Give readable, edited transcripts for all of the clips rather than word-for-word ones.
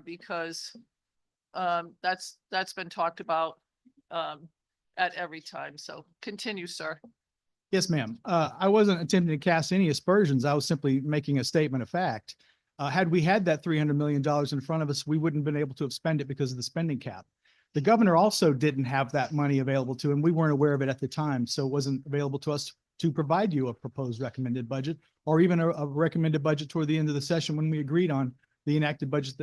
because that's been talked about at every time. So continue, sir. Yes, ma'am. I wasn't attempting to cast any aspersions. I was simply making a statement of fact. Had we had that $300 million in front of us, we wouldn't have been able to have spent it because of the spending cap. The governor also didn't have that money available to him. We weren't aware of it at the time, so it wasn't available to us to provide you a proposed recommended budget or even a recommended budget toward the end of the session when we agreed on the enacted budget,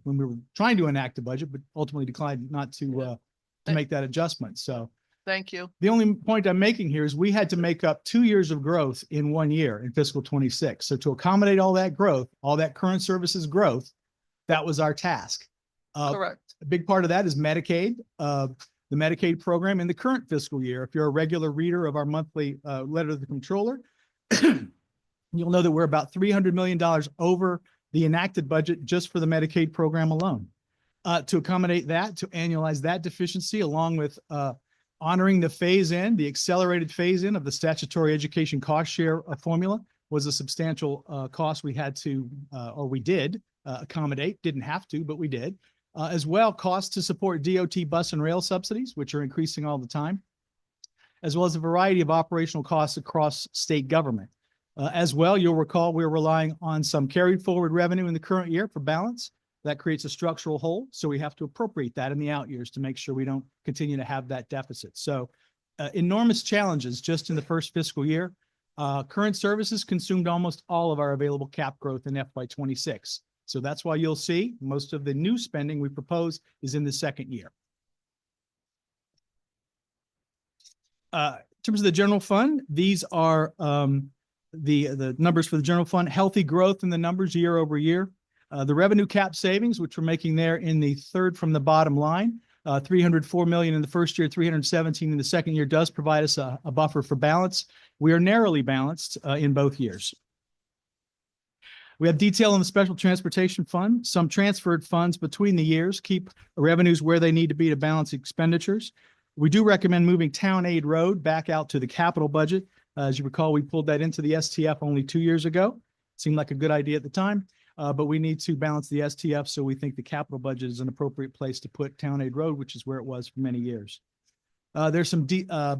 when we were trying to enact a budget, but ultimately declined not to make that adjustment. So Thank you. the only point I'm making here is we had to make up 2 years of growth in 1 year in fiscal 26. So to accommodate all that growth, all that current services growth, that was our task. Correct. A big part of that is Medicaid, the Medicaid program in the current fiscal year. If you're a regular reader of our monthly letter to the comptroller, you'll know that we're about $300 million over the enacted budget just for the Medicaid program alone. To accommodate that, to annualize that deficiency, along with honoring the phase-in, the accelerated phase-in of the statutory education cost share formula, was a substantial cost we had to, or we did accommodate, didn't have to, but we did. As well, costs to support DOT bus and rail subsidies, which are increasing all the time, as well as a variety of operational costs across state government. As well, you'll recall we're relying on some carried forward revenue in the current year for balance. That creates a structural hole, so we have to appropriate that in the out years to make sure we don't continue to have that deficit. So enormous challenges just in the first fiscal year. Current services consumed almost all of our available cap growth in FY26. So that's why you'll see most of the new spending we propose is in the second year. In terms of the general fund, these are the numbers for the general fund. Healthy growth in the numbers year over year. The revenue cap savings, which we're making there in the third from the bottom line, 304 million in the first year, 317 in the second year, does provide us a buffer for balance. We are narrowly balanced in both years. We have detail on the special transportation fund. Some transferred funds between the years keep revenues where they need to be to balance expenditures. We do recommend moving Town Aid Road back out to the capital budget. As you recall, we pulled that into the STF only 2 years ago. Seemed like a good idea at the time. But we need to balance the STF, so we think the capital budget is an appropriate place to put Town Aid Road, which is where it was for many years. There's some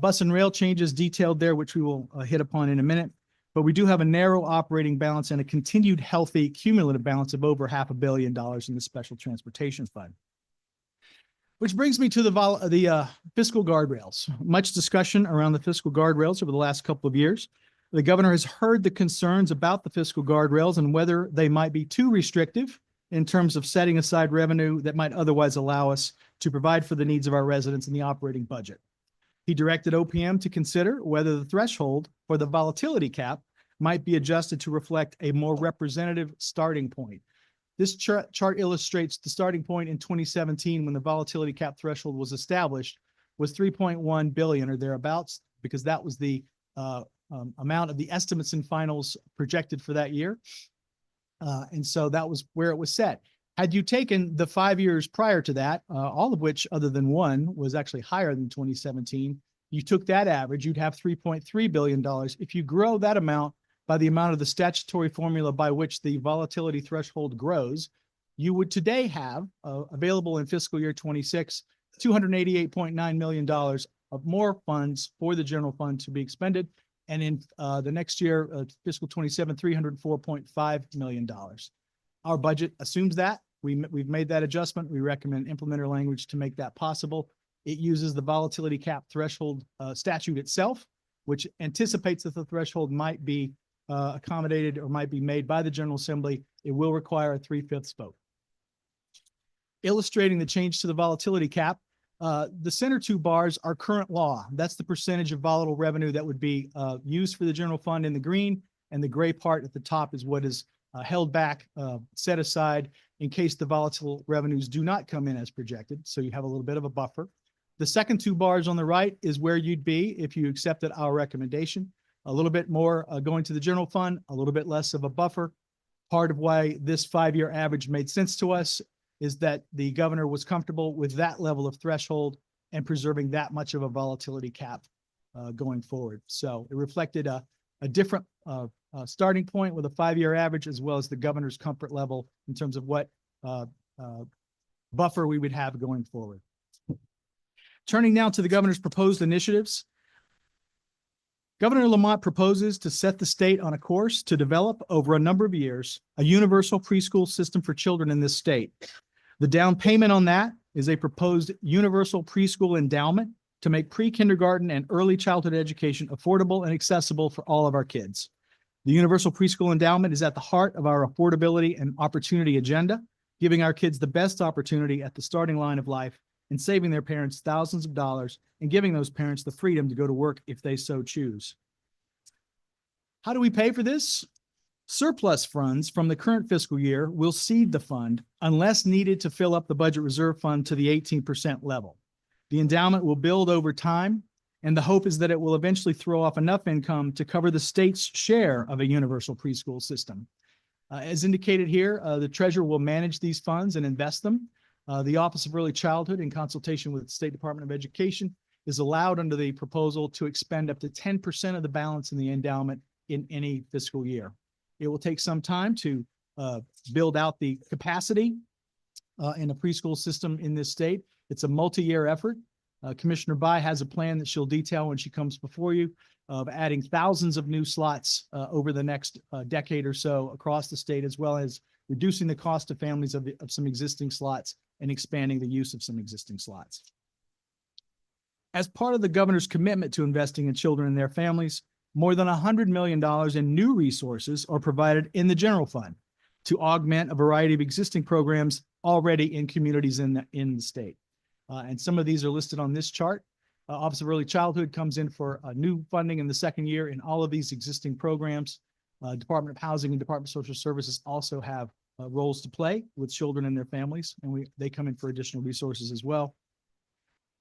bus and rail changes detailed there, which we will hit upon in a minute. But we do have a narrow operating balance and a continued healthy cumulative balance of over $500 million in the special transportation fund. Which brings me to the fiscal guardrails. Much discussion around the fiscal guardrails over the last couple of years. The governor has heard the concerns about the fiscal guardrails and whether they might be too restrictive in terms of setting aside revenue that might otherwise allow us to provide for the needs of our residents in the operating budget. He directed OPM to consider whether the threshold for the volatility cap might be adjusted to reflect a more representative starting point. This chart illustrates the starting point in 2017 when the volatility cap threshold was established was 3.1 billion or thereabouts, because that was the amount of the estimates and finals projected for that year. And so that was where it was set. Had you taken the 5 years prior to that, all of which other than one was actually higher than 2017, you took that average, you'd have $3.3 billion. If you grow that amount by the amount of the statutory formula by which the volatility threshold grows, you would today have available in fiscal year 26, $288.9 million of more funds for the general fund to be expended. And in the next year, fiscal 27, $304.5 million. Our budget assumes that. We've made that adjustment. We recommend implementer language to make that possible. It uses the volatility cap threshold statute itself, which anticipates that the threshold might be accommodated or might be made by the General Assembly. It will require a 3/5 vote. Illustrating the change to the volatility cap, the center two bars are current law. That's the percentage of volatile revenue that would be used for the general fund in the green, and the gray part at the top is what is held back, set aside in case the volatile revenues do not come in as projected. So you have a little bit of a buffer. The second two bars on the right is where you'd be if you accepted our recommendation. A little bit more going to the general fund, a little bit less of a buffer. Part of why this 5-year average made sense to us is that the governor was comfortable with that level of threshold and preserving that much of a volatility cap going forward. So it reflected a different starting point with a 5-year average, as well as the governor's comfort level in terms of what buffer we would have going forward. Turning now to the governor's proposed initiatives. Governor Lamont proposes to set the state on a course to develop over a number of years a universal preschool system for children in this state. The down payment on that is a proposed universal preschool endowment to make pre-kindergarten and early childhood education affordable and accessible for all of our kids. The universal preschool endowment is at the heart of our affordability and opportunity agenda, giving our kids the best opportunity at the starting line of life and saving their parents thousands of dollars and giving those parents the freedom to go to work if they so choose. How do we pay for this? Surplus funds from the current fiscal year will seed the fund unless needed to fill up the budget reserve fund to the 18% level. The endowment will build over time, and the hope is that it will eventually throw off enough income to cover the state's share of a universal preschool system. As indicated here, the treasurer will manage these funds and invest them. The Office of Early Childhood, in consultation with the State Department of Education, is allowed under the proposal to expend up to 10% of the balance in the endowment in any fiscal year. It will take some time to build out the capacity in a preschool system in this state. It's a multi-year effort. Commissioner Bai has a plan that she'll detail when she comes before you of adding thousands of new slots over the next decade or so across the state, as well as reducing the cost to families of some existing slots and expanding the use of some existing slots. As part of the governor's commitment to investing in children and their families, more than $100 million in new resources are provided in the general fund to augment a variety of existing programs already in communities in the state. And some of these are listed on this chart. Office of Early Childhood comes in for new funding in the second year in all of these existing programs. Department of Housing and Department of Social Services also have roles to play with children and their families, and they come in for additional resources as well.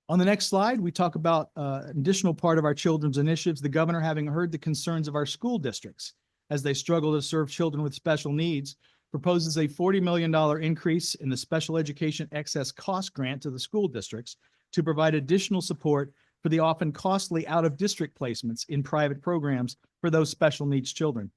On the next slide, we talk about an additional part of our children's initiatives, the governor having heard the concerns of our school districts as they struggle to serve children with special needs, proposes a $40 million increase in the special education excess cost grant to the school districts to provide additional support for the often costly out-of-district placements in private programs for those special needs children.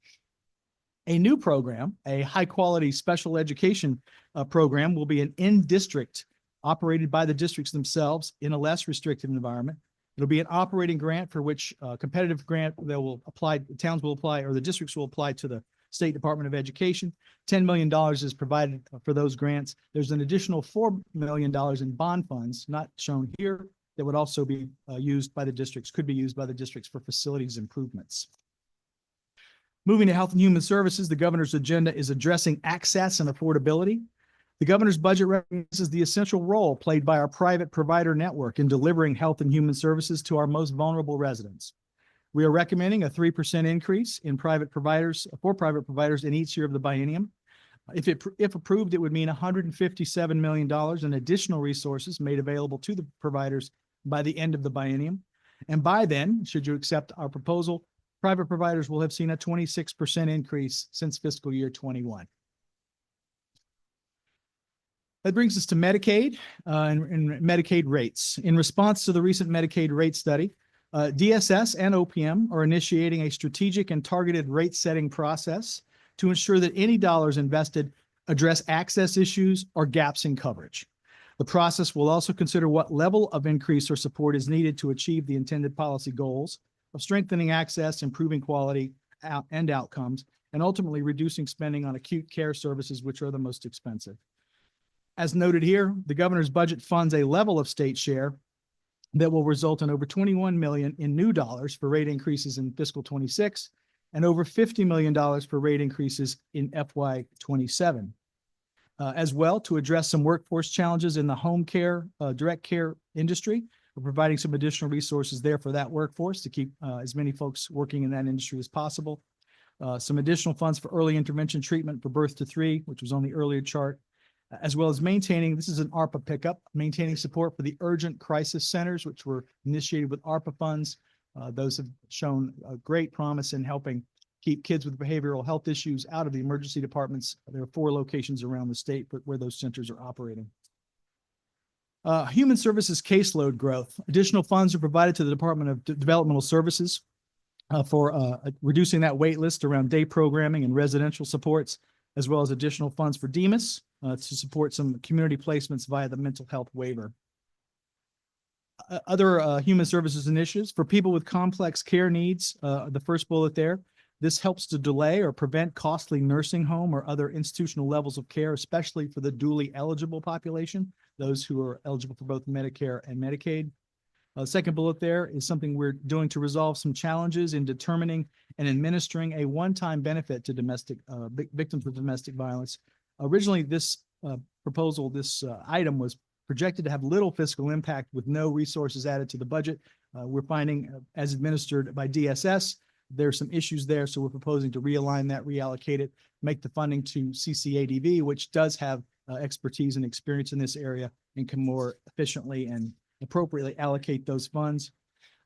A new program, a high-quality special education program, will be an in-district operated by the districts themselves in a less restricted environment. It'll be an operating grant for which competitive grant that will apply, the towns will apply, or the districts will apply to the State Department of Education. $10 million is provided for those grants. There's an additional $4 million in bond funds, not shown here, that would also be used by the districts, could be used by the districts for facilities improvements. Moving to Health and Human Services, the governor's agenda is addressing access and affordability. The governor's budget recognizes the essential role played by our private provider network in delivering health and human services to our most vulnerable residents. We are recommending a 3% increase in private providers in each year of the biennium. If approved, it would mean $157 million in additional resources made available to the providers by the end of the biennium. And by then, should you accept our proposal, private providers will have seen a 26% increase since fiscal year 21. That brings us to Medicaid and Medicaid rates. In response to the recent Medicaid rate study, DSS and OPM are initiating a strategic and targeted rate setting process to ensure that any dollars invested address access issues or gaps in coverage. The process will also consider what level of increase or support is needed to achieve the intended policy goals of strengthening access, improving quality and outcomes, and ultimately reducing spending on acute care services, which are the most expensive. As noted here, the governor's budget funds a level of state share that will result in over $21 million in new dollars for rate increases in fiscal 26 and over $50 million for rate increases in FY 27. As well, to address some workforce challenges in the home care, direct care industry, we're providing some additional resources there for that workforce to keep as many folks working in that industry as possible. Some additional funds for early intervention treatment for birth to 3, which was on the earlier chart, as well as maintaining, this is an ARPA pickup, maintaining support for the urgent crisis centers, which were initiated with ARPA funds. Those have shown a great promise in helping keep kids with behavioral health issues out of the emergency departments. There are 4 locations around the state where those centers are operating. Human Services caseload growth. Additional funds are provided to the Department of Developmental Services for reducing that wait list around day programming and residential supports, as well as additional funds for DEMIS to support some community placements via the mental health waiver. Other human services initiatives for people with complex care needs, the first bullet there. This helps to delay or prevent costly nursing home or other institutional levels of care, especially for the dually eligible population, those who are eligible for both Medicare and Medicaid. Second bullet there is something we're doing to resolve some challenges in determining and administering a one-time benefit to domestic victims of domestic violence. Originally, this proposal, this item was projected to have little fiscal impact with no resources added to the budget. We're finding, as administered by DSS, there's some issues there, so we're proposing to realign that, reallocate it, make the funding to CCADV, which does have expertise and experience in this area and can more efficiently and appropriately allocate those funds.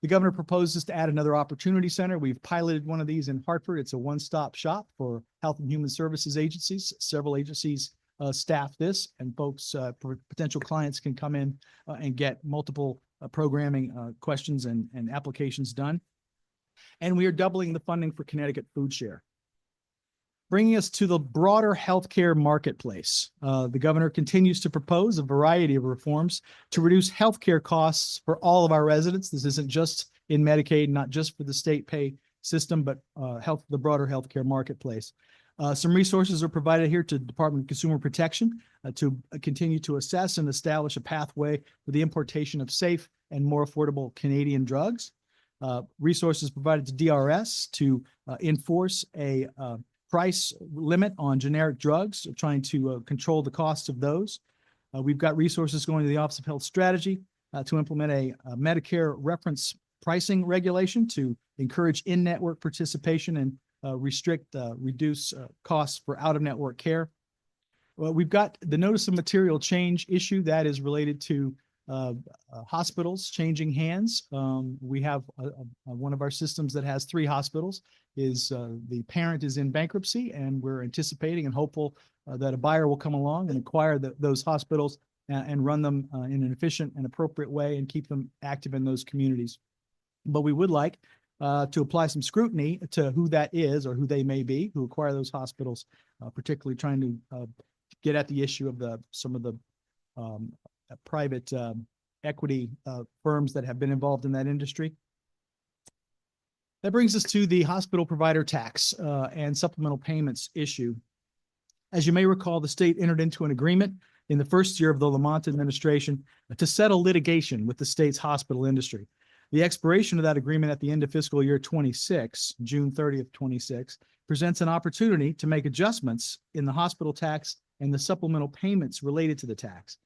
The governor proposes to add another opportunity center. We've piloted one of these in Hartford. It's a one-stop shop for health and human services agencies. Several agencies staff this, and folks, potential clients can come in and get multiple programming questions and applications done. And we are doubling the funding for Connecticut Food Share. Bringing us to the broader healthcare marketplace. The governor continues to propose a variety of reforms to reduce healthcare costs for all of our residents. This isn't just in Medicaid, not just for the state pay system, but the broader healthcare marketplace. Some resources are provided here to Department of Consumer Protection to continue to assess and establish a pathway for the importation of safe and more affordable Canadian drugs. Resources provided to DRS to enforce a price limit on generic drugs, trying to control the cost of those. We've got resources going to the Office of Health Strategy to implement a Medicare reference pricing regulation to encourage in-network participation and reduce costs for out-of-network care. Well, we've got the notice of material change issue that is related to hospitals changing hands. We have one of our systems that has 3 hospitals. The parent is in bankruptcy, and we're anticipating and hopeful that a buyer will come along and acquire those hospitals and run them in an efficient and appropriate way and keep them active in those communities. But we would like to apply some scrutiny to who that is or who they may be who acquire those hospitals, particularly trying to get at the issue of some of the private equity firms that have been involved in that industry. That brings us to the hospital provider tax and supplemental payments issue. As you may recall, the state entered into an agreement in the first year of the Lamont administration to settle litigation with the state's hospital industry. The expiration of that agreement at the end of fiscal year 26, June 30th, 26, presents an opportunity to make adjustments in the hospital tax and the supplemental payments related to the tax.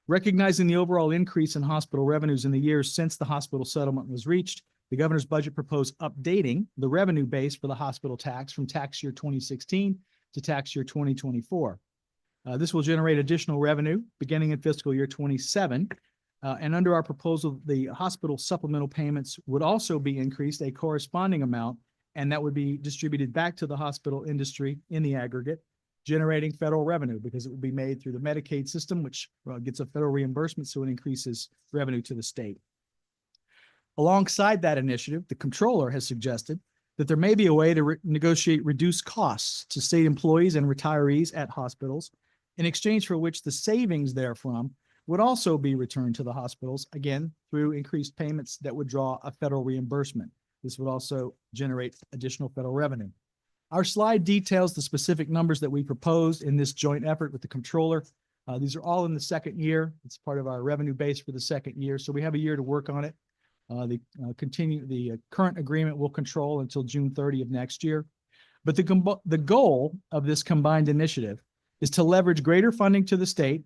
Recognizing the overall increase in hospital revenues in the years since the hospital settlement was reached, the governor's budget proposed updating the revenue base for the hospital tax from tax year 2016 to tax year 2024. This will generate additional revenue beginning in fiscal year 27. And under our proposal, the hospital supplemental payments would also be increased a corresponding amount, and that would be distributed back to the hospital industry in the aggregate, generating federal revenue because it will be made through the Medicaid system, which gets a federal reimbursement, so it increases revenue to the state. Alongside that initiative, the comptroller has suggested that there may be a way to negotiate reduced costs to state employees and retirees at hospitals, in exchange for which the savings therefrom would also be returned to the hospitals, again, through increased payments that would draw a federal reimbursement. This would also generate additional federal revenue. Our slide details the specific numbers that we proposed in this joint effort with the comptroller. These are all in the second year. It's part of our revenue base for the second year, so we have a year to work on it. The current agreement will control until June 30 of next year. But the goal of this combined initiative is to leverage greater funding to the state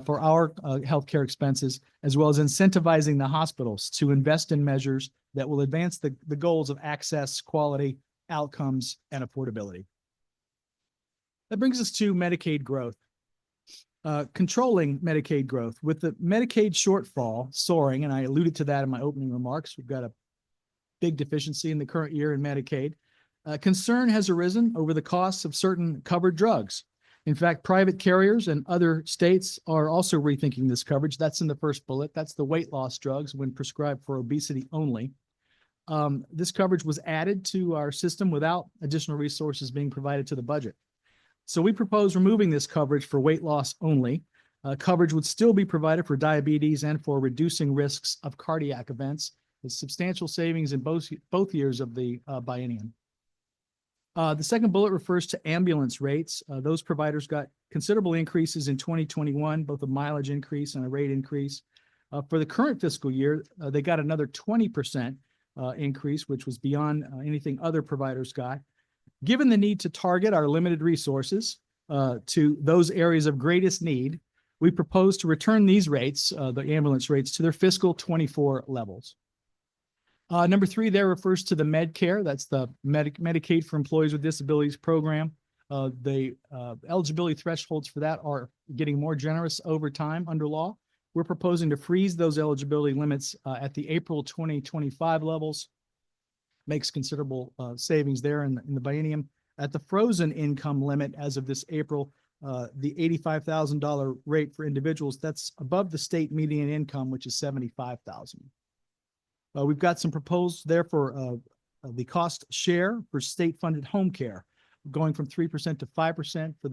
for our healthcare expenses, as well as incentivizing the hospitals to invest in measures that will advance the goals of access, quality, outcomes, and affordability. That brings us to Medicaid growth. Controlling Medicaid growth. With the Medicaid shortfall soaring, and I alluded to that in my opening remarks, we've got a big deficiency in the current year in Medicaid. Concern has arisen over the costs of certain covered drugs. In fact, private carriers and other states are also rethinking this coverage. That's in the first bullet. That's the weight loss drugs when prescribed for obesity only. This coverage was added to our system without additional resources being provided to the budget. So we propose removing this coverage for weight loss only. Coverage would still be provided for diabetes and for reducing risks of cardiac events, with substantial savings in both years of the biennium. The second bullet refers to ambulance rates. Those providers got considerable increases in 2021, both a mileage increase and a rate increase. For the current fiscal year, they got another 20% increase, which was beyond anything other providers got. Given the need to target our limited resources to those areas of greatest need, we propose to return these rates, the ambulance rates, to their fiscal 24 levels. Number 3 there refers to the Medcare. That's the Medicaid for Employees with Disabilities program. The eligibility thresholds for that are getting more generous over time under law. We're proposing to freeze those eligibility limits at the April 2025 levels. Makes considerable savings there in the biennium. At the frozen income limit as of this April, the $85,000 rate for individuals, that's above the state median income, which is $75,000. We've got some proposals there for the cost share for state-funded home care, going from 3% to 5% for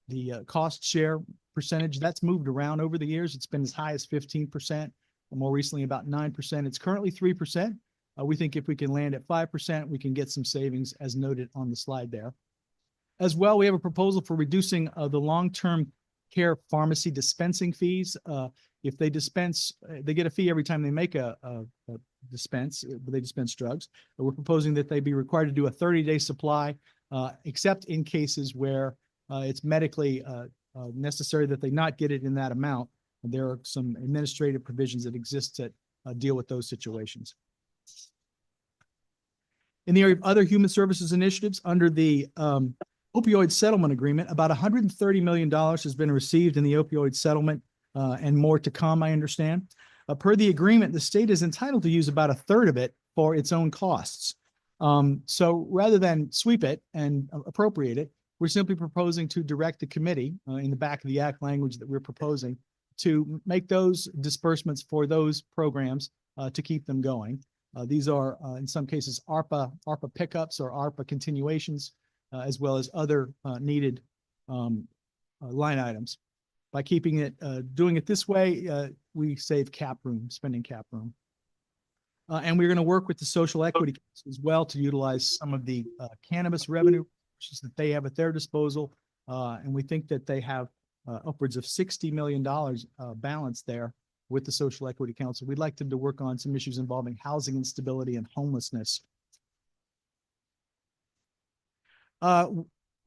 the cost share percentage. That's moved around over the years. It's been as high as 15%, more recently about 9%. It's currently 3%. We think if we can land at 5%, we can get some savings as noted on the slide there. As well, we have a proposal for reducing the long-term care pharmacy dispensing fees. If they dispense, they get a fee every time they make a dispense, they dispense drugs. But we're proposing that they be required to do a 30-day supply, except in cases where it's medically necessary that they not get it in that amount. And there are some administrative provisions that exist that deal with those situations. In the area of other human services initiatives, under the opioid settlement agreement, about $130 million has been received in the opioid settlement and more to come, I understand. Per the agreement, the state is entitled to use about a third of it for its own costs. So rather than sweep it and appropriate it, we're simply proposing to direct the committee in the back of the act language that we're proposing to make those disbursements for those programs to keep them going. These are, in some cases, ARPA pickups or ARPA continuations, as well as other needed line items. By keeping it, doing it this way, we save spending cap room. And we're going to work with the Social Equity Council as well to utilize some of the cannabis revenue that they have at their disposal. And we think that they have upwards of $60 million balance there with the Social Equity Council. We'd like them to work on some issues involving housing instability and homelessness.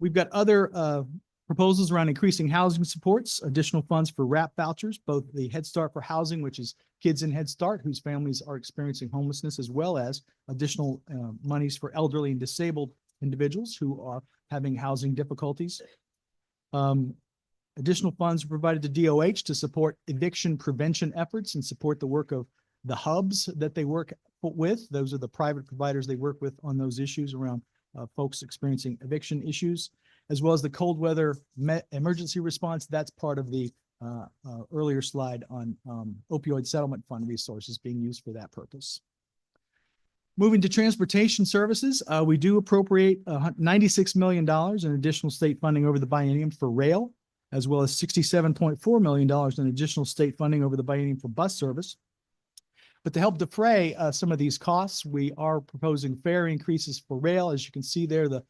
We've got other proposals around increasing housing supports, additional funds for RAP vouchers, both the Head Start for Housing, which is kids in Head Start whose families are experiencing homelessness, as well as additional monies for elderly and disabled individuals who are having housing difficulties. Additional funds are provided to DOH to support eviction prevention efforts and support the work of the hubs that they work with. Those are the private providers they work with on those issues around folks experiencing eviction issues, as well as the cold weather emergency response. That's part of the earlier slide on opioid settlement fund resources being used for that purpose. Moving to transportation services, we do appropriate $96 million in additional state funding over the biennium for rail, as well as $67.4 million in additional state funding over the biennium for bus service. But to help defray some of these costs, we are proposing fare increases for rail. As you can see there, the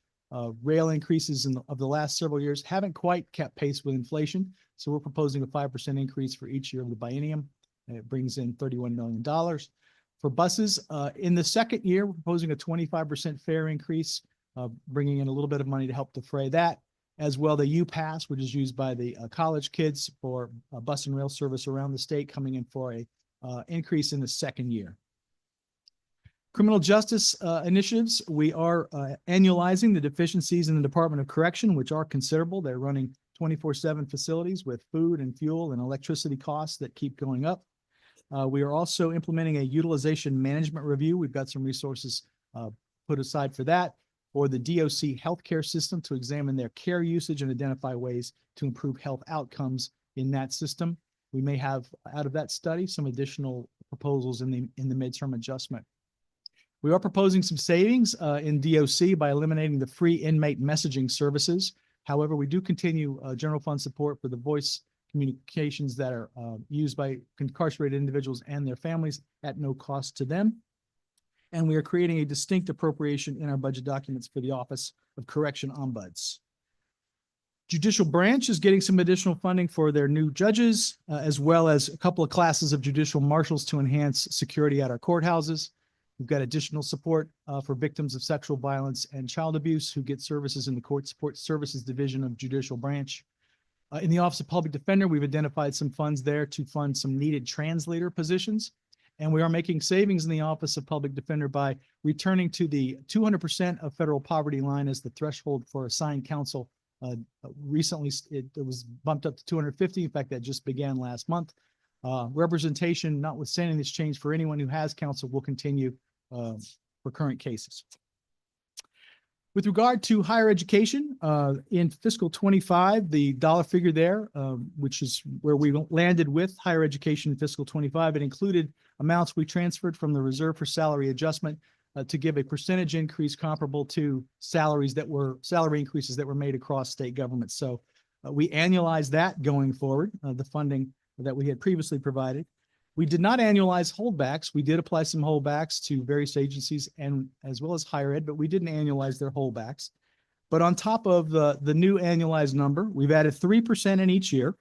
rail increases of the last several years haven't quite kept pace with inflation. So we're proposing a 5% increase for each year of the biennium. And it brings in $31 million. For buses, in the second year, we're proposing a 25% fare increase, bringing in a little bit of money to help defray that. As well, the U-Pass, which is used by the college kids for bus and rail service around the state, coming in for a increase in the second year. Criminal justice initiatives, we are annualizing the deficiencies in the Department of Correction, which are considerable. They're running 24/7 facilities with food and fuel and electricity costs that keep going up. We are also implementing a utilization management review. We've got some resources put aside for that, or the DOC healthcare system to examine their care usage and identify ways to improve health outcomes in that system. We may have, out of that study, some additional proposals in the midterm adjustment. We are proposing some savings in DOC by eliminating the free inmate messaging services. However, we do continue general fund support for the voice communications that are used by incarcerated individuals and their families at no cost to them. And we are creating a distinct appropriation in our budget documents for the Office of Correction Ombuds. Judicial branch is getting some additional funding for their new judges, as well as a couple of classes of judicial marshals to enhance security at our courthouses. We've got additional support for victims of sexual violence and child abuse who get services in the Court Support Services Division of Judicial Branch. In the Office of Public Defender, we've identified some funds there to fund some needed translator positions. And we are making savings in the Office of Public Defender by returning to the 200% of federal poverty line as the threshold for assigned counsel. Recently, it was bumped up to 250. In fact, that just began last month. Representation, notwithstanding this change for anyone who has counsel, will continue for current cases. With regard to higher education, in fiscal 25, the dollar figure there, which is where we landed with higher education in fiscal 25, it included amounts we transferred from the reserve for salary adjustment to give a percentage increase comparable to salary increases that were made across state governments. So we annualized that going forward, the funding that we had previously provided. We did not annualize holdbacks. We did apply some holdbacks to various agencies and as well as higher ed, but we didn't annualize their holdbacks. But on top of the new annualized number, we've added 3% in each year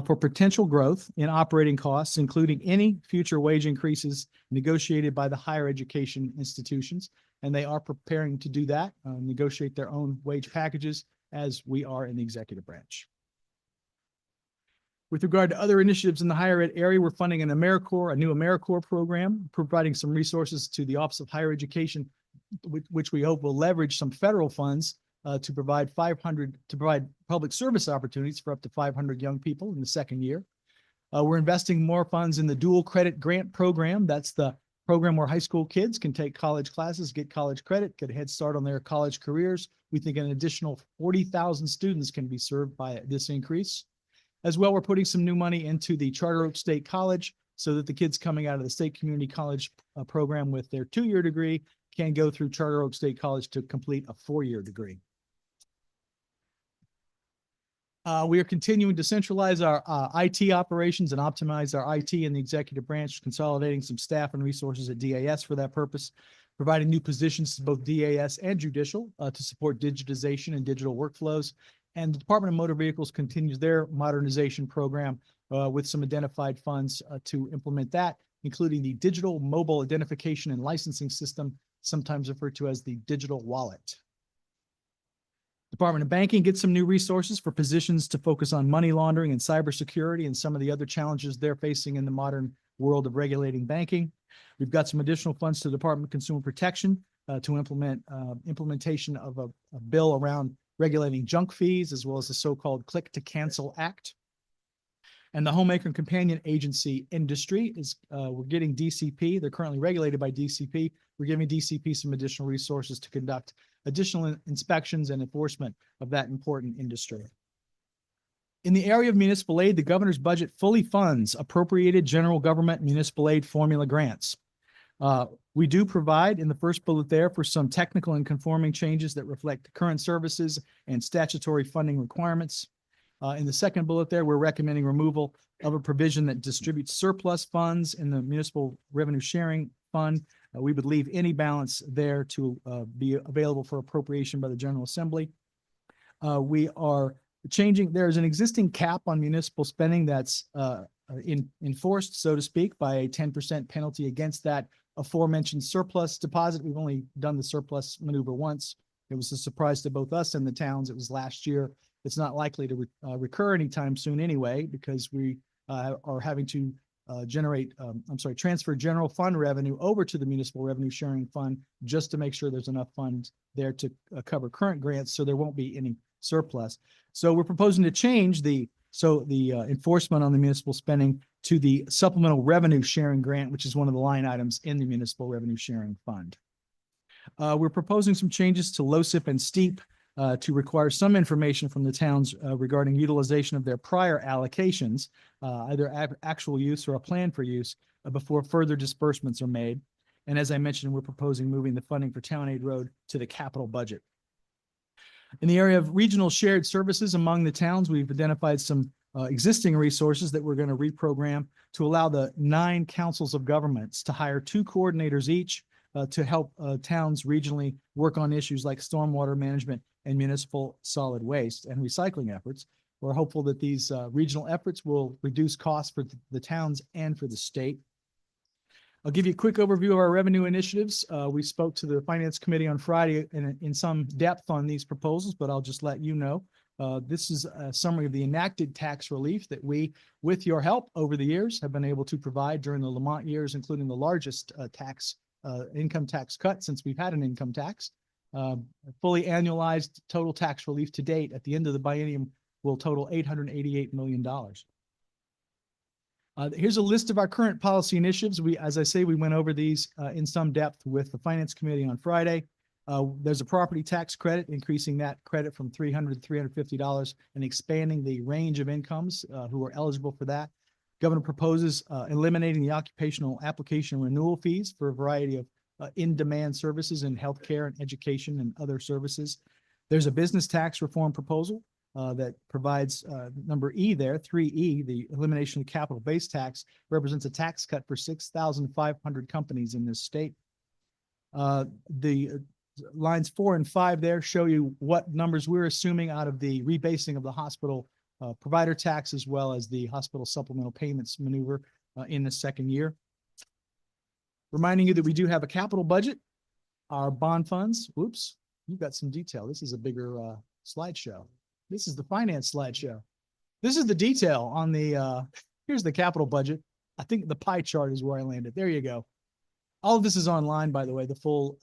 for potential growth in operating costs, including any future wage increases negotiated by the higher education institutions. And they are preparing to do that, negotiate their own wage packages as we are in the executive branch. With regard to other initiatives in the higher ed area, we're funding a new AmeriCorps program, providing some resources to the Office of Higher Education, which we hope will leverage some federal funds to provide public service opportunities for up to 500 young people in the second year. We're investing more funds in the dual credit grant program. That's the program where high school kids can take college classes, get college credit, get a head start on their college careers. We think an additional 40,000 students can be served by this increase. As well, we're putting some new money into the Charter Oak State College so that the kids coming out of the state community college program with their 2-year degree can go through Charter Oak State College to complete a 4-year degree. We are continuing to centralize our IT operations and optimize our IT in the executive branch, consolidating some staff and resources at DAS for that purpose, providing new positions to both DAS and judicial to support digitization and digital workflows. And the Department of Motor Vehicles continues their modernization program with some identified funds to implement that, including the digital mobile identification and licensing system, sometimes referred to as the digital wallet. Department of Banking gets some new resources for positions to focus on money laundering and cybersecurity and some of the other challenges they're facing in the modern world of regulating banking. We've got some additional funds to the Department of Consumer Protection to implementation of a bill around regulating junk fees, as well as the so-called Click to Cancel Act. And the Homemaker and Companion Agency industry is, we're getting DCP. They're currently regulated by DCP. We're giving DCP some additional resources to conduct additional inspections and enforcement of that important industry. In the area of municipal aid, the governor's budget fully funds appropriated general government municipal aid formula grants. We do provide in the first bullet there for some technical and conforming changes that reflect current services and statutory funding requirements. In the second bullet there, we're recommending removal of a provision that distributes surplus funds in the municipal revenue sharing fund. We would leave any balance there to be available for appropriation by the General Assembly. We are changing, there's an existing cap on municipal spending that's enforced, so to speak, by a 10% penalty against that aforementioned surplus deposit. We've only done the surplus maneuver once. It was a surprise to both us and the towns. It was last year. It's not likely to recur anytime soon anyway, because we are having to transfer general fund revenue over to the municipal revenue sharing fund just to make sure there's enough funds there to cover current grants, so there won't be any surplus. So we're proposing to change the enforcement on the municipal spending to the supplemental revenue sharing grant, which is one of the line items in the municipal revenue sharing fund. We're proposing some changes to LOCIP and STEEP to require some information from the towns regarding utilization of their prior allocations, either actual use or a plan for use, before further disbursements are made. And as I mentioned, we're proposing moving the funding for Town Aid Road to the capital budget. In the area of regional shared services among the towns, we've identified some existing resources that we're going to reprogram to allow the 9 councils of governments to hire 2 coordinators each to help towns regionally work on issues like stormwater management and municipal solid waste and recycling efforts. We're hopeful that these regional efforts will reduce costs for the towns and for the state. I'll give you a quick overview of our revenue initiatives. We spoke to the Finance Committee on Friday in some depth on these proposals, but I'll just let you know. This is a summary of the enacted tax relief that we, with your help over the years, have been able to provide during the Lamont years, including the largest income tax cut since we've had an income tax. Fully annualized total tax relief to date at the end of the biennium will total $888 million. Here's a list of our current policy initiatives. As I say, we went over these in some depth with the Finance Committee on Friday. There's a property tax credit, increasing that credit from $300 to $350 and expanding the range of incomes who are eligible for that. Governor proposes eliminating the occupational application renewal fees for a variety of in-demand services in healthcare and education and other services. There's a business tax reform proposal that provides number E there, 3E, the elimination of capital base tax, represents a tax cut for 6,500 companies in this state. The lines 4 and 5 there show you what numbers we're assuming out of the rebasing of the hospital provider tax, as well as the hospital supplemental payments maneuver in the second year. Reminding you that we do have a capital budget, our bond funds. Whoops, you've got some detail. This is a bigger slideshow. This is the finance slideshow. This is the detail on the, here's the capital budget. I think the pie chart is where I landed. There you go. All of this is online, by the way. The full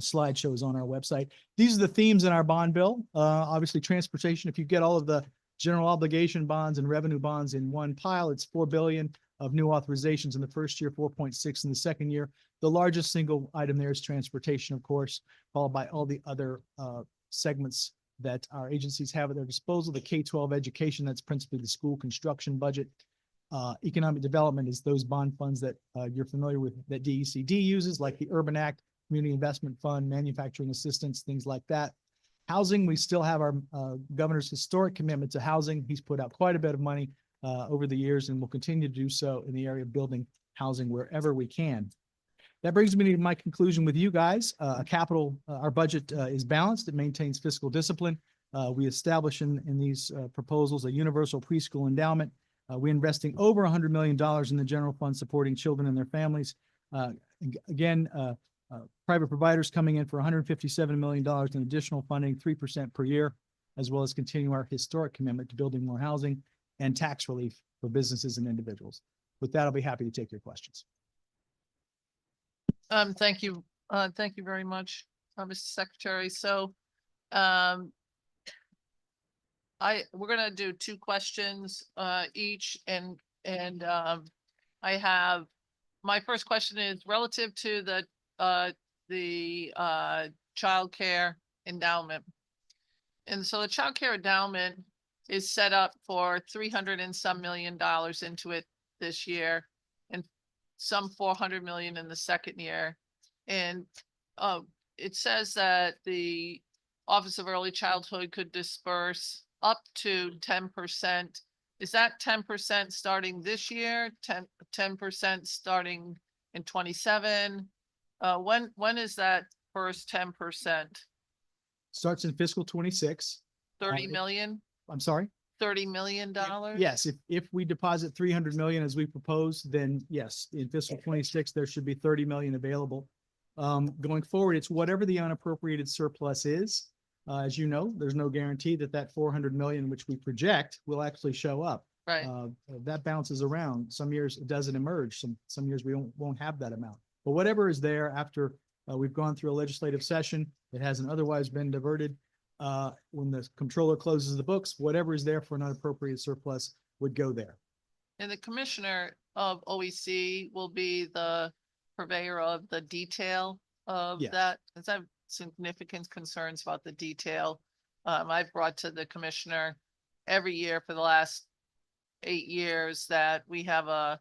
slideshow is on our website. These are the themes in our bond bill. Obviously, transportation. If you get all of the general obligation bonds and revenue bonds in one pile, it's $4 billion of new authorizations in the first year, 4.6 in the second year. The largest single item there is transportation, of course, followed by all the other segments that our agencies have at their disposal. The K-12 education, that's principally the school construction budget. Economic development is those bond funds that you're familiar with that DECD uses, like the Urban Act, Community Investment Fund, manufacturing assistance, things like that. Housing, we still have our governor's historic commitment to housing. He's put out quite a bit of money over the years and will continue to do so in the area of building housing wherever we can. That brings me to my conclusion with you guys. Our budget is balanced. It maintains fiscal discipline. We establish in these proposals a universal preschool endowment. We're investing over $100 million in the general fund supporting children and their families. Again, private providers coming in for $157 million in additional funding, 3% per year, as well as continue our historic commitment to building more housing and tax relief for businesses and individuals. With that, I'll be happy to take your questions. Thank you. Thank you very much, Mr. Secretary. So, we're gonna do 2 questions, each, and I have, my first question is relative to the child care endowment. And so the child care endowment is set up for $300 and some million into it this year, and some 400 million in the second year. And it says that the Office of Early Childhood could disperse up to 10%. Is that 10% starting this year? 10% starting in 27? When is that first 10%? Starts in fiscal 26. 30 million? I'm sorry? $30 million? Yes, if we deposit 300 million as we propose, then yes, in fiscal 26, there should be 30 million available. Going forward, it's whatever the unappropriated surplus is. As you know, there's no guarantee that that 400 million, which we project, will actually show up. Right. That bounces around. Some years it doesn't emerge. Some years we won't have that amount. But whatever is there after we've gone through a legislative session that hasn't otherwise been diverted, when the controller closes the books, whatever is there for an unappropriated surplus would go there. And the commissioner of OEC will be the purveyor of the detail of that. Because I have significant concerns about the detail. I've brought to the commissioner every year for the last 8 years that we have a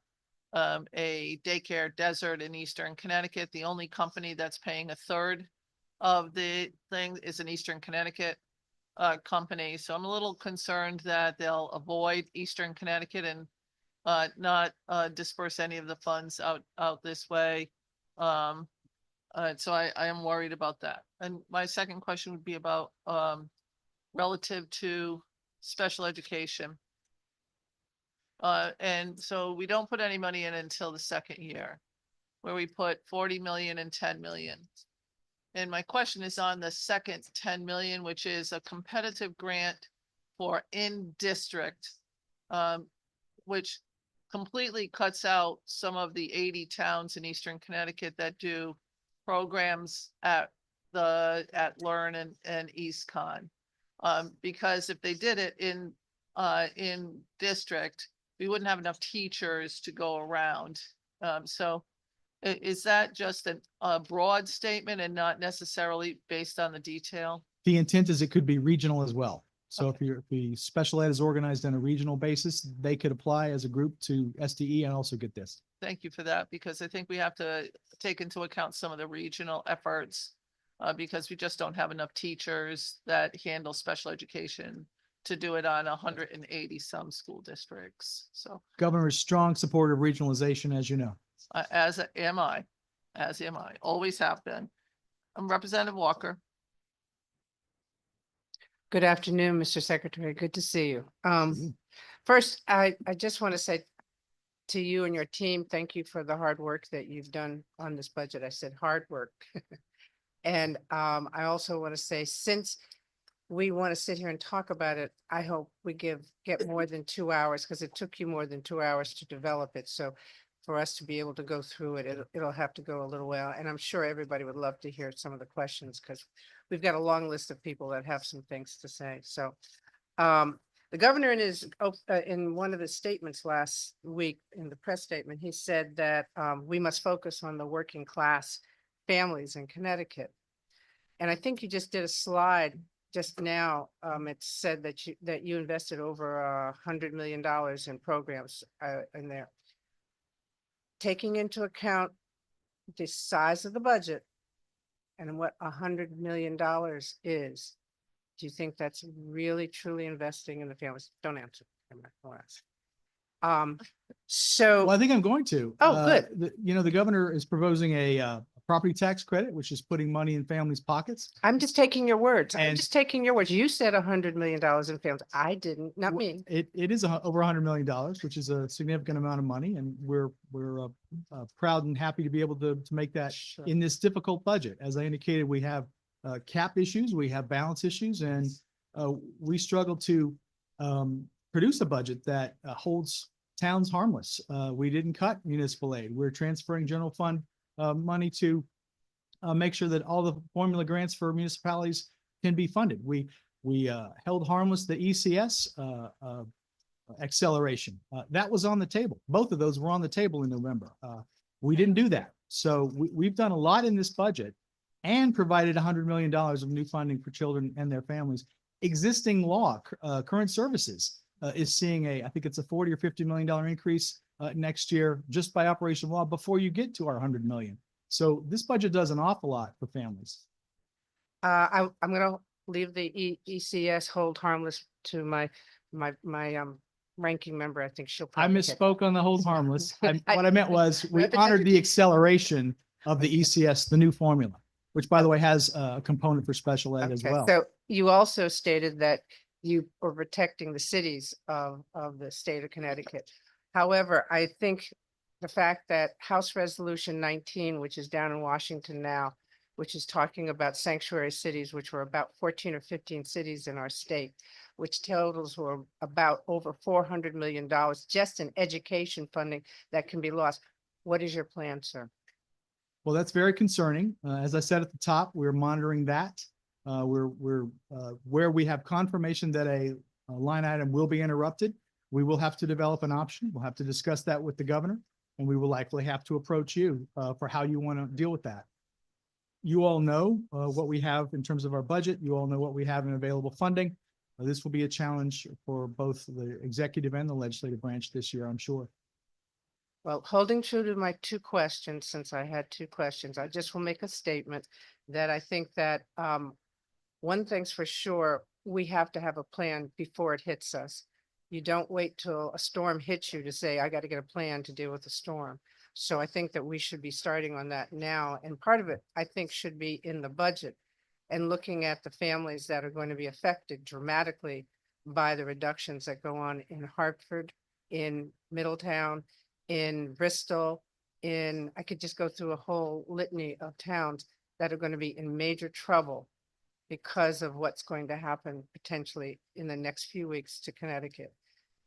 a daycare desert in Eastern Connecticut. The only company that's paying a third of the thing is an Eastern Connecticut company. So I'm a little concerned that they'll avoid Eastern Connecticut and not disperse any of the funds out this way. So I am worried about that. And my second question would be about relative to special education. And so we don't put any money in until the second year, where we put 40 million and 10 million. And my question is on the second 10 million, which is a competitive grant for in-district, which completely cuts out some of the 80 towns in Eastern Connecticut that do programs at Learn and East Con. Because if they did it in district, we wouldn't have enough teachers to go around. So is that just a broad statement and not necessarily based on the detail? The intent is it could be regional as well. So if the special ed is organized on a regional basis, they could apply as a group to SDE and also get this. Thank you for that, because I think we have to take into account some of the regional efforts, because we just don't have enough teachers that handle special education to do it on 180 some school districts. So Governor is strong supporter of regionalization, as you know. as am I, always have been. I'm Representative Walker. Good afternoon, Mr. Secretary. Good to see you. First, I just want to say to you and your team, thank you for the hard work that you've done on this budget. I said hard work. And I also want to say, since we want to sit here and talk about it, I hope we get more than 2 hours, because it took you more than 2 hours to develop it. So for us to be able to go through it, it'll have to go a little while. And I'm sure everybody would love to hear some of the questions, because we've got a long list of people that have some things to say. So the governor in one of his statements last week in the press statement, he said that we must focus on the working class families in Connecticut. And I think you just did a slide just now. It said that you invested over $100 million in programs in there. Taking into account the size of the budget and what $100 million is, do you think that's really truly investing in the families? Don't answer. I'm not gonna ask. So Well, I think I'm going to. Oh, good. The governor is proposing a property tax credit, which is putting money in families' pockets. I'm just taking your words. I'm And- just taking your words. You said $100 million in families. I didn't, not me. It is over $100 million, which is a significant amount of money, and we're proud and happy to be able to make that Sure. in this difficult budget. As I indicated, we have cap issues, we have balance issues, and we struggle to produce a budget that holds towns harmless. We didn't cut municipal aid. We're transferring general fund money to make sure that all the formula grants for municipalities can be funded. We held harmless the ECS acceleration. That was on the table. Both of those were on the table in November. We didn't do that. So we've done a lot in this budget and provided $100 million of new funding for children and their families. Existing law, current services is seeing I think it's a $40 or $50 million increase next year just by operational law before you get to our 100 million. So this budget does an awful lot for families. I'm gonna leave the ECS hold harmless to my ranking member. I think she'll. I probably get misspoke on the hold harmless. What I meant was we Representative honored the Dean. acceleration of the ECS, the new formula, which by the way has a component for special ed as Okay, well. so you also stated that you were protecting the cities of the state of Connecticut. However, I think the fact that House Resolution 19, which is down in Washington now, which is talking about sanctuary cities, which were about 14 or 15 cities in our state, which totals were about over $400 million just in education funding that can be lost. What is your plan, sir? Well, that's very concerning. As I said at the top, we're monitoring that. We're where we have confirmation that a line item will be interrupted, we will have to develop an option. We'll have to discuss that with the governor, and we will likely have to approach you for how you want to deal with that. You all know what we have in terms of our budget. You all know what we have in available funding. This will be a challenge for both the executive and the legislative branch this year, I'm sure. Well, holding true to my two questions, since I had two questions, I just will make a statement that I think that one thing's for sure, we have to have a plan before it hits us. You don't wait till a storm hits you to say, I got to get a plan to deal with the storm. So I think that we should be starting on that now. And part of it, I think, should be in the budget and looking at the families that are going to be affected dramatically by the reductions that go on in Hartford, in Middletown, in Bristol, I could just go through a whole litany of towns that are going to be in major trouble because of what's going to happen potentially in the next few weeks to Connecticut.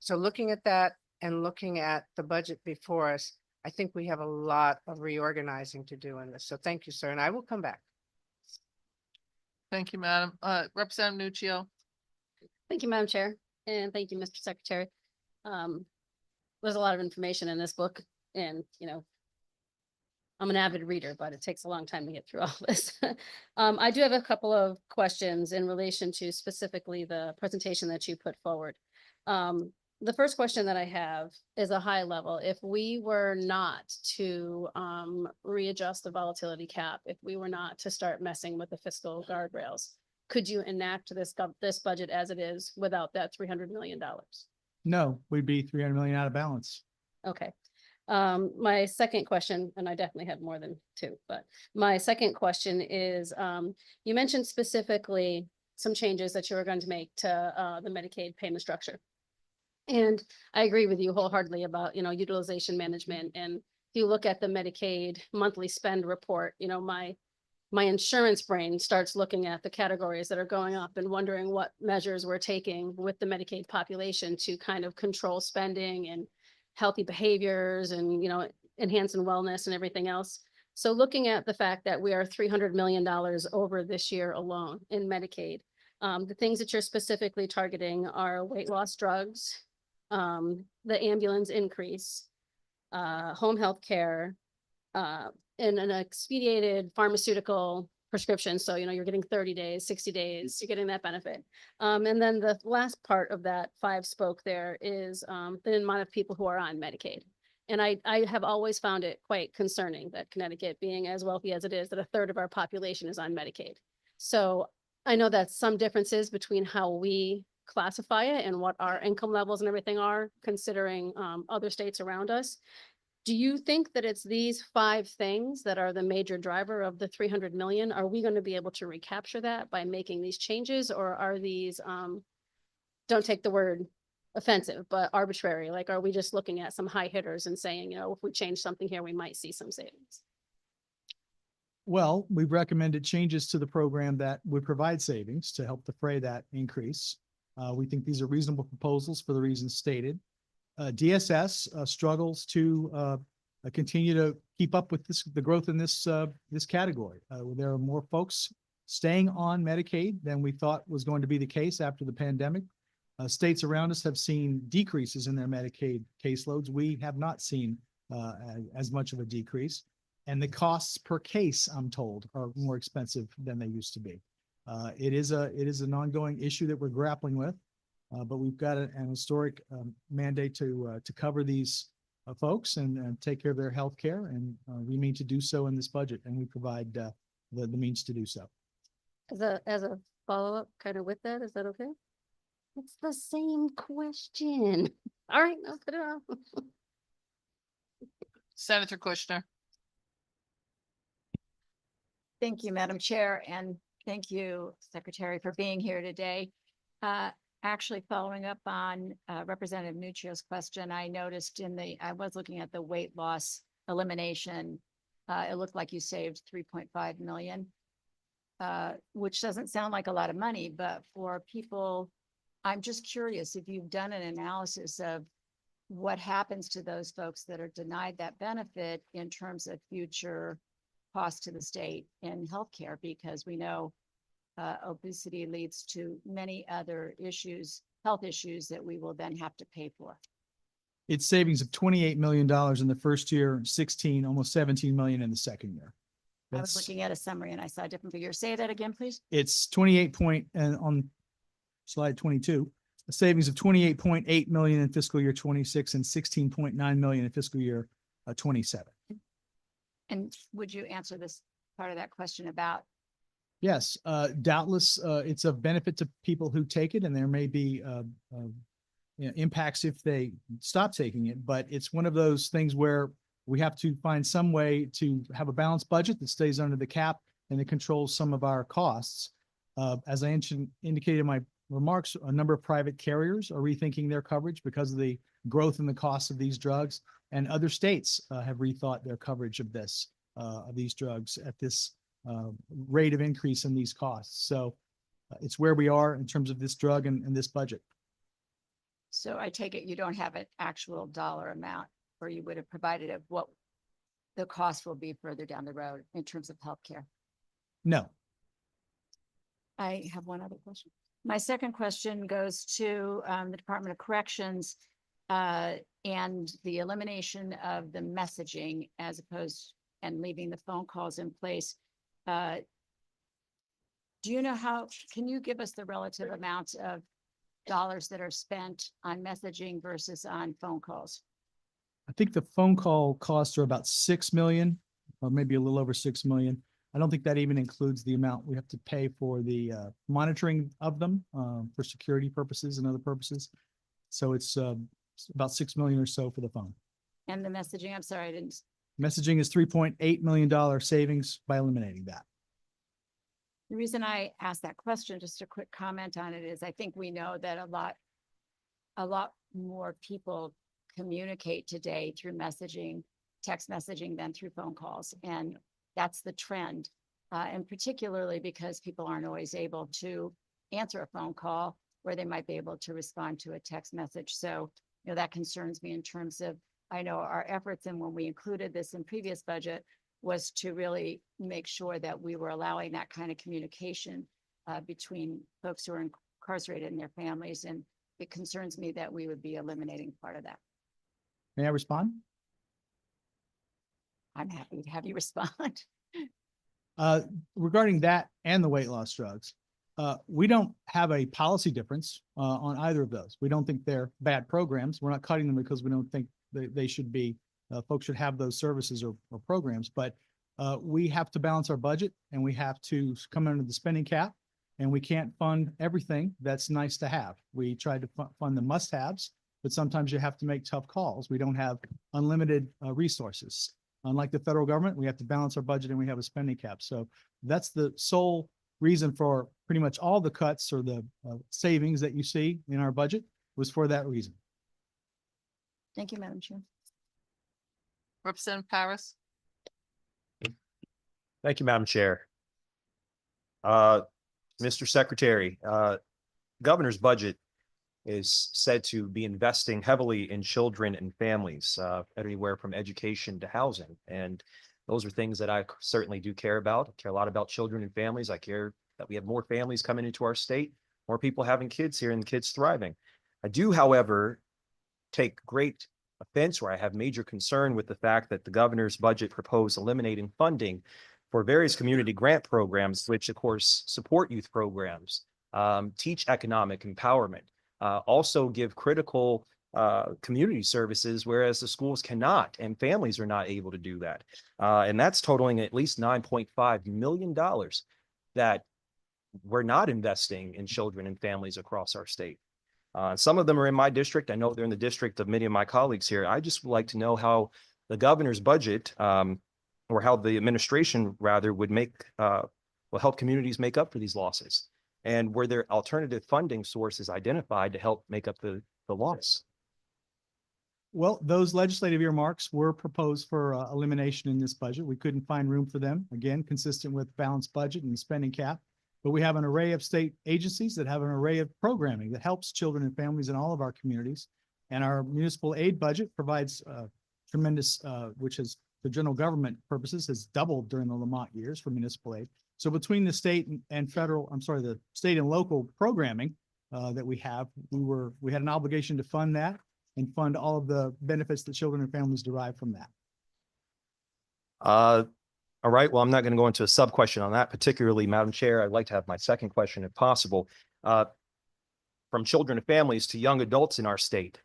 So looking at that and looking at the budget before us, I think we have a lot of reorganizing to do in this. So thank you, sir, and I will come back. Thank you, Madam. Representative Nuccio. Thank you, Madam Chair, and thank you, Mr. Secretary. There's a lot of information in this book, and, I'm an avid reader, but it takes a long time to get through all this. I do have a couple of questions in relation to specifically the presentation that you put forward. The first question that I have is a high level. If we were not to readjust the volatility cap, if we were not to start messing with the fiscal guardrails, could you enact this budget as it is without that $300 million? No, we'd be 300 million out of balance. Okay. My second question, and I definitely have more than two, but my second question is, you mentioned specifically some changes that you were going to make to the Medicaid payment structure. And I agree with you wholeheartedly about, utilization management. And if you look at the Medicaid monthly spend report, my insurance brain starts looking at the categories that are going up and wondering what measures we're taking with the Medicaid population to kind of control spending and healthy behaviors and, enhancing wellness and everything else. So looking at the fact that we are $300 million over this year alone in Medicaid, the things that you're specifically targeting are weight loss drugs, the ambulance increase, home health care, and an expedited pharmaceutical prescription. So, you're getting 30 days, 60 days, you're getting that benefit. And then the last part of that 5 spoke there is the amount of people who are on Medicaid. And I have always found it quite concerning that Connecticut, being as wealthy as it is, that 1/3 of our population is on Medicaid. So I know that some differences between how we classify it and what our income levels and everything are, considering other states around us. Do you think that it's these 5 things that are the major driver of the 300 million? Are we going to be able to recapture that by making these changes, or are these, don't take the word offensive, but arbitrary? Like, are we just looking at some high hitters and saying, if we change something here, we might see some savings? Well, we've recommended changes to the program that would provide savings to help defray that increase. We think these are reasonable proposals for the reasons stated. DSS struggles to continue to keep up with the growth in this category. There are more folks staying on Medicaid than we thought was going to be the case after the pandemic. States around us have seen decreases in their Medicaid caseloads. We have not seen as much of a decrease. And the costs per case, I'm told, are more expensive than they used to be. It is an ongoing issue that we're grappling with. But we've got an historic mandate to cover these folks and take care of their health care. And we mean to do so in this budget, and we provide the means to do so. As a follow-up kind of with that, is that okay? It's the same question. All right, I'll put it on. Senator Kushner. Thank you, Madam Chair, and thank you, Secretary, for being here today. Actually, following up on Representative Nuccio's question, I noticed I was looking at the weight loss elimination. It looked like you saved 3.5 million, which doesn't sound like a lot of money, but for people, I'm just curious if you've done an analysis of what happens to those folks that are denied that benefit in terms of future cost to the state in healthcare, because we know obesity leads to many other health issues that we will then have to pay for. It's savings of $28 million in the first year, almost 17 million in the second year. I was looking at a summary and I saw a different figure. Say that again, please. It's 28 point, and on slide 22, a savings of 28.8 million in fiscal year 26 and 16.9 million in fiscal year 27. And would you answer this part of that question about, Yes, doubtless, it's a benefit to people who take it, and there may be impacts if they stop taking it. But it's one of those things where we have to find some way to have a balanced budget that stays under the cap and that controls some of our costs. As I indicated in my remarks, a number of private carriers are rethinking their coverage because of the growth in the cost of these drugs, and other states have rethought their coverage of these drugs at this rate of increase in these costs. So it's where we are in terms of this drug and this budget. so I take it you don't have an actual dollar amount, or you would have provided of what the cost will be further down the road in terms of healthcare? No, I have one other question. My second question goes to the Department of Corrections and the elimination of the messaging as opposed and leaving the phone calls in place. Do you know can you give us the relative amount of dollars that are spent on messaging versus on phone calls? I think the phone call costs are about 6 million, or maybe a little over 6 million. I don't think that even includes the amount we have to pay for the monitoring of them for security purposes and other purposes. So it's about 6 million or so for the phone. And the messaging, I'm sorry, I didn't. Messaging is $3.8 million savings by eliminating that. The reason I asked that question, just a quick comment on it, is I think we know that a lot more people communicate today through messaging, text messaging than through phone calls. And that's the trend. And particularly because people aren't always able to answer a phone call where they might be able to respond to a text message. So, that concerns me in terms of, I know our efforts, and when we included this in previous budget, was to really make sure that we were allowing that kind of communication between folks who are incarcerated and their families. And it concerns me that we would be eliminating part of that. May I respond? I'm happy to have you respond. Regarding that and the weight loss drugs, we don't have a policy difference on either of those. We don't think they're bad programs. We're not cutting them because we don't think they should be, folks should have those services or programs, but we have to balance our budget, and we have to come under the spending cap, and we can't fund everything that's nice to have. We try to fund the must-haves, but sometimes you have to make tough calls. We don't have unlimited resources. Unlike the federal government, we have to balance our budget, and we have a spending cap. So that's the sole reason for pretty much all the cuts or the savings that you see in our budget was for that reason. Thank you, Madam Chair. Representative Paris? Thank you, Madam Chair. Mr. Secretary, Governor's budget is said to be investing heavily in children and families, anywhere from education to housing. And those are things that I certainly do care about. I care a lot about children and families. I care that we have more families coming into our state, more people having kids here, and kids thriving. I do, however, take great offense, where I have major concern with the fact that the governor's budget proposed eliminating funding for various community grant programs, which of course support youth programs, teach economic empowerment, also give critical community services, whereas the schools cannot, and families are not able to do that. And that's totaling at least $9.5 million that we're not investing in children and families across our state. Some of them are in my district. I know they're in the district of many of my colleagues here. I just would like to know how the governor's budget, or how the administration rather would will help communities make up for these losses. And were there alternative funding sources identified to help make up the loss? Well, those legislative earmarks were proposed for elimination in this budget. We couldn't find room for them, again, consistent with balanced budget and spending cap. But we have an array of state agencies that have an array of programming that helps children and families in all of our communities. And our municipal aid budget provides tremendous, which is for general government purposes, has doubled during the Lamont years for municipal aid. So between the state and federal, the state and local programming that we have, we had an obligation to fund that and fund all of the benefits that children and families derive from that. All right. Well, I'm not going to go into a sub question on that, particularly, Madam Chair. I'd like to have my second question, if possible. From children and families to young adults in our state,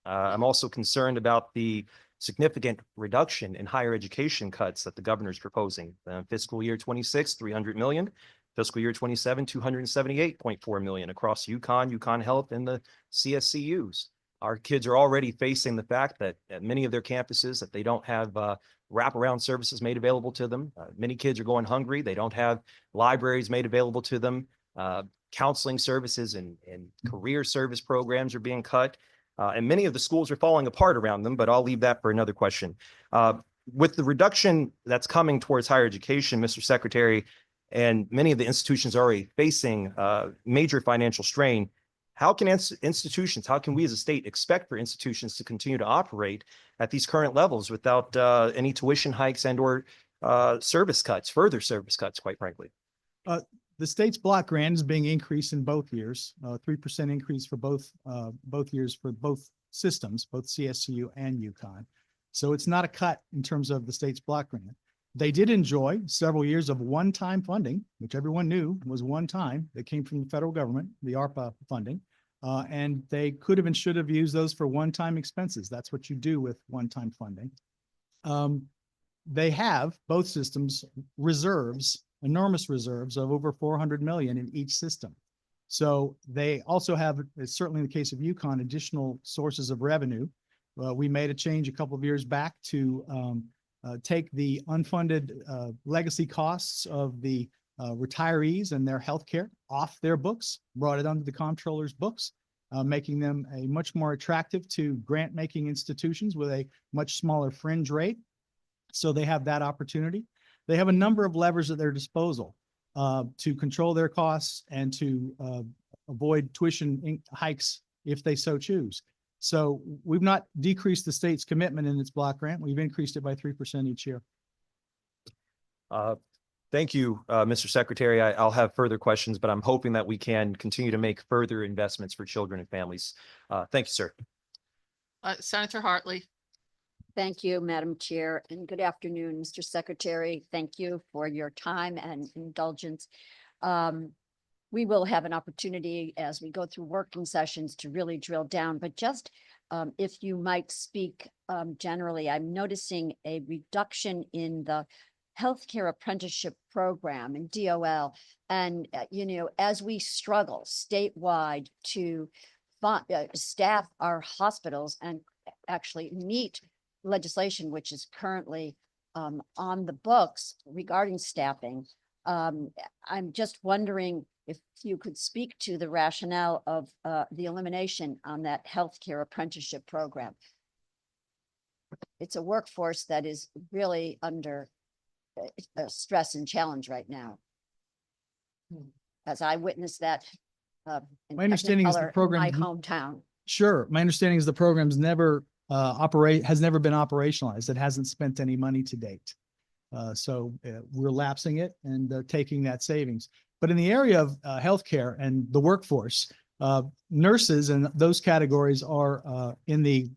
I'm also concerned about the significant reduction in higher education cuts that the governor is proposing. Fiscal year 26, 300 million. Fiscal year 27, 278.4 million across UConn Health, and the CSCUs. Our kids are already facing the fact that at many of their campuses that they don't have wraparound services made available to them. Many kids are going hungry. They don't have libraries made available to them. Counseling services and career service programs are being cut. And many of the schools are falling apart around them, but I'll leave that for another question. With the reduction that's coming towards higher education, Mr. Secretary, and many of the institutions are already facing major financial strain, how can institutions, how can we as a state expect for institutions to continue to operate at these current levels without any tuition hikes and or service cuts, further service cuts, quite frankly? The state's block grant is being increased in both years, 3% increase for both years for both systems, both CSCU and UConn. So it's not a cut in terms of the state's block grant. They did enjoy several years of one-time funding, which everyone knew was one time, that came from the federal government, the ARPA funding. And they could have and should have used those for one-time expenses. That's what you do with one-time funding. They have, both systems, reserves, enormous reserves of over 400 million in each system. So they also have, certainly in the case of UConn, additional sources of revenue. We made a change a couple of years back to take the unfunded legacy costs of the retirees and their healthcare off their books, brought it onto the comptroller's books, making them a much more attractive to grant-making institutions with a much smaller fringe rate. So they have that opportunity. They have a number of levers at their disposal to control their costs and to avoid tuition hikes if they so choose. So we've not decreased the state's commitment in its block grant. We've increased it by 3% each year. Thank you, Mr. Secretary. I'll have further questions, but I'm hoping that we can continue to make further investments for children and families. Thank you, sir. Senator Hartley. Thank you, Madam Chair, and good afternoon, Mr. Secretary. Thank you for your time and indulgence. We will have an opportunity as we go through working sessions to really drill down, but just if you might speak generally, I'm noticing a reduction in the healthcare apprenticeship program and DOL. And, as we struggle statewide to staff our hospitals and actually meet legislation, which is currently on the books regarding staffing, I'm just wondering if you could speak to the rationale of the elimination on that healthcare apprenticeship program. It's a workforce that is really under stress and challenge right now. As I witnessed that in My understanding is the Technicolor in program. my hometown. Sure. My understanding is the program's never has never been operationalized. It hasn't spent any money to date. So we're lapsing it and taking that savings. But in the area of healthcare and the workforce, nurses and those categories are in the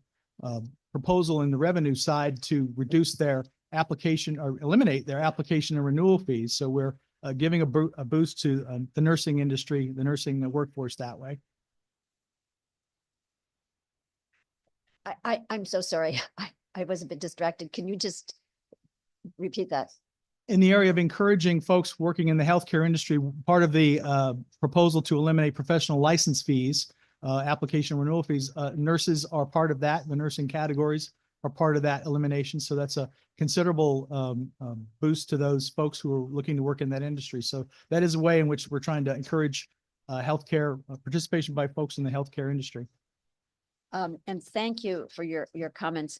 proposal in the revenue side to reduce their application or eliminate their application and renewal fees. So we're giving a boost to the nursing industry, the nursing workforce that way. I'm so sorry. I was a bit distracted. Can you just repeat that? In the area of encouraging folks working in the healthcare industry, part of the proposal to eliminate professional license fees, application renewal fees, nurses are part of that. The nursing categories are part of that elimination. So that's a considerable boost to those folks who are looking to work in that industry. So that is a way in which we're trying to encourage healthcare participation by folks in the healthcare industry. And thank you for your comments,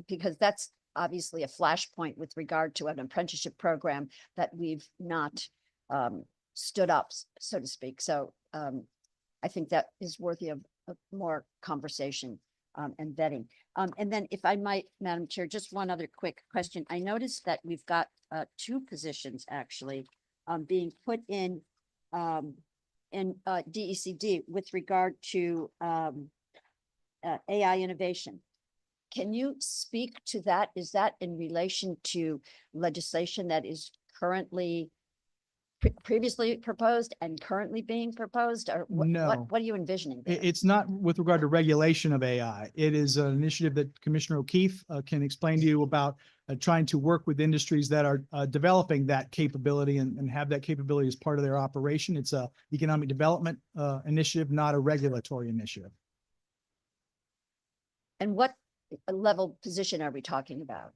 because that's obviously a flashpoint with regard to an apprenticeship program that we've not stood up, so to speak. So I think that is worthy of more conversation and vetting. And then if I might, Madam Chair, just one other quick question. I noticed that we've got two positions actually being put in DECD with regard to AI innovation. Can you speak to that? Is that in relation to legislation that is currently previously proposed and currently being proposed, or No. what are you envisioning there? It's not with regard to regulation of AI. It is an initiative that Commissioner O'Keefe can explain to you about trying to work with industries that are developing that capability and have that capability as part of their operation. It's a economic development initiative, not a regulatory initiative. And what level position are we talking about?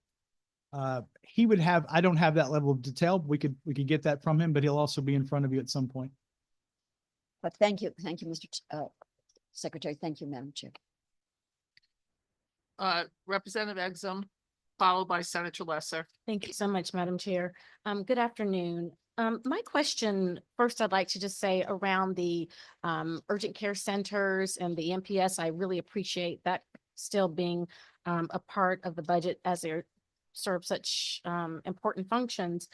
He would have, I don't have that level of detail. We could get that from him, but he'll also be in front of you at some point. But thank you, Mr. Secretary. Thank you, Madam Chair. Representative Exum, followed by Senator Lesser. Thank you so much, Madam Chair. Good afternoon. My question, first, I'd like to just say around the urgent care centers and the MPS, I really appreciate that still being a part of the budget as they serve such important functions.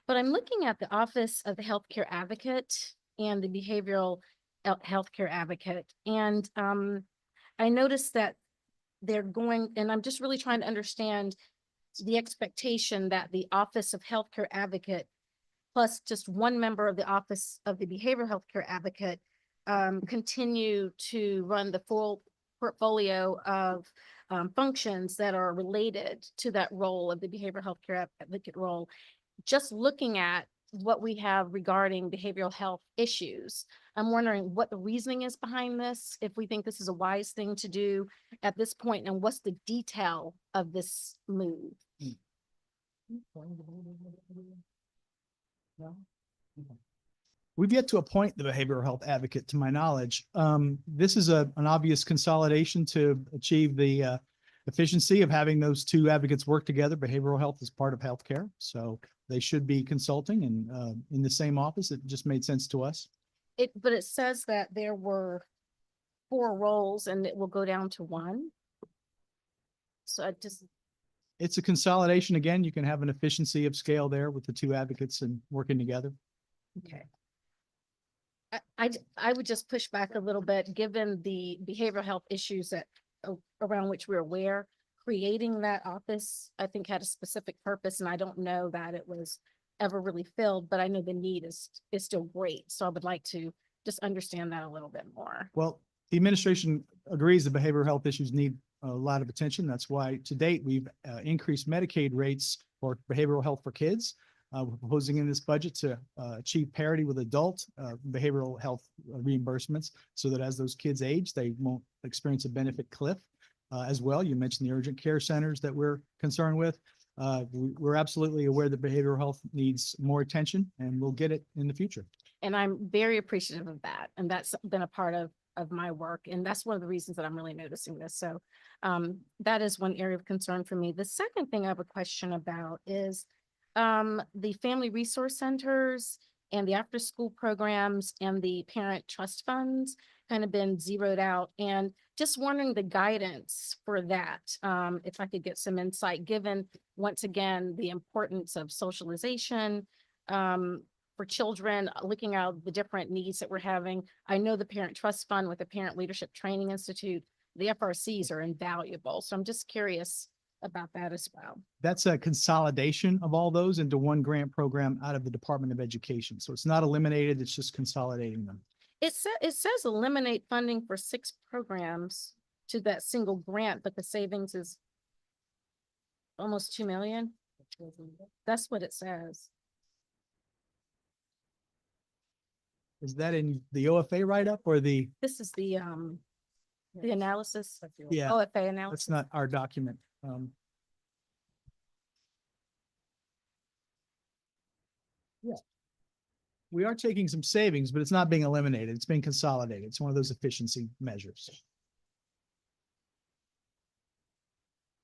But I'm looking at the Office of the Healthcare Advocate and the Behavioral Healthcare Advocate. And I noticed that they're going, and I'm just really trying to understand the expectation that the Office of Healthcare Advocate plus just one member of the Office of the Behavioral Healthcare Advocate continue to run the full portfolio of functions that are related to that role of the behavioral healthcare advocate role. Just looking at what we have regarding behavioral health issues, I'm wondering what the reasoning is behind this, if we think this is a wise thing to do at this point, and what's the detail of this move? We've yet to appoint the behavioral health advocate, to my knowledge. This is an obvious consolidation to achieve the efficiency of having those two advocates work together. Behavioral health is part of healthcare, so they should be consulting and in the same office. It just made sense to us. But it says that there were 4 roles and it will go down to 1. So I just, It's a consolidation. Again, you can have an efficiency of scale there with the two advocates and working together. okay. I would just push back a little bit, given the behavioral health issues that around which we're aware. Creating that office, I think, had a specific purpose, and I don't know that it was ever really filled, but I know the need is still great. So I would like to just understand that a little bit more. Well, the administration agrees that behavioral health issues need a lot of attention. That's why to date, we've increased Medicaid rates for behavioral health for kids. We're proposing in this budget to achieve parity with adult behavioral health reimbursements so that as those kids age, they won't experience a benefit cliff as well. You mentioned the urgent care centers that we're concerned with. We're absolutely aware that behavioral health needs more attention, and we'll get it in the future. And I'm very appreciative of that. And that's been a part of my work. And that's one of the reasons that I'm really noticing this. So that is one area of concern for me. The second thing I have a question about is the family resource centers and the after school programs and the parent trust funds kind of been zeroed out, and just wondering the guidance for that. If I could get some insight, given once again, the importance of socialization for children, looking at the different needs that we're having. I know the Parent Trust Fund with the Parent Leadership Training Institute, the FRCs are invaluable. So I'm just curious about that as well. That's a consolidation of all those into one grant program out of the Department of Education. So it's not eliminated, it's just consolidating them. It says eliminate funding for 6 programs to that single grant, but the savings is almost 2 million. That's what it says. Is that in the OFA write-up or the, This is the analysis. Yeah, OFA analysis. that's not our document. Yeah. We are taking some savings, but it's not being eliminated. It's being consolidated. It's one of those efficiency measures.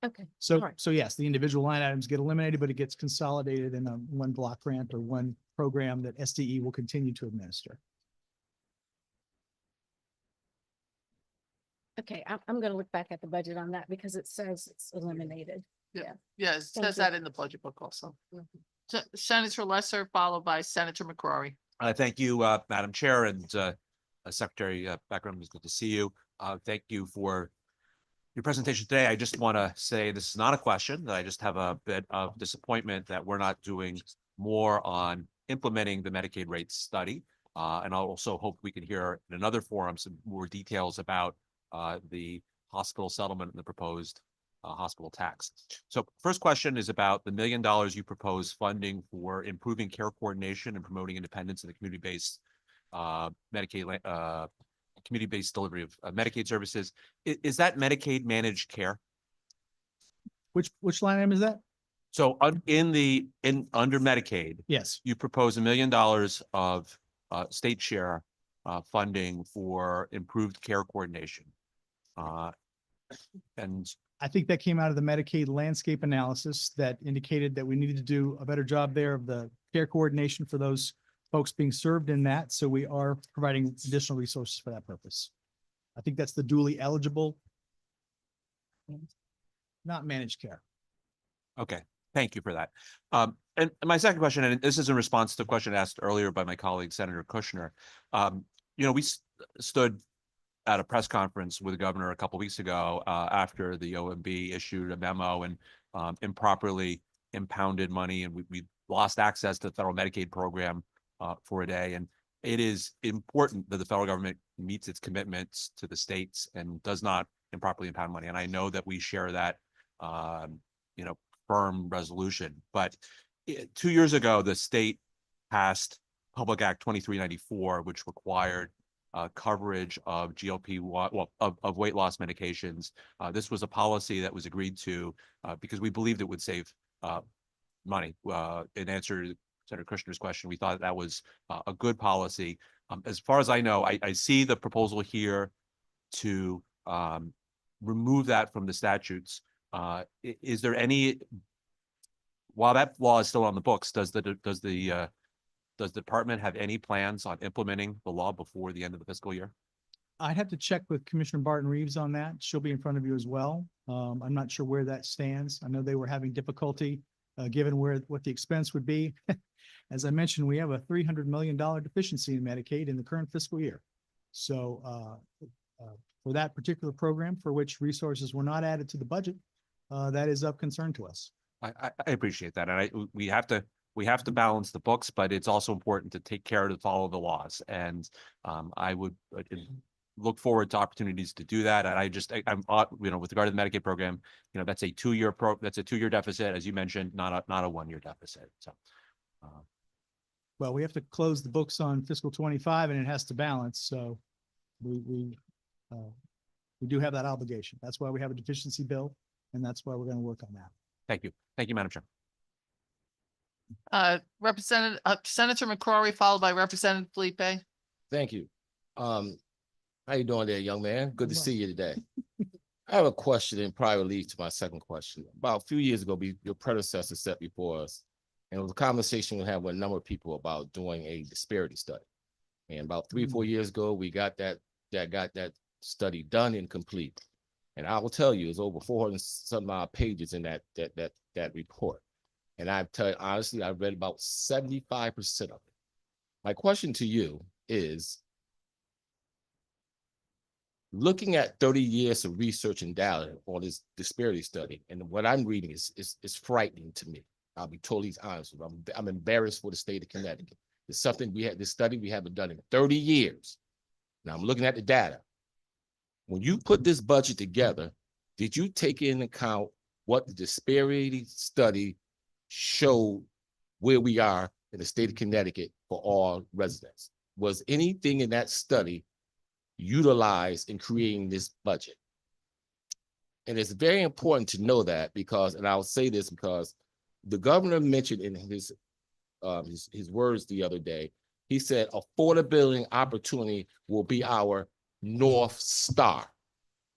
Okay. So, All right. so yes, the individual line items get eliminated, but it gets consolidated in a one block grant or one program that SDE will continue to administer. Okay, I'm going to look back at the budget on that because it says it's eliminated. Yeah, it Thank says you. that in the budget book also. Senator Lesser, followed by Senator McCrory. Thank you, Madam Chair, and Secretary Beckham, it's good to see you. Thank you for your presentation today. I just want to say this is not a question, that I just have a bit of disappointment that we're not doing more on implementing the Medicaid rate study. And I'll also hope we can hear in another forum some more details about the hospital settlement and the proposed hospital tax. So first question is about the $1 million you propose funding for improving care coordination and promoting independence in the community-based Medicaid, community-based delivery of Medicaid services. Is that Medicaid managed care? Which line item is that? So under Medicaid, Yes. you propose $1 million of state share funding for improved care coordination. And I think that came out of the Medicaid landscape analysis that indicated that we needed to do a better job there of the care coordination for those folks being served in that. So we are providing additional resources for that purpose. I think that's the duly eligible, not managed care. okay, thank you for that. And my second question, and this is in response to a question asked earlier by my colleague, Senator Kushner. We stood at a press conference with the governor a couple of weeks ago after the OMB issued a memo and improperly impounded money, and we lost access to the federal Medicaid program for a day. And it is important that the federal government meets its commitments to the states and does not improperly impound money. And I know that we share that, firm resolution. But 2 years ago, the state passed Public Act 2394, which required coverage of of weight loss medications. This was a policy that was agreed to because we believed it would save money. In answer to Senator Kushner's question, we thought that was a good policy. As far as I know, I see the proposal here to remove that from the statutes. Is there any, while that law is still on the books, does the department have any plans on implementing the law before the end of the fiscal year? I'd have to check with Commissioner Barton Reeves on that. She'll be in front of you as well. I'm not sure where that stands. I know they were having difficulty given what the expense would be. As I mentioned, we have a $300 million deficiency in Medicaid in the current fiscal year. So for that particular program, for which resources were not added to the budget, that is of concern to us. I appreciate that, and we have to balance the books, but it's also important to take care to follow the laws. And I would look forward to opportunities to do that. And I'm with regard to the Medicaid program, that's a 2-year deficit, as you mentioned, not a 1-year deficit. So. Well, we have to close the books on fiscal 25 and it has to balance. So we do have that obligation. That's why we have a deficiency bill, and that's why we're going to work on that. Thank you, Madam Chair. Senator McCrory, followed by Representative Felipe. Thank you. How you doing there, young man? Good to Well. see you today. I have a question and probably lead to my second question. About a few years ago, your predecessor set before us, and it was a conversation we had with a number of people about doing a disparity study. And about 3 or 4 years ago, we got that study done and complete. And I will tell you, it's over 400 some odd pages in that report. And I tell you honestly, I've read about 75% of it. My question to you is, looking at 30 years of research and data on this disparity study, and what I'm reading is frightening to me. I'll be totally honest with you. I'm embarrassed for the state of Connecticut. It's something this study we haven't done in 30 years. Now I'm looking at the data. When you put this budget together, did you take into account what the disparity study showed where we are in the state of Connecticut for all residents? Was anything in that study utilized in creating this budget? And it's very important to know that because, and I'll say this because the governor mentioned in his words the other day, he said affordability and opportunity will be our North Star.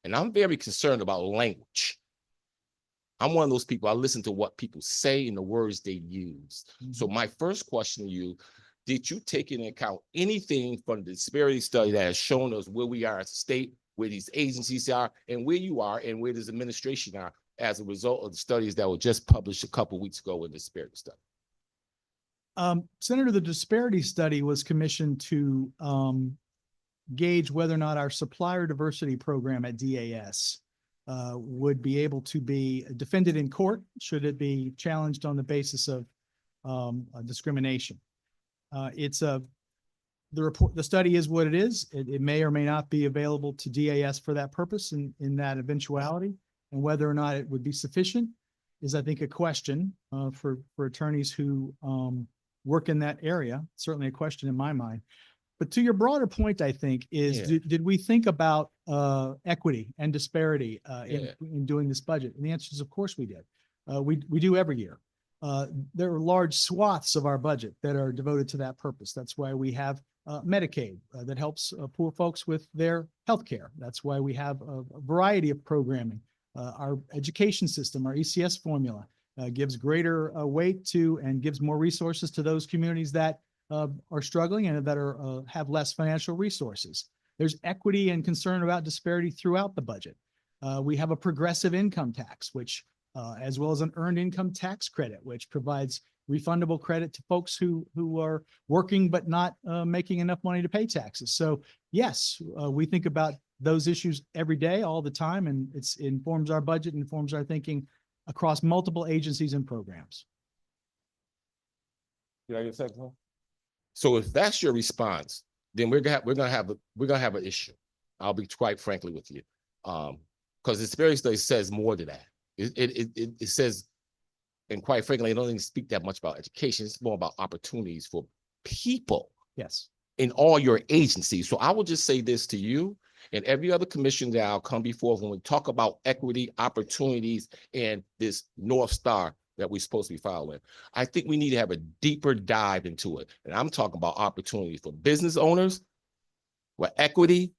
And I'm very concerned about language. I'm one of those people, I listen to what people say and the words they use. So my first question to you, did you take into account anything from the disparity study that has shown us where we are as a state, where these agencies are, and where you are, and where this administration are as a result of the studies that were just published a couple of weeks ago in the disparity study? Senator, the disparity study was commissioned to gauge whether or not our supplier diversity program at DAS would be able to be defended in court should it be challenged on the basis of discrimination. The report, the study is what it is. It may or may not be available to DAS for that purpose in that eventuality. And whether or not it would be sufficient is, I think, a question for attorneys who work in that area. Certainly a question in my mind. But to your broader point, I think, is Yeah. did we think about equity and disparity Yeah. in doing this budget? And the answer is, of course, we did. We do every year. There are large swaths of our budget that are devoted to that purpose. That's why we have Medicaid that helps poor folks with their health care. That's why we have a variety of programming. Our education system, our ECS formula, gives greater weight to and gives more resources to those communities that are struggling and that are have less financial resources. There's equity and concern about disparity throughout the budget. We have a progressive income tax, which as well as an earned income tax credit, which provides refundable credit to folks who are working but not making enough money to pay taxes. So yes, we think about those issues every day, all the time, and it informs our budget, informs our thinking across multiple agencies and programs. Did I get a second one? So if that's your response, then we're gonna have an issue. I'll be quite frankly with you, because the disparity study says more to that. It says, and quite frankly, I don't even speak that much about education. It's more about opportunities for people Yes. in all your agencies. So I will just say this to you and every other commission that I'll come before when we talk about equity, opportunities, and this North Star that we're supposed to be following. I think we need to have a deeper dive into it. And I'm talking about opportunities for business owners, for equity,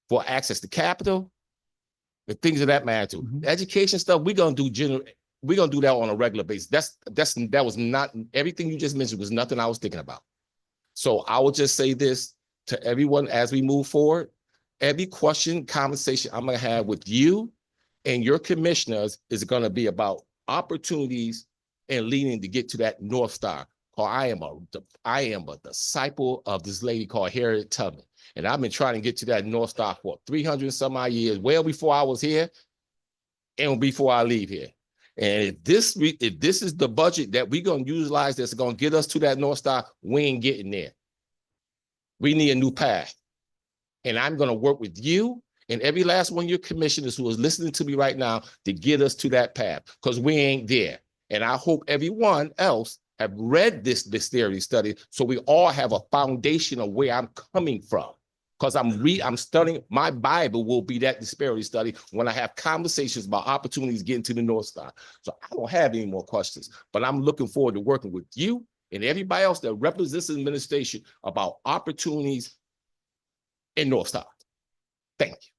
for access to capital, and things of that magnitude. Mhm. Education stuff, we're gonna do that on a regular basis. That was not everything you just mentioned was nothing I was thinking about. So I will just say this to everyone as we move forward. Every question, conversation I'm gonna have with you and your commissioners is gonna be about opportunities and leading to get to that North Star. I am a disciple of this lady called Harriet Tubman. And I've been trying to get to that North Star for 300 some odd years, well before I was here and before I leave here. And if this is the budget that we're going to utilize that's going to get us to that North Star, we ain't getting there. We need a new path. And I'm going to work with you and every last one of your commissioners who is listening to me right now to get us to that path, because we ain't there. And I hope everyone else have read this disparity study so we all have a foundation of where I'm coming from. Because I'm studying, my Bible will be that disparity study when I have conversations about opportunities getting to the North Star. So I don't have any more questions, but I'm looking forward to working with you and everybody else that represents the administration about opportunities in North Star. Thank you.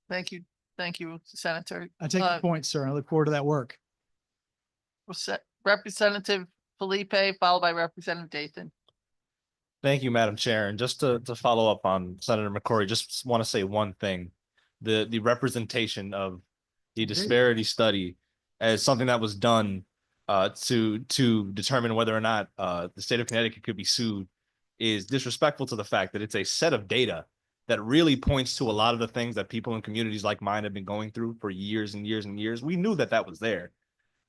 Thank you. Thank you, Senator. I take your point, sir. I look forward to that work. Representative Felipe, followed by Representative Dathan. Thank you, Madam Chair. And just to follow up on Senator McCrory, just want to say one thing. The representation of the disparity study as something that was done to determine whether or not the state of Connecticut could be sued is disrespectful to the fact that it's a set of data that really points to a lot of the things that people in communities like mine have been going through for years and years and years. We knew that that was there.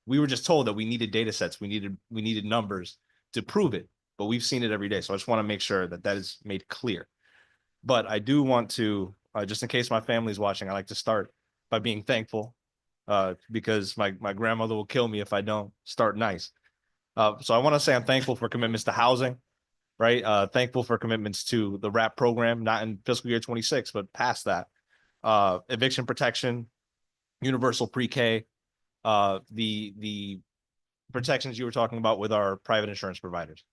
We were just told that we needed data sets, we needed numbers to prove it, but we've seen it every day. So I just want to make sure that that is made clear. But I do want to, just in case my family's watching, I like to start by being thankful because my grandmother will kill me if I don't start nice. So I want to say I'm thankful for commitments to housing, right? Thankful for commitments to the RAP program, not in fiscal year 26, but past that. Eviction protection, universal pre-K, the protections you were talking about with our private insurance providers.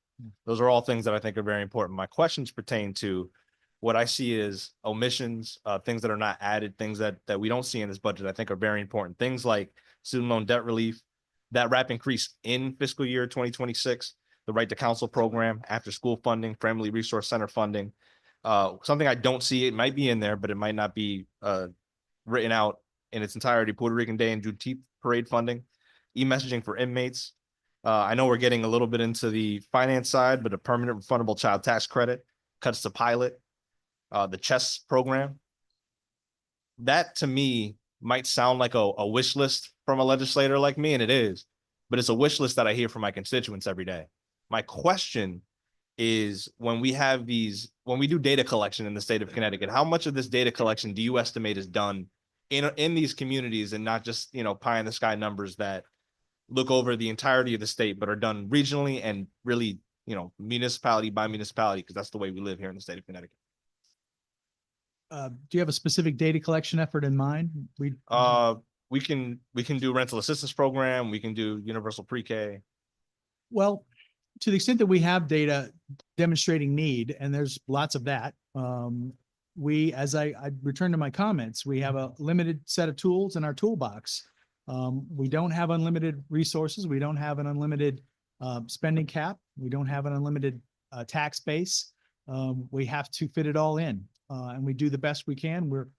Those are all things that I think are very important. My questions pertain to what I see as omissions, things that are not added, things that we don't see in this budget I think are very important. Things like student loan debt relief, that RAP increase in fiscal year 2026, the right to counsel program, after school funding, family resource center funding. Something I don't see, it might be in there, but it might not be written out in its entirety, Puerto Rican Day and Juneteenth parade funding, e-messaging for inmates. I know we're getting a little bit into the finance side, but a permanent refundable child tax credit, cuts to pilot, the chess program. That to me might sound like a wish list from a legislator like me, and it is, but it's a wish list that I hear from my constituents every day. My question is when we have when we do data collection in the state of Connecticut, how much of this data collection do you estimate is done in these communities and not just, pie in the sky numbers that look over the entirety of the state, but are done regionally and really, municipality by municipality, because that's the way we live here in the state of Connecticut. Do you have a specific data collection effort in mind? We can do rental assistance program. We can do universal pre-K. Well, to the extent that we have data demonstrating need, and there's lots of that, as I return to my comments, we have a limited set of tools in our toolbox. We don't have unlimited resources. We don't have an unlimited spending cap. We don't have an unlimited tax base. We have to fit it all in, and we do the best we can. We're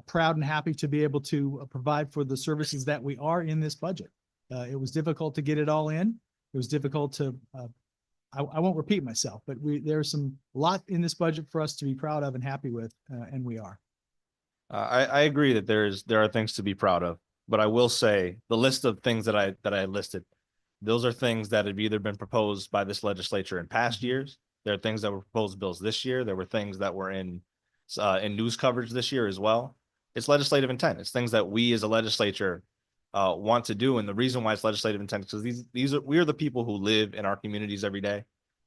proud and happy to be able to provide for the services that we are in this budget. It was difficult to get it all in. It was difficult to, I won't repeat myself, but there's a lot in this budget for us to be proud of and happy with, and we are. I agree that there are things to be proud of, but I will say the list of things that I listed, those are things that have either been proposed by this legislature in past years. There are things that were proposed bills this year. There were things that were in news coverage this year as well. It's legislative intent. It's things that we as a legislature want to do. And the reason why it's legislative intent is because we are the people who live in our communities every day.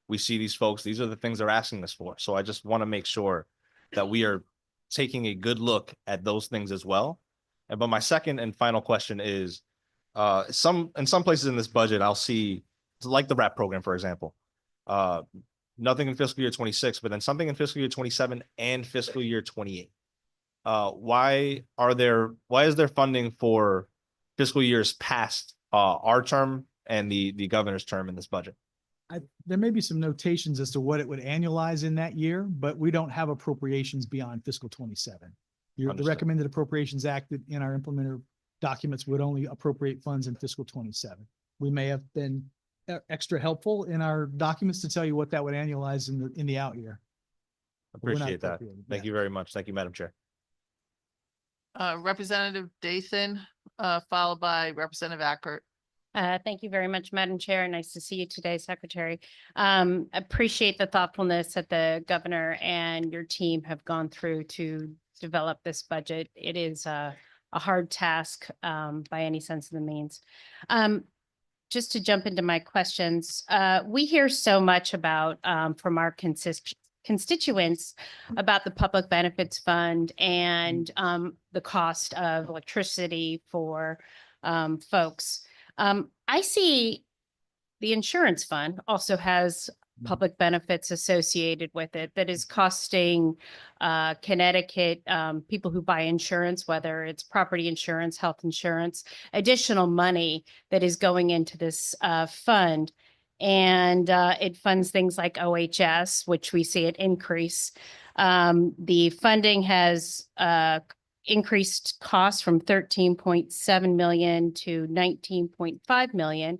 We see these folks. These are the things they're asking us for. So I just want to make sure that we are taking a good look at those things as well. But my second and final question is, in some places in this budget, I'll see, like the RAP program, for example, nothing in fiscal year 26, but then something in fiscal year 27 and fiscal year 28. Why is there funding for fiscal years past our term and the governor's term in this budget? There may be some notations as to what it would annualize in that year, but we don't have appropriations beyond fiscal 27. The Understood. recommended appropriations act in our implementer documents would only appropriate funds in fiscal 27. We may have been extra helpful in our documents to tell you what that would annualize in the out year. We're not Appreciate that. appropriating. Thank Yeah. you very much. Thank you, Madam Chair. Representative Dathan, followed by Representative Ackert. Thank you very much, Madam Chair. Nice to see you today, Secretary. Appreciate the thoughtfulness that the governor and your team have gone through to develop this budget. It is a hard task by any sense of the means. Just to jump into my questions, we hear so much about from our constituents about the Public Benefits Fund and the cost of electricity for folks. I see the insurance fund also has public benefits associated with it that is costing Connecticut people who buy insurance, whether it's property insurance, health insurance, additional money that is going into this fund. And it funds things like OHS, which we see it increase. The funding has increased costs from 13.7 million to 19.5 million.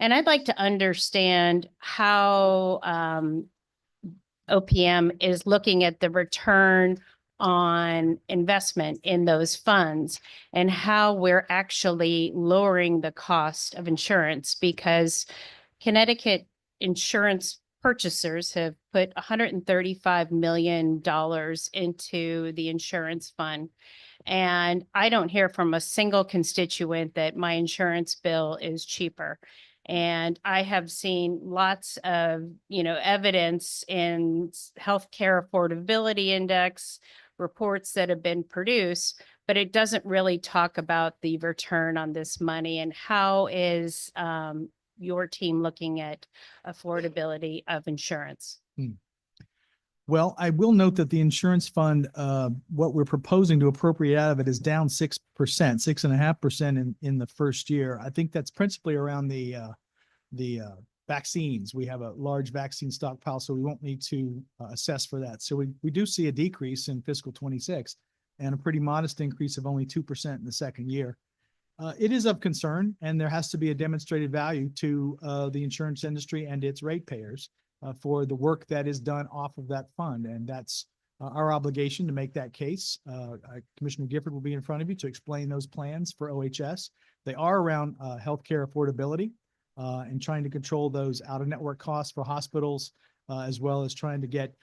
And I'd like to understand how OPM is looking at the return on investment in those funds and how we're actually lowering the cost of insurance, because Connecticut insurance purchasers have put $135 million into the insurance fund. And I don't hear from a single constituent that my insurance bill is cheaper. And I have seen lots of, evidence in healthcare affordability index reports that have been produced, but it doesn't really talk about the return on this money. And how is your team looking at affordability of insurance? Well, I will note that the insurance fund, what we're proposing to appropriate out of it is down 6%, 6.5% in the first year. I think that's principally around the vaccines. We have a large vaccine stockpile, so we won't need to assess for that. So we do see a decrease in fiscal 26 and a pretty modest increase of only 2% in the second year. It is of concern, and there has to be a demonstrated value to the insurance industry and its ratepayers for the work that is done off of that fund. And that's our obligation to make that case. Commissioner Gifford will be in front of you to explain those plans for OHS. They are around healthcare affordability and trying to control those out-of-network costs for hospitals as well as trying to get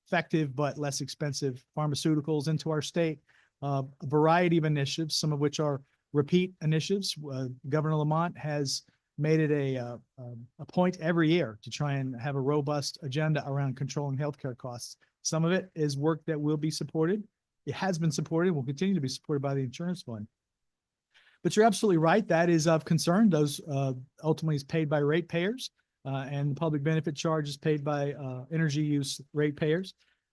effective but less expensive pharmaceuticals into our state. A variety of initiatives, some of which are repeat initiatives. Governor Lamont has made it a point every year to try and have a robust agenda around controlling healthcare costs. Some of it is work that will be supported. It has been supported, will continue to be supported by the insurance fund. But you're absolutely right. That is of concern. Those ultimately is paid by ratepayers, and the public benefit charge is paid by energy use ratepayers.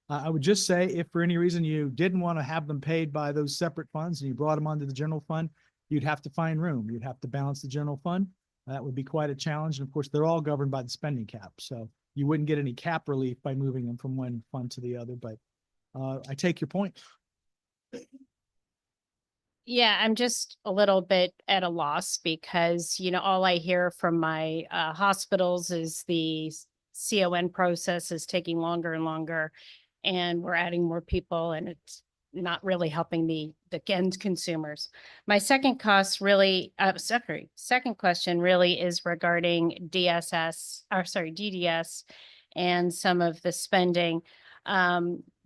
I would just say if for any reason you didn't want to have them paid by those separate funds and you brought them onto the general fund, you'd have to find room. You'd have to balance the general fund. That would be quite a challenge. And of course, they're all governed by the spending cap. So you wouldn't get any cap relief by moving them from one fund to the other. But I take your point. Yeah, I'm just a little bit at a loss because, all I hear from my hospitals is the CON process is taking longer and longer, and we're adding more people, and it's not really helping the end consumers. My second second question really is regarding DDS and some of the spending.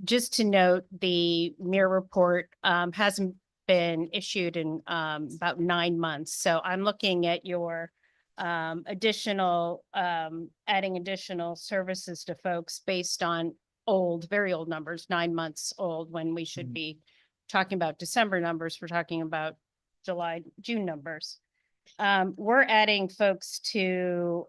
Just to note, the MIR report hasn't been issued in about 9 months. So I'm looking at your adding additional services to folks based on very old numbers, 9 months old, when we should be talking about December numbers. We're talking about June numbers. We're adding folks to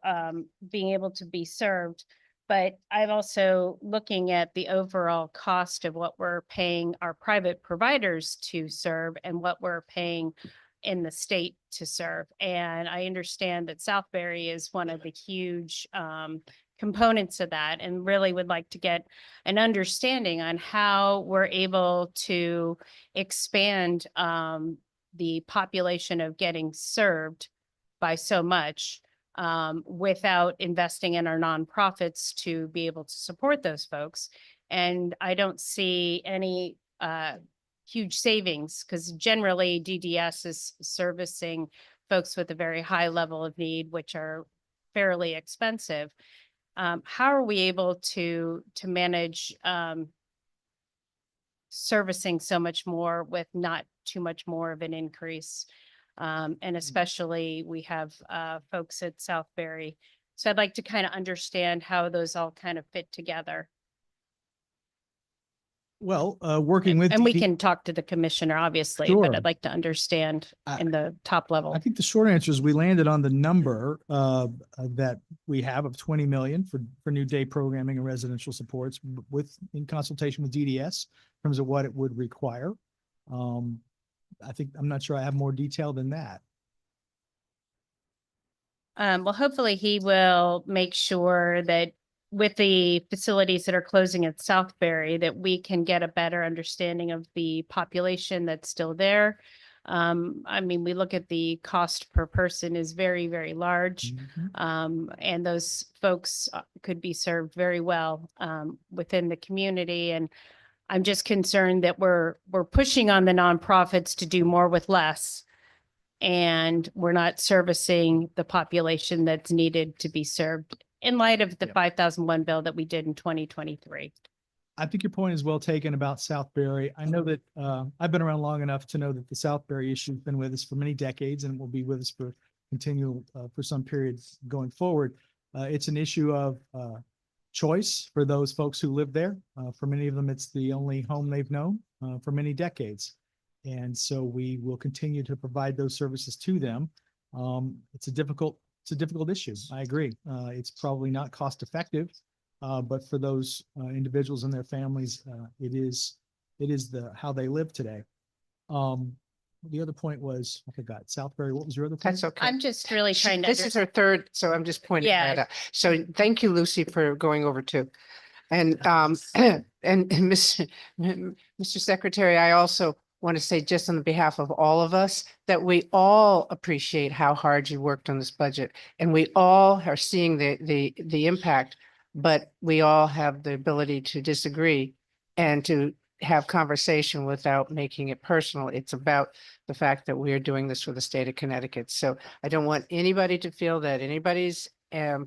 being able to be served, but I'm also looking at the overall cost of what we're paying our private providers to serve and what we're paying in the state to serve. And I understand that Southbury is one of the huge components of that, and really would like to get an understanding on how we're able to expand the population of getting served by so much without investing in our nonprofits to be able to support those folks. And I don't see any huge savings, because generally DDS is servicing folks with a very high level of need, which are fairly expensive. How are we able to manage servicing so much more with not too much more of an increase? And especially we have folks at Southbury. So I'd like to kind of understand how those all kind of fit together. Well, working with And we DD can talk to the commissioner, obviously, Sure. but I'd like to understand in the top level. I think the short answer is we landed on the number that we have of 20 million for new day programming and residential supports in consultation with DDS in terms of what it would require. I'm not sure I have more detail than that. Well, hopefully he will make sure that with the facilities that are closing at Southbury, that we can get a better understanding of the population that's still there. We look at the cost per person is very, very large. And those folks could be served very well within the community. And I'm just concerned that we're pushing on the nonprofits to do more with less, and we're not servicing the population that's needed to be served in light of the 5001 bill that we did in 2023. I think your point is well taken about Southbury. I know that I've been around long enough to know that the Southbury issue has been with us for many decades and will be with us for some period going forward. It's an issue of choice for those folks who live there. For many of them, it's the only home they've known for many decades. And so we will continue to provide those services to them. It's a difficult issue. I agree. It's probably not cost effective, but for those individuals and their families, it is how they live today. The other point was, I forgot, Southbury. What was your other point? That's okay. I'm just really trying to. This is her third, so I'm just pointing Yeah. that out. So thank you, Lucy, for going over too. And Mr. Secretary, I also want to say, just on behalf of all of us, that we all appreciate how hard you worked on this budget, and we all are seeing the impact, but we all have the ability to disagree and to have conversation without making it personal. It's about the fact that we are doing this for the state of Connecticut. So I don't want anybody to feel that anybody's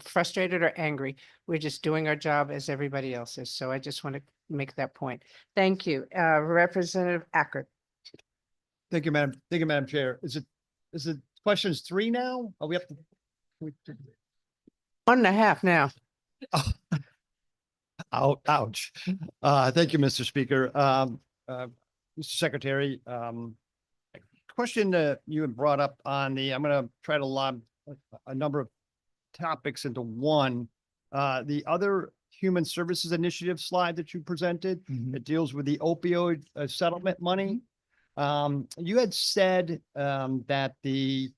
frustrated or angry. We're just doing our job as everybody else is. So I just want to make that point. Thank you. Representative Acker. Thank you, Madam. Thank you, Madam Chair. Is it questions 3 now? Are we up to? 1.5 now. Ouch. Thank you, Mr. Speaker. Mr. Secretary, question that you had brought up on I'm gonna try to lob a number of topics into one. The other Human Services Initiative slide that you presented, Mhm. it deals with the opioid settlement money. You had said that the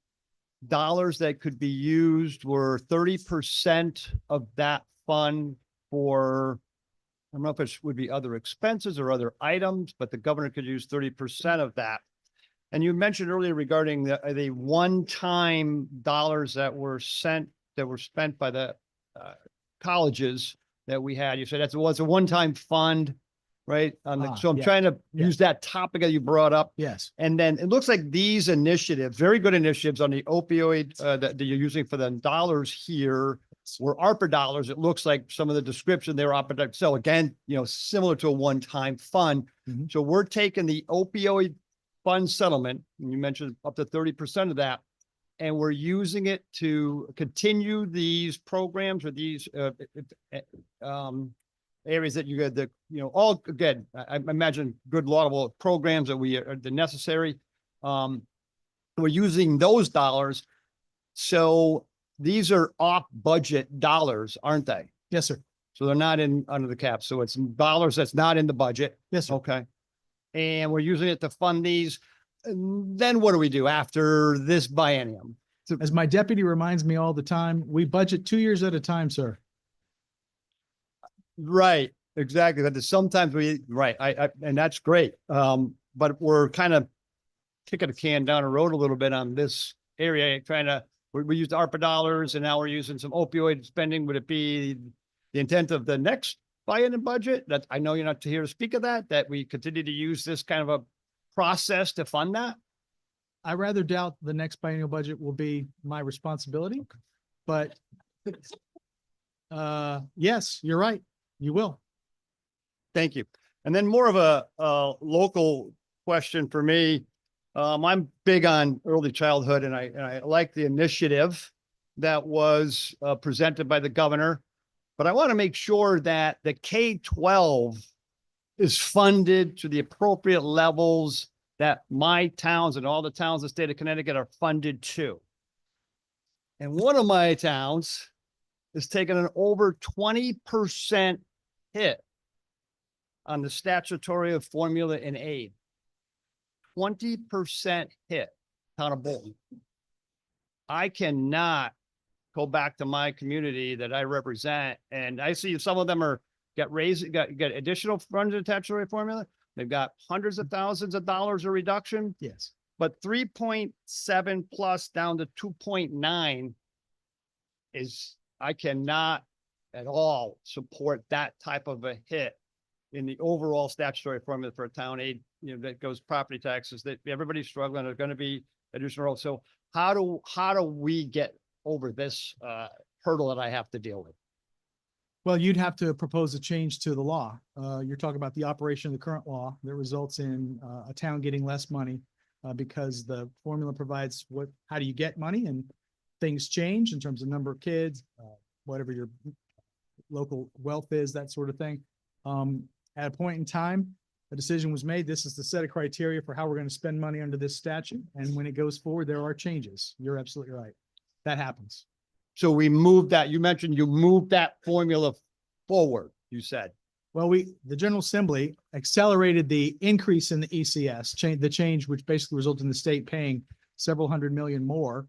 dollars that could be used were 30% of that fund for, I don't know if it would be other expenses or other items, but the governor could use 30% of that. And you mentioned earlier regarding the one-time dollars that were spent by the colleges that we had. You said that was a one-time fund, right? So I'm yeah, trying to yeah. use that topic that you brought up. Yes. And then it looks like these initiatives, very good initiatives on the opioid that you're using for the dollars here were ARPA dollars. It looks like some of the description they were ARPA. So again, similar to a one-time fund. Mhm. So we're taking the opioid fund settlement, and you mentioned up to 30% of that, and we're using it to continue these programs or these areas that you got all again, I imagine good laudable programs that we are the necessary. We're using those dollars. So these are off budget dollars, aren't they? Yes, sir. So they're not under the cap. So it's dollars that's not in the budget. Yes, sir. Okay. And we're using it to fund these. And then what do we do after this biennium? As my deputy reminds me all the time, we budget 2 years at a time, sir. Right, exactly. But sometimes and that's great. But we're kind of kicking a can down the road a little bit on this area, we used ARPA dollars and now we're using some opioid spending. Would it be the intent of the next biennium budget that I know you're not here to speak of that we continue to use this kind of a process to fund that? I rather doubt the next biennial budget will be my responsibility, but yes, you're right. You will. Thank you. And then more of a local question for me. I'm big on early childhood and I like the initiative that was presented by the governor, but I want to make sure that the K-12 is funded to the appropriate levels that my towns and all the towns in the state of Connecticut are funded to. And one of my towns is taking an over 20% hit on the statutory formula in aid. 20% hit, town of Bolton. I cannot go back to my community that I represent, and I see some of them got additional funds attached to the formula. They've got hundreds of thousands of dollars of reduction. Yes. But 3.7 plus down to 2.9 I cannot at all support that type of a hit in the overall statutory formula for a town aid, that goes property taxes, that everybody's struggling, there's going to be additional. So how do we get over this hurdle that I have to deal with? Well, you'd have to propose a change to the law. You're talking about the operation of the current law that results in a town getting less money because the formula provides how do you get money, and things change in terms of number of kids, whatever your local wealth is, that sort of thing. At a point in time, a decision was made. This is the set of criteria for how we're going to spend money under this statute. And when it goes forward, there are changes. You're absolutely right. That happens. So we moved that, you mentioned you moved that formula forward, you said. Well, the General Assembly accelerated the increase in the ECS, the change, which basically resulted in the state paying several $100 million more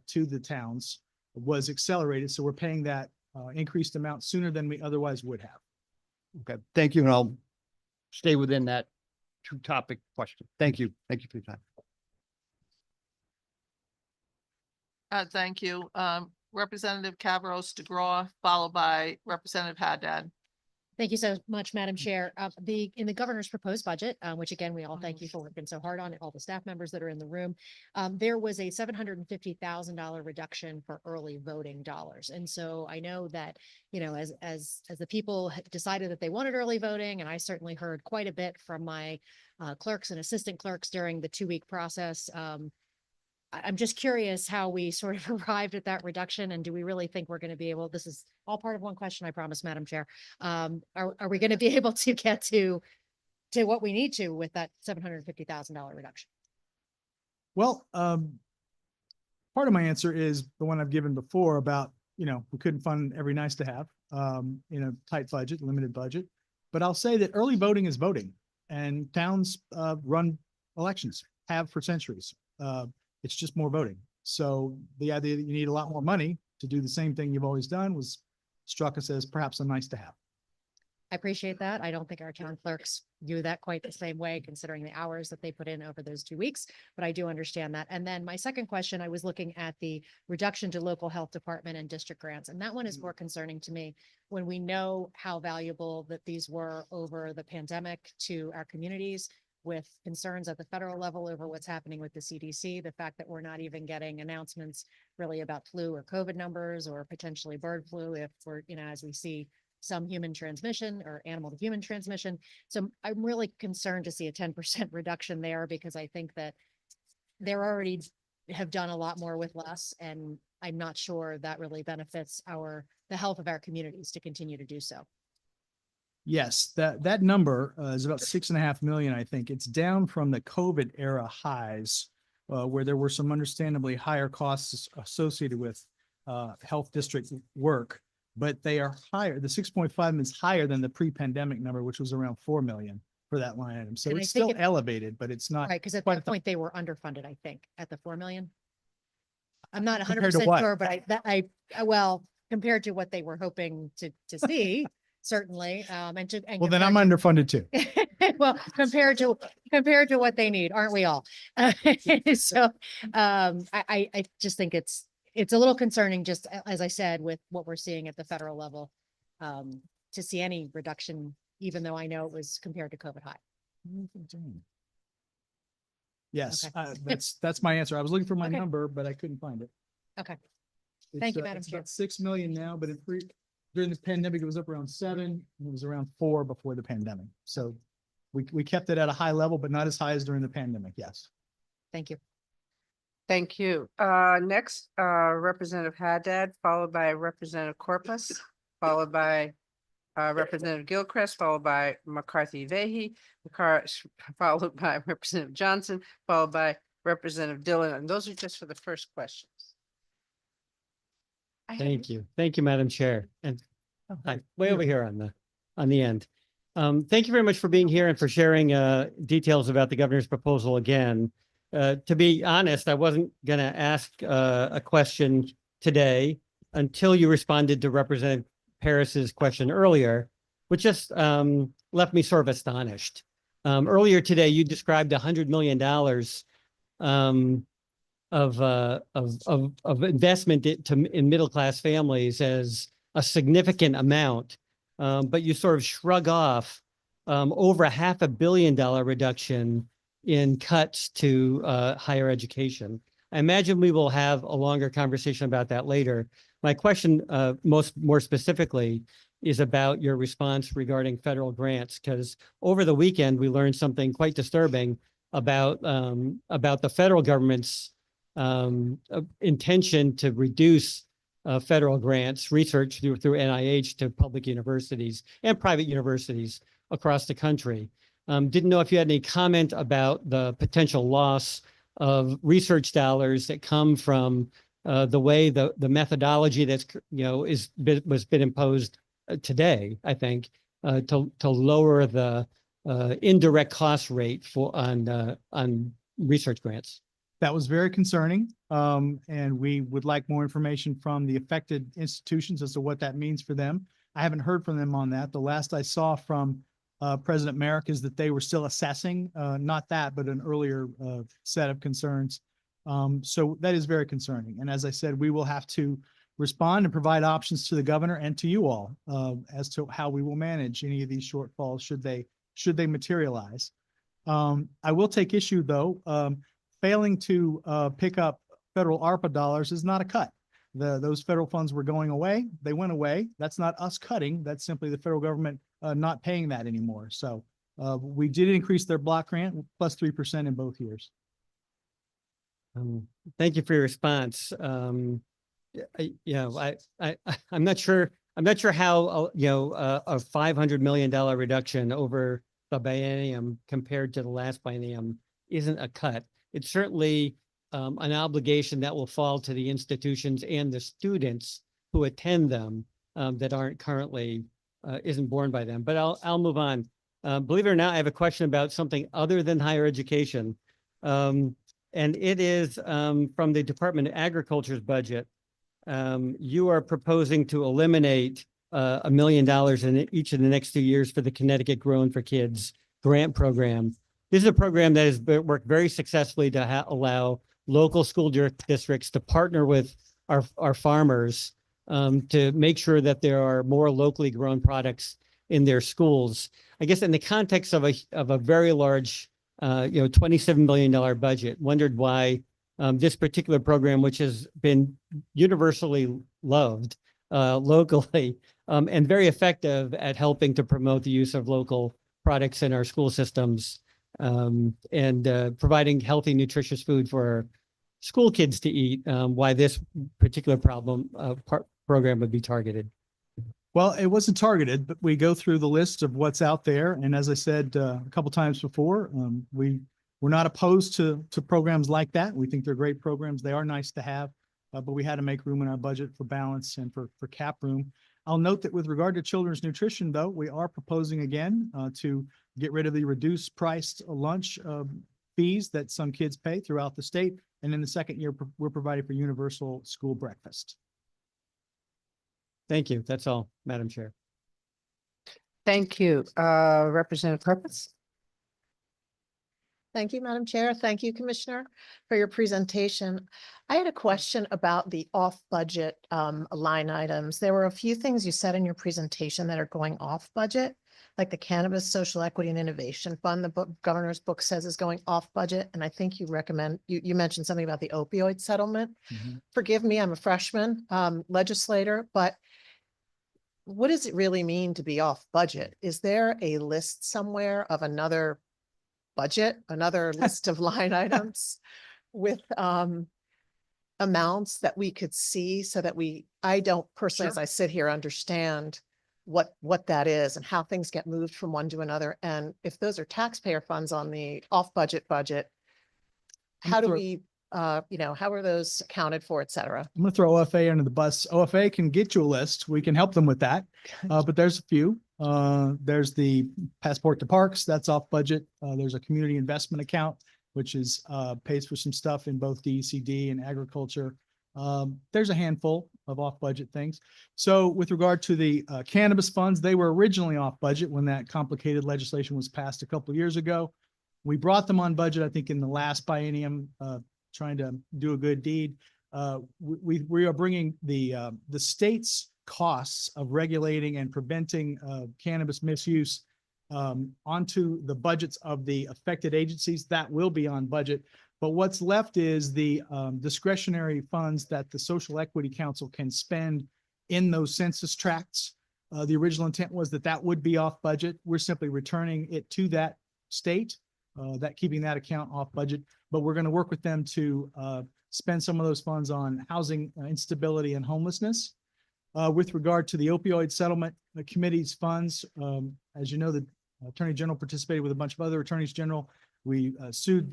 to the towns, was accelerated. So we're paying that increased amount sooner than we otherwise would have. Okay, thank you. And I'll stay within that two-topic question. Thank you. Thank you for your time. Thank you. Representative Cavaros DeGraw, followed by Representative Haddad. Thank you so much, Madam Chair. In the governor's proposed budget, which again, we all thank you for working so hard on it, all the staff members that are in the room. There was a $750,000 reduction for early voting dollars. And so I know that, you know, as the people had decided that they wanted early voting, and I certainly heard quite a bit from my clerks and assistant clerks during the 2-week process. I'm just curious how we sort of arrived at that reduction, and do we really think we're going to be able, this is all part of one question, I promise, Madam Chair. Are we going to be able to get to what we need to with that $750,000 reduction? Well, part of my answer is the one I've given before about, you know, we couldn't fund every nice to have in a tight budget, limited budget. But I'll say that early voting is voting, and towns run elections, have for centuries. It's just more voting. So the idea that you need a lot more money to do the same thing you've always done was struck us as perhaps a nice to have. I appreciate that. I don't think our town clerks view that quite the same way, considering the hours that they put in over those 2 weeks, but I do understand that. And then my second question, I was looking at the reduction to local health department and district grants, and that one is more concerning to me when we know how valuable that these were over the pandemic to our communities, with concerns at the federal level over what's happening with the CDC, the fact that we're not even getting announcements really about flu or COVID numbers or potentially bird flu if we're, you know, as we see some human transmission or animal to human transmission. So I'm really concerned to see a 10% reduction there, because I think that they're already have done a lot more with less. And I'm not sure that really benefits the health of our communities to continue to do so. Yes, that number is about 6.5 million, I think. It's down from the COVID era highs, where there were some understandably higher costs associated with health district work, but they are higher. The 6.5 is higher than the pre-pandemic number, which was around 4 million for that line item. So And I it's think still elevated, but it's not Right, because at quite that point they were underfunded, I think, at the 4 million. I'm not Compared to 100% what? sure, but well, compared to what they were hoping to see, certainly, and Well, then I'm compared underfunded too. well, compared to what they need, aren't we all? So, I just think it's a little concerning, just as I said, with what we're seeing at the federal level, to see any reduction, even though I know it was compared to COVID high. Yes, Okay. that's my answer. I was looking for my Okay. number, but I couldn't find it. Okay. Thank you, Madam It's Chair. about 6 million now, but during the pandemic, it was up around 7. And it was around 4 before the pandemic. So we kept it at a high level, but not as high as during the pandemic. Yes. Thank you. Thank you. Next, Representative Haddad, followed by Representative Corpus, followed by Representative Gilchrist, followed by McCarthy Vehy, followed by Representative Johnson, followed by Representative Dillon. And those are just for the first questions. Thank you. Thank you, Madam Chair. And hi, way over Beautiful. here on the end. Thank you very much for being here and for sharing details about the governor's proposal again. To be honest, I wasn't going to ask a question today until you responded to Representative Paris's question earlier, which just left me sort of astonished. Earlier today, you described $100 million of investment in middle-class families as a significant amount, but you sort of shrug off over $500 million reduction in cuts to higher education. I imagine we will have a longer conversation about that later. My question, more specifically, is about your response regarding federal grants, because over the weekend we learned something quite disturbing about the federal government's intention to reduce federal grants, research through NIH to public universities and private universities across the country. Didn't know if you had any comment about the potential loss of research dollars that come from the way the methodology that's was been imposed today, I think, to lower the indirect cost rate on research grants. That was very concerning. And we would like more information from the affected institutions as to what that means for them. I haven't heard from them on that. The last I saw from President Merrick is that they were still assessing, not that, but an earlier set of concerns. So that is very concerning. And as I said, we will have to respond and provide options to the governor and to you all as to how we will manage any of these shortfalls should they materialize. I will take issue though, failing to pick up federal ARPA dollars is not a cut. Those federal funds were going away. They went away. That's not us cutting. That's simply the federal government not paying that anymore. So we did increase their block grant plus 3% in both years. Thank you for your response. I'm not sure how, a $500 million reduction over the biennium compared to the last biennium isn't a cut. It's certainly an obligation that will fall to the institutions and the students who attend them that aren't currently, isn't borne by them. But I'll move on. Believe it or not, I have a question about something other than higher education. And it is from the Department of Agriculture's budget. You are proposing to eliminate $1 million in each of the next 2 years for the Connecticut Grown for Kids grant program. This is a program that has worked very successfully to allow local school districts to partner with our farmers to make sure that there are more locally grown products in their schools. I guess in the context of a very large, $27 million budget, wondered why this particular program, which has been universally loved locally and very effective at helping to promote the use of local products in our school systems and providing healthy, nutritious food for our school kids to eat, why this particular program would be targeted. Well, it wasn't targeted, but we go through the list of what's out there. And as I said a couple times before, we're not opposed to programs like that. We think they're great programs. They are nice to have, but we had to make room in our budget for balance and for cap room. I'll note that with regard to children's nutrition, though, we are proposing again to get rid of the reduced priced lunch fees that some kids pay throughout the state. And in the second year, we're providing for universal school breakfast. Thank you. That's all, Madam Chair. Thank you. Representative Purpose. Thank you, Madam Chair. Thank you, Commissioner, for your presentation. I had a question about the off-budget line items. There were a few things you said in your presentation that are going off budget, like the Cannabis Social Equity and Innovation Fund, the governor's book says is going off budget. And I think you mentioned something about the opioid settlement. Mm-hmm. Forgive me, I'm a freshman legislator, but what does it really mean to be off budget? Is there a list somewhere of another budget, another list of line items with amounts that we could see so that I don't personally, as I sit here, understand what that is and how things get moved from one to another. And if those are taxpayer funds on the off budget, how do we, how are those accounted for, et cetera? I'm going to throw OFA under the bus. OFA can get you a list. We can help them with that. But there's a few. There's the Passport to Parks. That's off budget. There's a community investment account, which is pays for some stuff in both DECD and agriculture. There's a handful of off budget things. So with regard to the cannabis funds, they were originally off budget when that complicated legislation was passed a couple of years ago. We brought them on budget, I think, in the last biennium, trying to do a good deed. We are bringing the state's costs of regulating and preventing cannabis misuse onto the budgets of the affected agencies. That will be on budget. But what's left is the discretionary funds that the Social Equity Council can spend in those census tracts. The original intent was that would be off budget. We're simply returning it to that state, keeping that account off budget. But we're going to work with them to spend some of those funds on housing instability and homelessness. With regard to the opioid settlement, the committee's funds, as you know, the Attorney General participated with a bunch of other attorneys general. We sued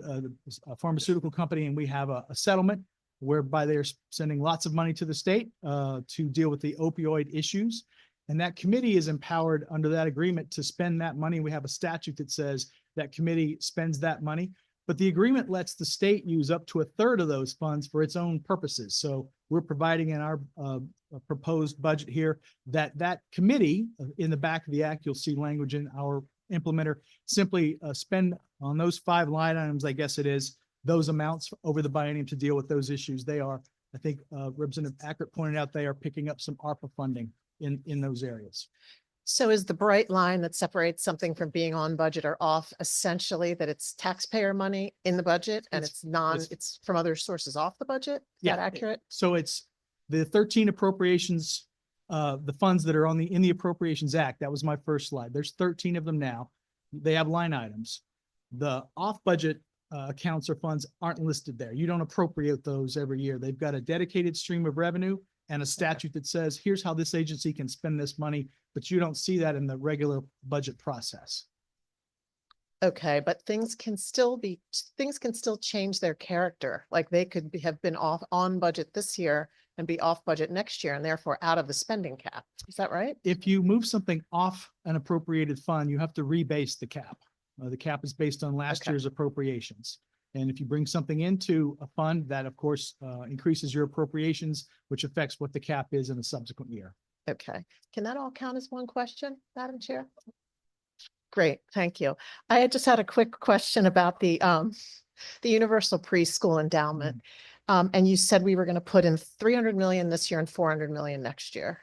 a pharmaceutical company, and we have a settlement whereby they're sending lots of money to the state to deal with the opioid issues. And that committee is empowered under that agreement to spend that money. We have a statute that says that committee spends that money, but the agreement lets the state use up to 1/3 of those funds for its own purposes. So we're providing in our proposed budget here that committee in the back of the act, you'll see language in our implementer, simply spend on those 5 line items, I guess it is, those amounts over the biennium to deal with those issues. They are I think Representative Ackert pointed out they are picking up some ARPA funding in those areas. So is the bright line that separates something from being on budget or off essentially that it's taxpayer money in the budget and it's from other sources off the budget? Is that accurate? So it's the 13 appropriations, the funds that are in the Appropriations Act. That was my first slide. There's 13 of them now. They have line items. The off-budget accounts or funds aren't listed there. You don't appropriate those every year. They've got a dedicated stream of revenue and a statute that says, here's how this agency can spend this money, but you don't see that in the regular budget process. Okay, but things can still change their character. Like they could have been on budget this year and be off budget next year and therefore out of the spending cap. Is that right? If you move something off an appropriated fund, you have to rebase the cap. The cap is based on last year's appropriations. And if you bring something into a fund, that of course increases your appropriations, which affects what the cap is in the subsequent year. Okay, can that all count as one question, Madam Chair? Great, thank you. I had just had a quick question about the universal preschool endowment. And you said we were going to put in 300 million this year and 400 million next year.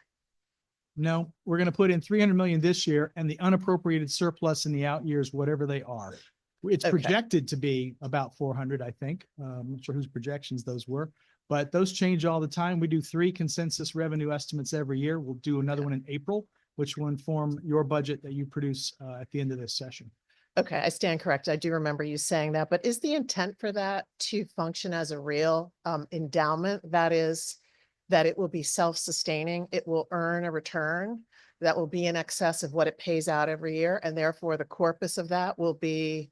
No, we're going to put in 300 million this year and the unappropriated surplus in the out years, whatever they are. It's projected to be about 400, I think. I'm not sure whose projections those were, but those change all the time. We do 3 consensus revenue estimates every year. We'll do another one in April, which will inform your budget that you produce at the end of this session. Okay, I stand corrected. I do remember you saying that, but is the intent for that to function as a real endowment? That is, that it will be self-sustaining, it will earn a return that will be in excess of what it pays out every year, and therefore the corpus of that will be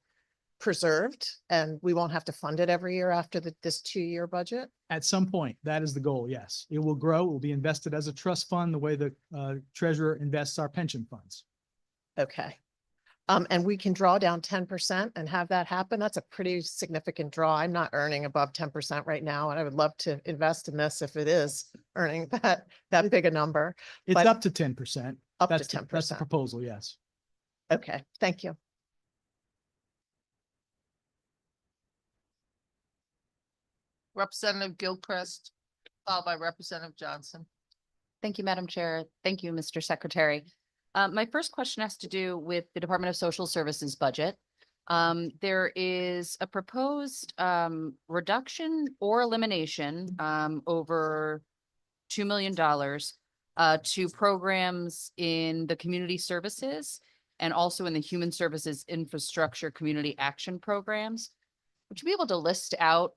preserved and we won't have to fund it every year after this 2-year budget? At some point, that is the goal, yes. It will grow, it will be invested as a trust fund the way the treasurer invests our pension funds. Okay. And we can draw down 10% and have that happen. That's a pretty significant draw. I'm not earning above 10% right now, and I would love to invest in this if it is earning that big a number. It's But up to 10%. Up to That's the 10%. proposal, yes. Okay, thank you. Representative Gilchrist, followed by Representative Johnson. Thank you, Madam Chair. Thank you, Mr. Secretary. My first question has to do with the Department of Social Services budget. There is a proposed reduction or elimination over $2 million to programs in the community services and also in the human services infrastructure community action programs. Would you be able to list out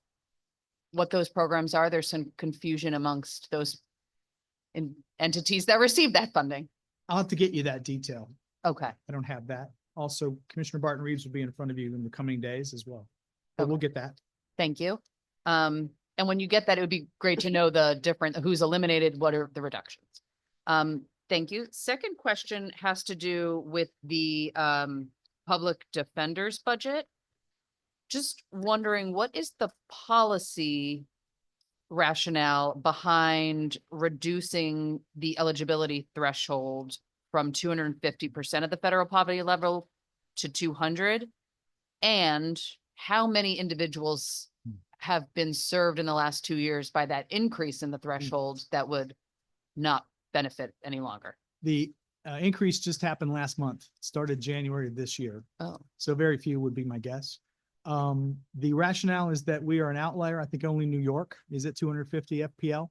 what those programs are? There's some confusion amongst those entities that receive that funding. I'll have to get you that detail. Okay. I don't have that. Also, Commissioner Barton Reeves will be in front of you in the coming days as well. But we'll get that. Thank you. And when you get that, it would be great to know the different, who's eliminated, what are the reductions. Thank you. Second question has to do with the public defender's budget. Just wondering, what is the policy rationale behind reducing the eligibility threshold from 250% of the federal poverty level to 200? And how many individuals have been served in the last 2 years by that increase in the threshold that would not benefit any longer? The increase just happened last month, started January of this year. Oh, So very few would be my guess. The rationale is that we are an outlier. I think only New York is at 250 FPL.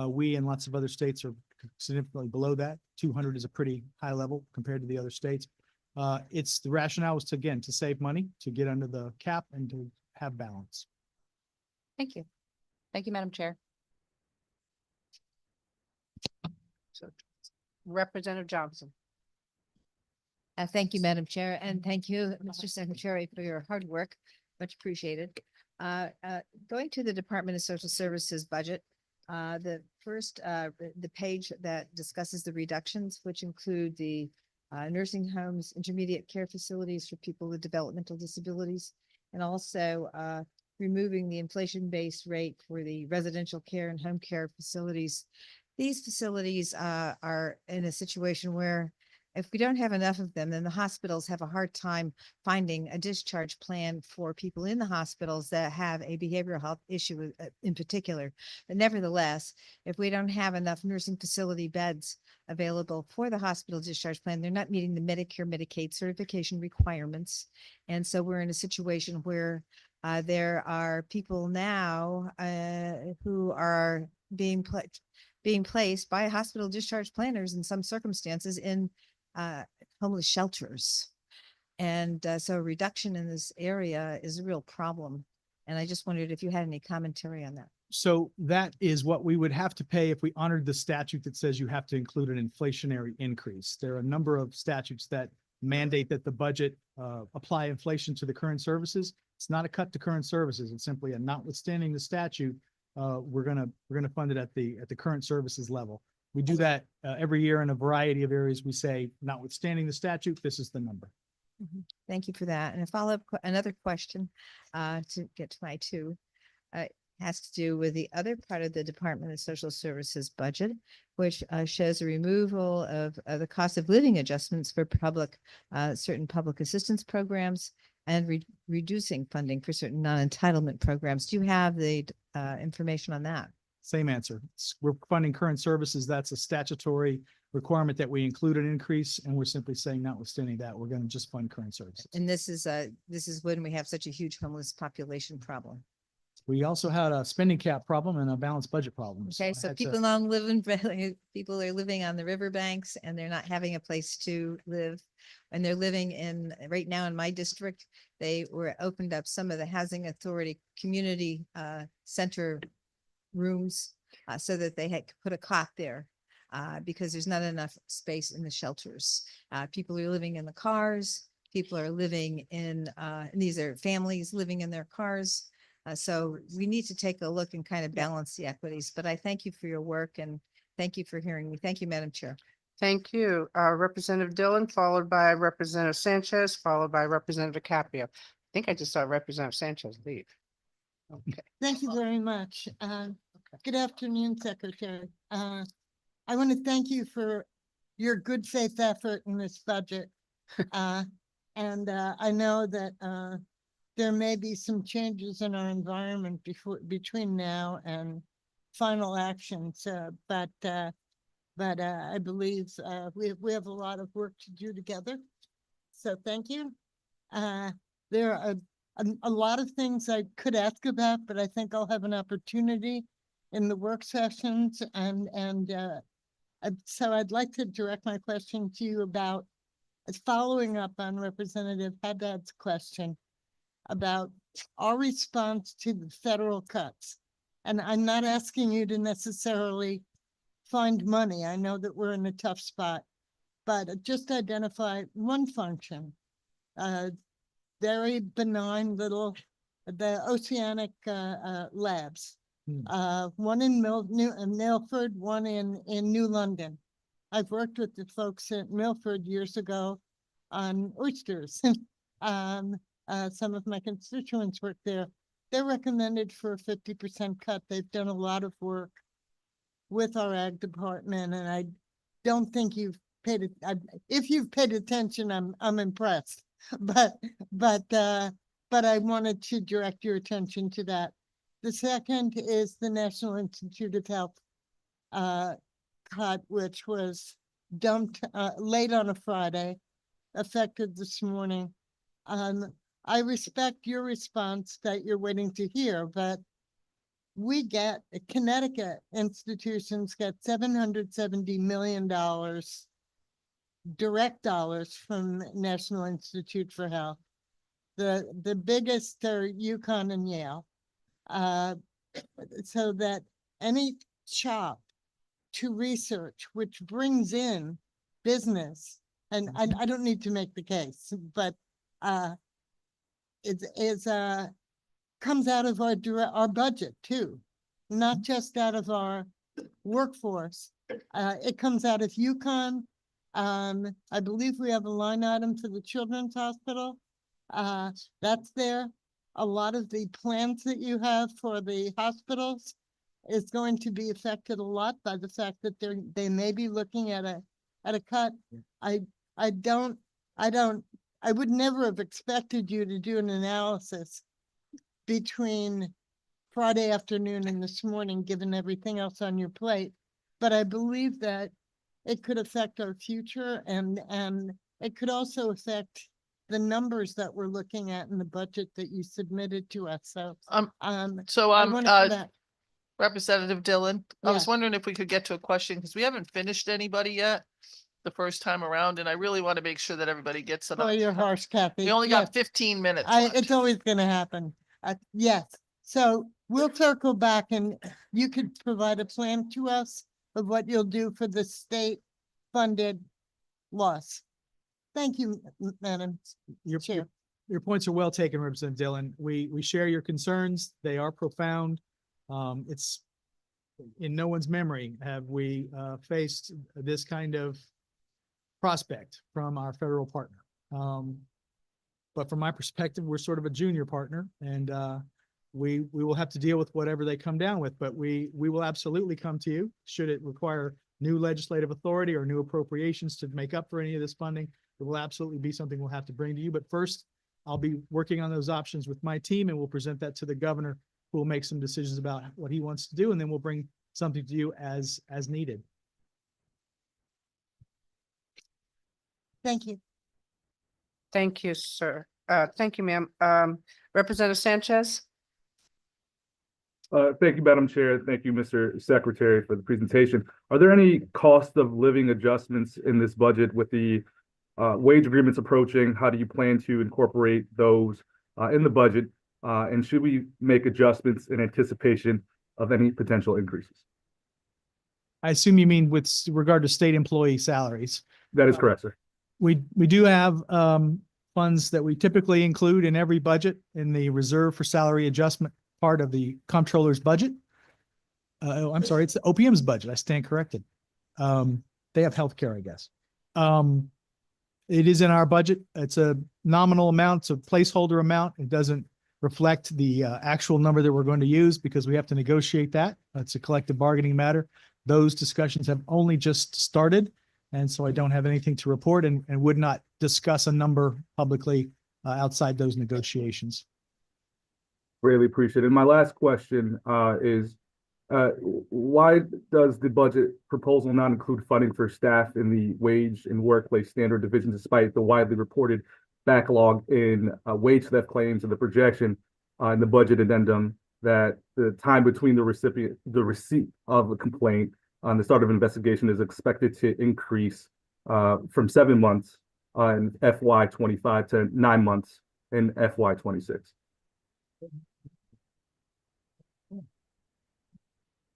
We and lots of other states are significantly below that. 200 is a pretty high level compared to the other states. It's the rationale is to, again, to save money, to get under the cap and to have balance. thank you. Thank you, Madam Chair. Representative Johnson. Thank you, Madam Chair, and thank you, Mr. Secretary, for your hard work. Much appreciated. Going to the Department of Social Services budget, the first, the page that discusses the reductions, which include the nursing homes, intermediate care facilities for people with developmental disabilities, and also removing the inflation-based rate for the residential care and home care facilities. These facilities are in a situation where if we don't have enough of them, then the hospitals have a hard time finding a discharge plan for people in the hospitals that have a behavioral health issue in particular. But nevertheless, if we don't have enough nursing facility beds available for the hospital discharge plan, they're not meeting the Medicare, Medicaid certification requirements. And so we're in a situation where there are people now who are being placed by hospital discharge planners in some circumstances in homeless shelters. And so a reduction in this area is a real problem. And I just wondered if you had any commentary on that. So that is what we would have to pay if we honored the statute that says you have to include an inflationary increase. There are a number of statutes that mandate that the budget apply inflation to the current services. It's not a cut to current services. It's simply a notwithstanding the statute, we're gonna fund it at the current services level. We do that every year in a variety of areas. We say, notwithstanding the statute, this is the number. Thank you for that. And a follow-up, another question to get to my two. Has to do with the other part of the Department of Social Services budget, which shows a removal of the cost of living adjustments for certain public assistance programs and reducing funding for certain non-entitlement programs. Do you have the information on that? Same answer. We're funding current services. That's a statutory requirement that we include an increase, and we're simply saying notwithstanding that, we're going to just fund current services. And this is when we have such a huge homeless population problem. We also had a spending cap problem and a balanced budget problem. Okay, I so had to- people don't live in, people are living on the riverbanks and they're not having a place to live. And they're living in, right now in my district, they opened up some of the housing authority community center rooms so that they had put a cot there because there's not enough space in the shelters. People are living in the cars. People are living in, these are families living in their cars. So we need to take a look and kind of balance the equities, but I thank you for your work and thank you for hearing me. Thank you, Madam Chair. Thank you. Representative Dillon, followed by Representative Sanchez, followed by Representative Capio. I think I just saw Representative Sanchez leave. Okay. Thank you very much. Good afternoon, Secretary. I want to thank you for your good faith effort in this budget. And I know that there may be some changes in our environment between now and final actions, but I believe we have a lot of work to do together. So thank you. There are a lot of things I could ask about, but I think I'll have an opportunity in the work sessions. So I'd like to direct my question to you about following up on Representative Haddad's question about our response to the federal cuts. And I'm not asking you to necessarily find money. I know that we're in a tough spot, but just identify one function. Very benign little, the oceanic labs. One in Milford, one in New London. I've worked with the folks at Milford years ago on oysters. Some of my constituents work there. They're recommended for a 50% cut. They've done a lot of work with our ag department, and I don't think you've paid it. If you've paid attention, I'm impressed. But I wanted to direct your attention to that. The second is the National Institute of Health cut, which was dumped late on a Friday, effective this morning. I respect your response that you're waiting to hear, but we get, Connecticut institutions get $770 million direct dollars from National Institute for Health. The biggest are UConn and Yale. So that any chop to research, which brings in business, and I don't need to make the case, but it comes out of our budget too, not just out of our workforce. It comes out of UConn. I believe we have a line item for the Children's Hospital. That's there. A lot of the plans that you have for the hospitals is going to be affected a lot by the fact that they may be looking at a cut. I don't, I would never have expected you to do an analysis between Friday afternoon and this morning, given everything else on your plate. But I believe that it could affect our future and it could also affect the numbers that we're looking at in the budget that you submitted to us. So, So, I wanna come back. Representative Dillon, I was Yes. wondering if we could get to a question, because we haven't finished anybody yet the first time around, and I really want to make sure that everybody gets it. Oh, you're harsh, Kathy. We only Yes. got 15 minutes It's left. always gonna happen. Yes, so we'll circle back and you could provide a plan to us of what you'll do for the state funded loss. Thank you, Madam Your, Chair. your points are well taken, Representative Dillon. We share your concerns. They are profound. It's in no one's memory have we faced this kind of prospect from our federal partner. But from my perspective, we're sort of a junior partner, and we will have to deal with whatever they come down with. But we will absolutely come to you should it require new legislative authority or new appropriations to make up for any of this funding. It will absolutely be something we'll have to bring to you. But first, I'll be working on those options with my team, and we'll present that to the governor, who will make some decisions about what he wants to do, and then we'll bring something to you as needed. Thank you. Thank you, sir. Thank you, ma'am. Representative Sanchez? Thank you, Madam Chair. Thank you, Mr. Secretary, for the presentation. Are there any cost of living adjustments in this budget with the wage agreements approaching? How do you plan to incorporate those in the budget? And should we make adjustments in anticipation of any potential increases? I assume you mean with regard to state employee salaries. That is correct, sir. We do have funds that we typically include in every budget in the reserve for salary adjustment part of the comptroller's budget. I'm sorry, it's the OPM's budget. I stand corrected. They have healthcare, I guess. It is in our budget. It's a nominal amount, it's a placeholder amount. It doesn't reflect the actual number that we're going to use because we have to negotiate that. It's a collective bargaining matter. Those discussions have only just started. And so I don't have anything to report and would not discuss a number publicly outside those negotiations. Really appreciate it. My last question is why does the budget proposal not include funding for staff in the wage and workplace standard division, despite the widely reported backlog in wage theft claims and the projection in the budget addendum that the time between the receipt of a complaint on the start of investigation is expected to increase from 7 months in FY25 to 9 months in FY26.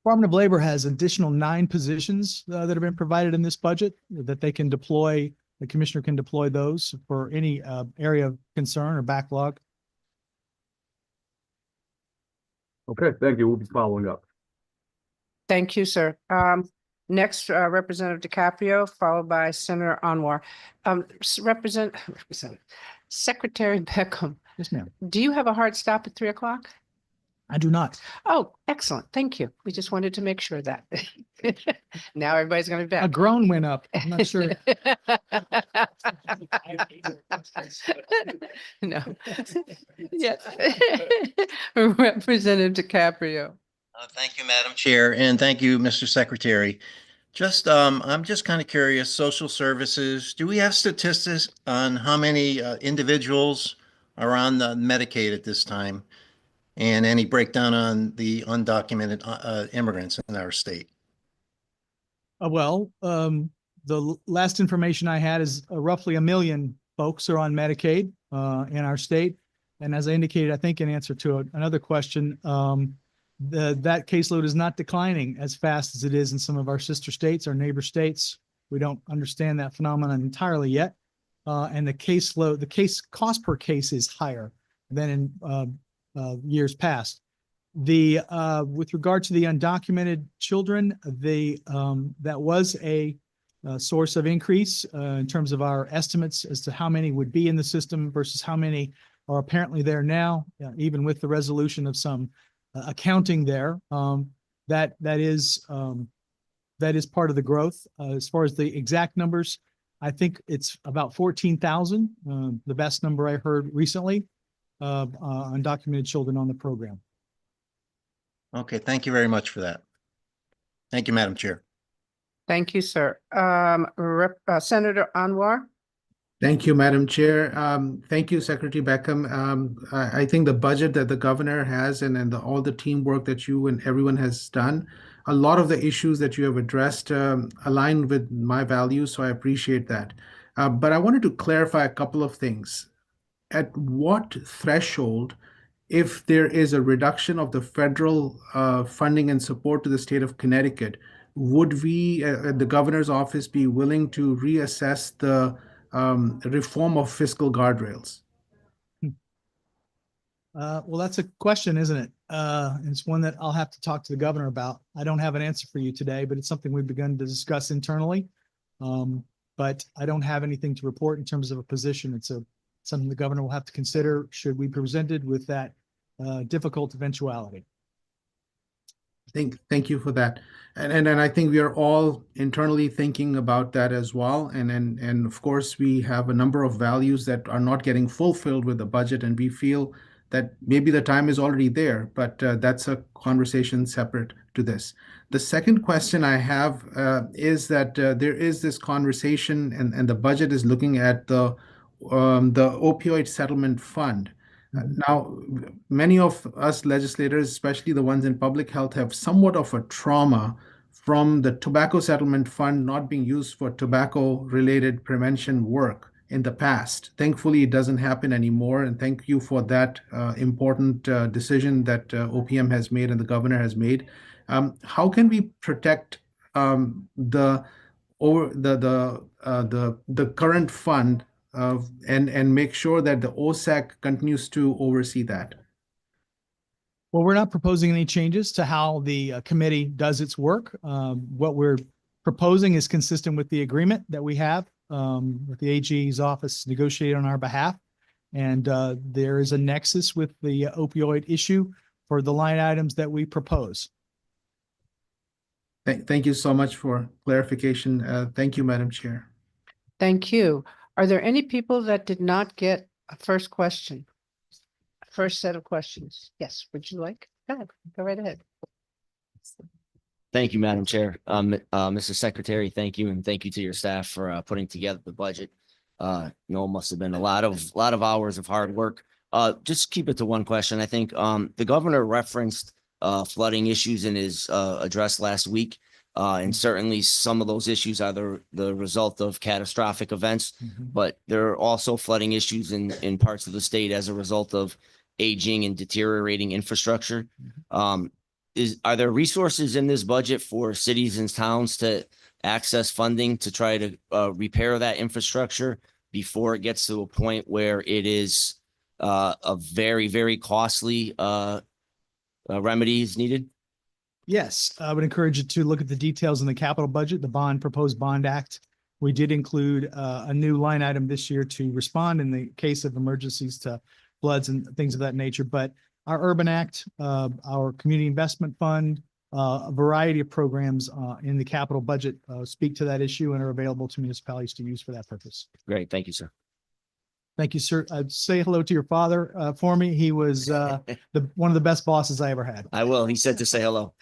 Department of Labor has additional 9 positions that have been provided in this budget that they can deploy. The commissioner can deploy those for any area of concern or backlog. Okay, thank you. We'll be following up. Thank you, sir. Next, Representative DiCaprio, followed by Senator Anwar. Secretary Beckham, Yes, ma'am. do you have a hard stop at 3 o'clock? I do not. Oh, excellent. Thank you. We just wanted to make sure that. Now everybody's going to be A back. groan went up. I'm not sure. No. Yes. Representative DiCaprio. Thank you, Madam Chair, and thank you, Mr. Secretary. Just, I'm just kind of curious, social services, do we have statistics on how many individuals are on the Medicaid at this time? And any breakdown on the undocumented immigrants in our state? The last information I had is roughly 1 million folks are on Medicaid in our state. And as I indicated, I think in answer to another question, that caseload is not declining as fast as it is in some of our sister states, our neighbor states. We don't understand that phenomenon entirely yet. And the caseload, the case cost per case is higher than in years past. With regard to the undocumented children, that was a source of increase in terms of our estimates as to how many would be in the system versus how many are apparently there now, even with the resolution of some accounting there. That is part of the growth. As far as the exact numbers, I think it's about 14,000, the best number I heard recently of undocumented children on the program. Okay, thank you very much for that. Thank you, Madam Chair. Thank you, sir. Senator Anwar? Thank you, Madam Chair. Thank you, Secretary Beckham. I think the budget that the governor has and all the teamwork that you and everyone has done, a lot of the issues that you have addressed align with my values, so I appreciate that. But I wanted to clarify a couple of things. At what threshold, if there is a reduction of the federal funding and support to the state of Connecticut, would we, at the governor's office, be willing to reassess the reform of fiscal guardrails? Well, that's a question, isn't it? It's one that I'll have to talk to the governor about. I don't have an answer for you today, but it's something we've begun to discuss internally. But I don't have anything to report in terms of a position. It's something the governor will have to consider should we be presented with that difficult eventuality. Thank you for that. And I think we are all internally thinking about that as well. And of course, we have a number of values that are not getting fulfilled with the budget, and we feel that maybe the time is already there, but that's a conversation separate to this. The second question I have is that there is this conversation, and the budget is looking at the opioid settlement fund. Now, many of us legislators, especially the ones in public health, have somewhat of a trauma from the tobacco settlement fund not being used for tobacco-related prevention work in the past. Thankfully, it doesn't happen anymore, and thank you for that important decision that OPM has made and the governor has made. How can we protect the current fund and make sure that the OSAC continues to oversee that? Well, we're not proposing any changes to how the committee does its work. What we're proposing is consistent with the agreement that we have with the AG's office negotiated on our behalf. And there is a nexus with the opioid issue for the line items that we propose. Thank you so much for clarification. Thank you, Madam Chair. Thank you. Are there any people that did not get a first question? First set of questions? Yes, would you like? Go ahead, go right ahead. Thank you, Madam Chair. Mr. Secretary, thank you, and thank you to your staff for putting together the budget. It must have been a lot of hours of hard work. Just keep it to one question. I think the governor referenced flooding issues in his address last week. And certainly some of those issues are the result of catastrophic events, but there are also flooding issues in parts of the state as a result of aging and deteriorating infrastructure. Are there resources in this budget for cities and towns to access funding to try to repair that infrastructure before it gets to a point where it is a very, very costly remedy is needed? Yes, I would encourage you to look at the details in the capital budget, the proposed bond act. We did include a new line item this year to respond in the case of emergencies to floods and things of that nature. But our Urban Act, our Community Investment Fund, a variety of programs in the capital budget speak to that issue and are available to municipalities to use for that purpose. Great. Thank you, sir. Thank you, sir. Say hello to your father for me. He was one of the best bosses I ever had. I will. He said to say hello.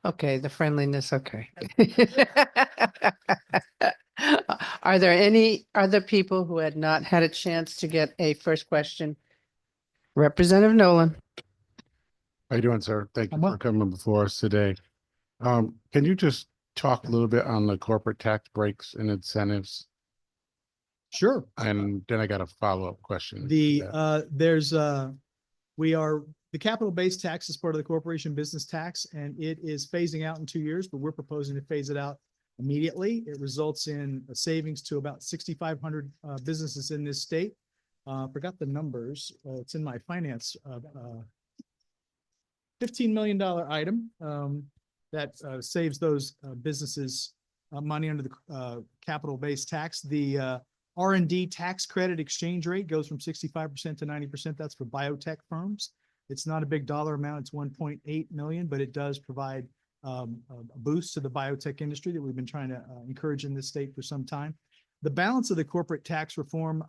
Okay, the friendliness, okay. Are there any other people who had not had a chance to get a first question? Representative Nolan. How you doing, sir? Thank you I'm well. for coming before us today. Can you just talk a little bit on the corporate tax breaks and incentives? Sure. And then I got a follow-up question. The capital-based tax is part of the corporation business tax, and it is phasing out in 2 years, but we're proposing to phase it out immediately. It results in a savings to about 6,500 businesses in this state. Forgot the numbers. It's in my finance. $15 million item that saves those businesses money under the capital-based tax. The R&D tax credit exchange rate goes from 65% to 90%. That's for biotech firms. It's not a big dollar amount. It's 1.8 million, but it does provide a boost to the biotech industry that we've been trying to encourage in this state for some time. The balance of the corporate tax reform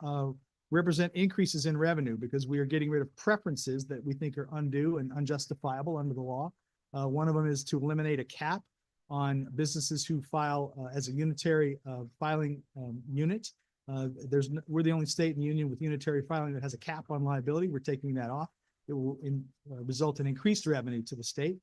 represent increases in revenue because we are getting rid of preferences that we think are undue and unjustifiable under the law. One of them is to eliminate a cap on businesses who file as a unitary filing unit. We're the only state in the union with unitary filing that has a cap on liability. We're taking that off. It will result in increased revenue to the state,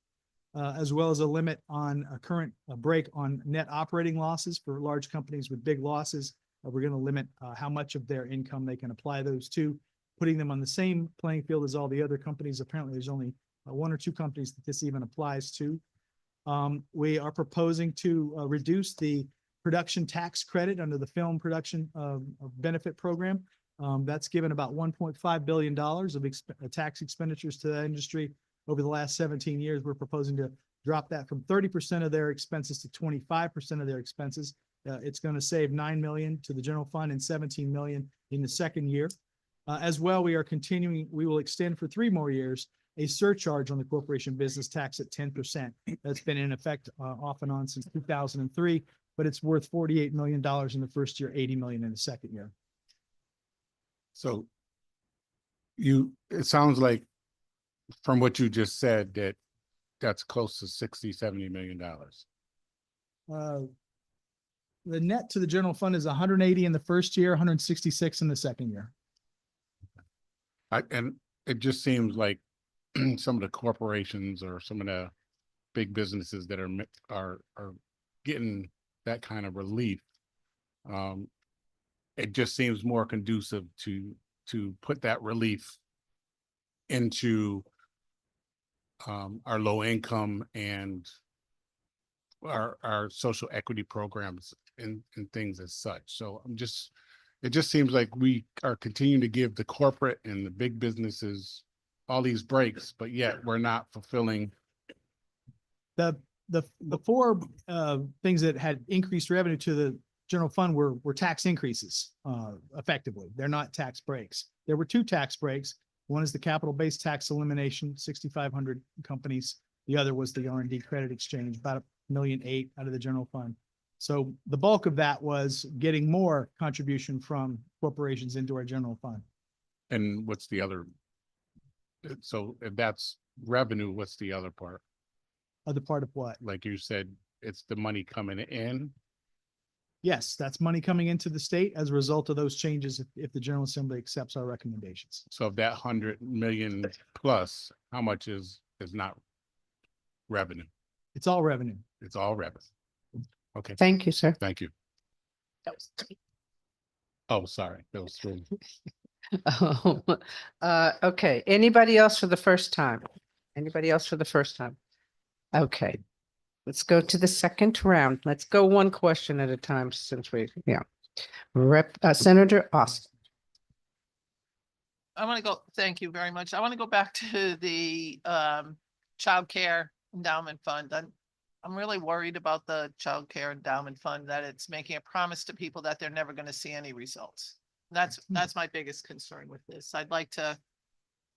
as well as a limit on a current break on net operating losses for large companies with big losses. We're going to limit how much of their income they can apply those to, putting them on the same playing field as all the other companies. Apparently, there's only one or two companies that this even applies to. We are proposing to reduce the production tax credit under the film production benefit program. That's given about $1.5 billion of tax expenditures to that industry over the last 17 years. We're proposing to drop that from 30% of their expenses to 25% of their expenses. It's going to save $9 million to the general fund and $17 million in the second year. As well, we will extend for 3 more years a surcharge on the corporation business tax at 10%. That's been in effect off and on since 2003, but it's worth $48 million in the first year, $80 million in the second year. So it sounds like from what you just said that that's close to $60-70 million. The net to the general fund is 180 in the first year, 166 in the second year. And it just seems like some of the corporations or some of the big businesses that are getting that kind of relief. It just seems more conducive to put that relief into our low income and our social equity programs and things as such. So it just seems like we are continuing to give the corporate and the big businesses all these breaks, but yet we're not fulfilling. The 4 things that had increased revenue to the general fund were tax increases, effectively. They're not tax breaks. There were 2 tax breaks. One is the capital-based tax elimination, 6,500 companies. The other was the R&D credit exchange, about $1.8 million out of the general fund. So the bulk of that was getting more contribution from corporations into our general fund. And what's the other? So if that's revenue, what's the other part? Other part of what? Like you said, it's the money coming in. Yes, that's money coming into the state as a result of those changes if the General Assembly accepts our recommendations. So of that 100 million plus, how much is not revenue? It's all revenue. It's all revenue. Okay. Thank you, sir. Thank you. That was 3. Oh, sorry. That was 3. Okay. Anybody else for the first time? Anybody else for the first time? Okay. Let's go to the second round. Let's go one question at a time since Senator Austin. I want to go, thank you very much. I want to go back to the Child Care Endowment Fund. I'm really worried about the Child Care Endowment Fund, that it's making a promise to people that they're never going to see any results. That's my biggest concern with this. I'd like to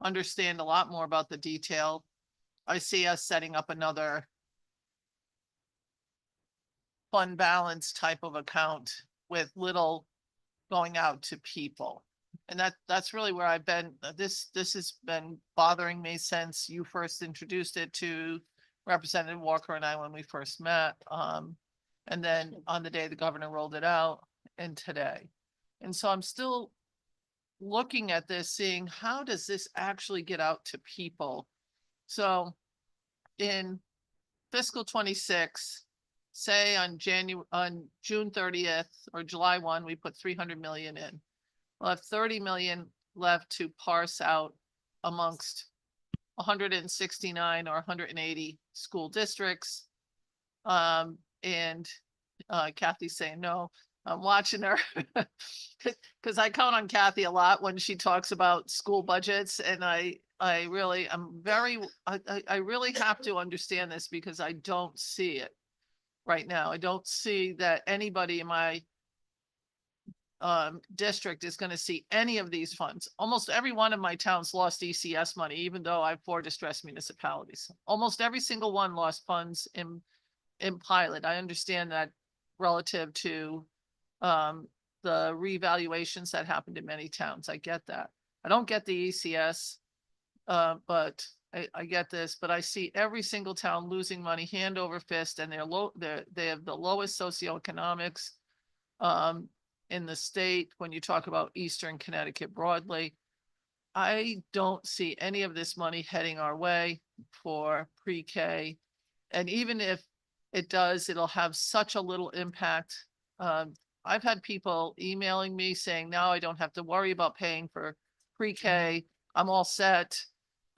understand a lot more about the detail. I see us setting up another fund balance type of account with little going out to people. And that's really where I've been. This has been bothering me since you first introduced it to Representative Walker and I when we first met. And then on the day the governor rolled it out and today. And so I'm still looking at this, seeing how does this actually get out to people? So in fiscal 26, say on June 30th or July 1, we put 300 million in. We'll have 30 million left to parse out amongst 169 or 180 school districts. And Kathy's saying no. I'm watching her because I count on Kathy a lot when she talks about school budgets, and I really have to understand this because I don't see it right now. I don't see that anybody in my district is gonna see any of these funds. Almost every one of my towns lost ECS money, even though I have 4 distressed municipalities. Almost every single one lost funds in pilot. I understand that relative to the revaluations that happened in many towns. I get that. I don't get the ECS, but I get this, but I see every single town losing money hand over fist, and they have the lowest socioeconomics in the state when you talk about Eastern Connecticut broadly. I don't see any of this money heading our way for pre-K. And even if it does, it'll have such a little impact. I've had people emailing me saying, now I don't have to worry about paying for pre-K. I'm all set.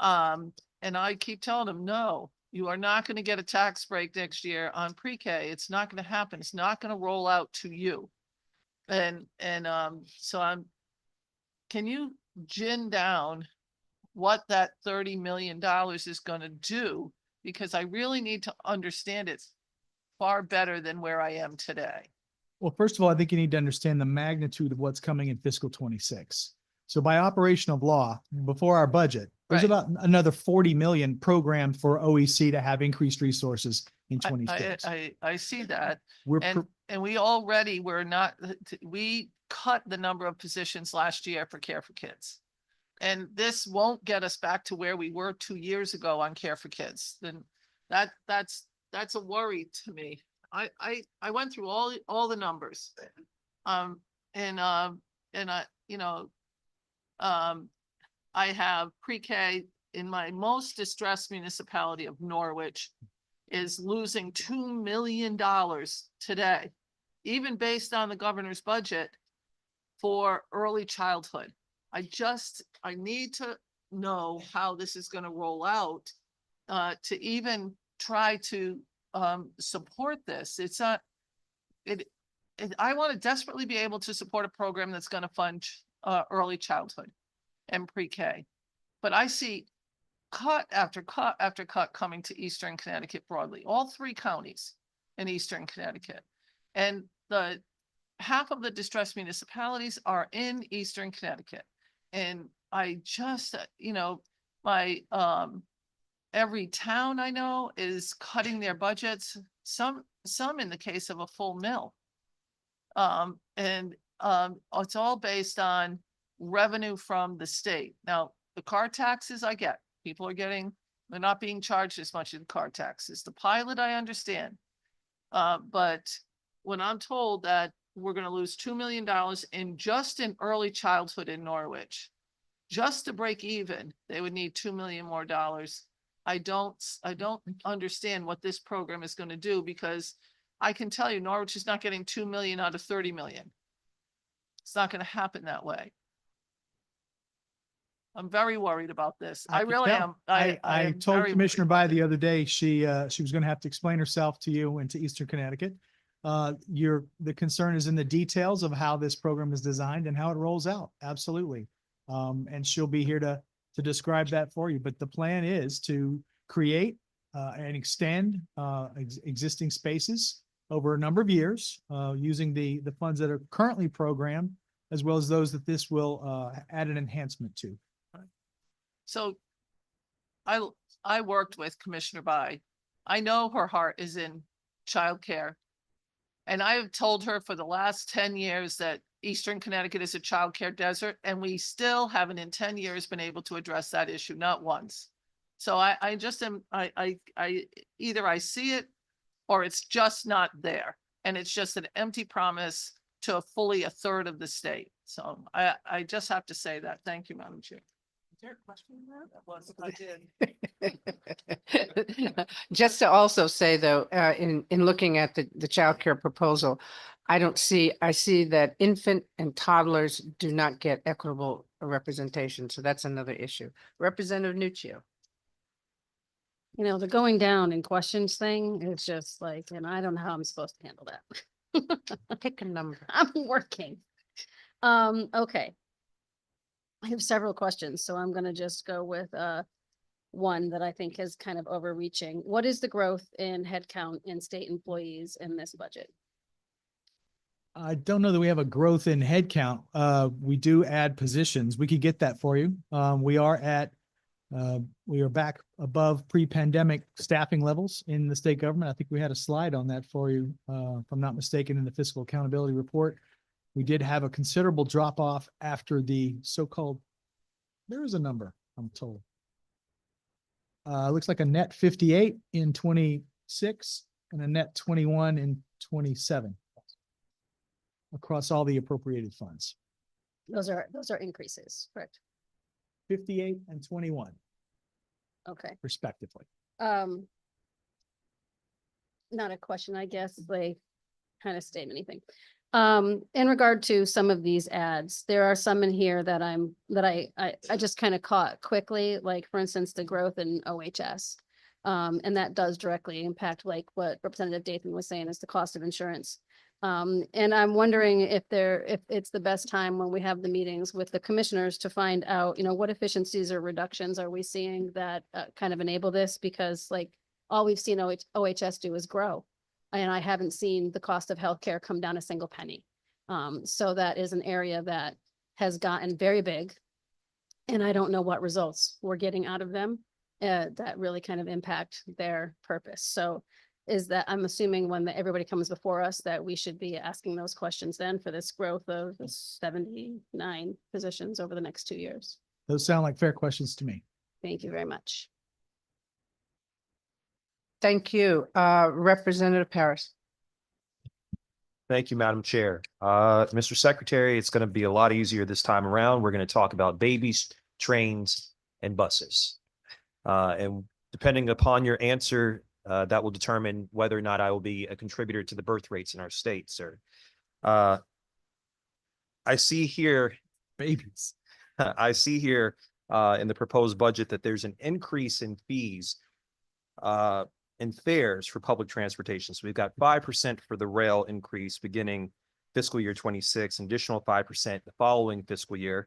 And I keep telling them, no, you are not going to get a tax break next year on pre-K. It's not going to happen. It's not going to roll out to you. And so can you gin down what that $30 million is going to do? Because I really need to understand it far better than where I am today. Well, first of all, I think you need to understand the magnitude of what's coming in fiscal 26. So by operation of law, before our budget, there's Right. about another 40 million programmed for OEC to have increased resources in I 26. see that. We're And we already were not, we cut the number of positions last year for Care for Kids. And this won't get us back to where we were 2 years ago on Care for Kids. Then that's a worry to me. I went through all the numbers. I have pre-K in my most distressed municipality of Norwich is losing $2 million today, even based on the governor's budget for early childhood. I need to know how this is going to roll out to even try to support this. It's not, I want to desperately be able to support a program that's going to fund early childhood and pre-K. But I see cut after cut after cut coming to Eastern Connecticut broadly, all 3 counties in Eastern Connecticut. And the half of the distressed municipalities are in Eastern Connecticut. And I just, my every town I know is cutting their budgets, some in the case of a full mill. It's all based on revenue from the state. Now, the car taxes I get, they're not being charged as much in car taxes. The pilot, I understand. But when I'm told that we're going to lose $2 million in early childhood in Norwich, just to break even, they would need $2 million more. I don't understand what this program is going to do, because I can tell you Norwich is not getting 2 million out of 30 million. It's not going to happen that way. I'm very worried about this. I can really tell. am. I am told very Commissioner worried Bai about the it. other day, she was going to have to explain herself to you and to Eastern Connecticut. The concern is in the details of how this program is designed and how it rolls out. Absolutely. And she'll be here to describe that for you. But the plan is to create and extend existing spaces over a number of years using the funds that are currently programmed, as well as those that this will add an enhancement to. So I worked with Commissioner Bai. I know her heart is in childcare. And I have told her for the last 10 years that Eastern Connecticut is a childcare desert, and we still haven't in 10 years been able to address that issue, not once. So I just am, either I see it or it's just not there. And it's just an empty promise to fully a third of the state. So I just have to say that. Thank you, Madam Chair. Is there a question there? That was, I did. Just to also say though, in looking at the childcare proposal, I see that infant and toddlers do not get equitable representation. So that's another issue. Representative Nuccio. The going down in questions thing is just like, and I don't know how I'm supposed to handle that. Pick a number. I'm working. Okay. I have several questions, so I'm gonna just go with one that I think is kind of overreaching. What is the growth in headcount in state employees in this budget? I don't know that we have a growth in headcount. We do add positions. We could get that for you. We are back above pre-pandemic staffing levels in the state government. I think we had a slide on that for you, if I'm not mistaken, in the fiscal accountability report. We did have a considerable drop off after the so-called, there is a number, I'm told. Looks like a net 58 in 26 and a net 21 in 27 across all the appropriated funds. Those are increases, correct? 58 and 21 Okay. respectively. Not a question, I guess, like kind of statement anything. In regard to some of these ads, there are some in here that I just kind of caught quickly, like for instance, the growth in OHS. And that does directly impact like what Representative Dathan was saying is the cost of insurance. And I'm wondering if it's the best time when we have the meetings with the commissioners to find out, what efficiencies or reductions are we seeing that kind of enable this? Because like all we've seen OHS do is grow. And I haven't seen the cost of healthcare come down a single penny. So that is an area that has gotten very big. And I don't know what results we're getting out of them that really kind of impact their purpose. So is that I'm assuming when everybody comes before us that we should be asking those questions then for this growth of 79 positions over the next 2 years. Those sound like fair questions to me. Thank you very much. Thank you. Representative Paris. Thank you, Madam Chair. Mr. Secretary, it's going to be a lot easier this time around. We're going to talk about babies, trains, and buses. And depending upon your answer, that will determine whether or not I will be a contributor to the birth rates in our state, sir. I see here, babies. I see here in the proposed budget that there's an increase in fees and fares for public transportation. So we've got 5% for the rail increase beginning fiscal year 26, additional 5% the following fiscal year.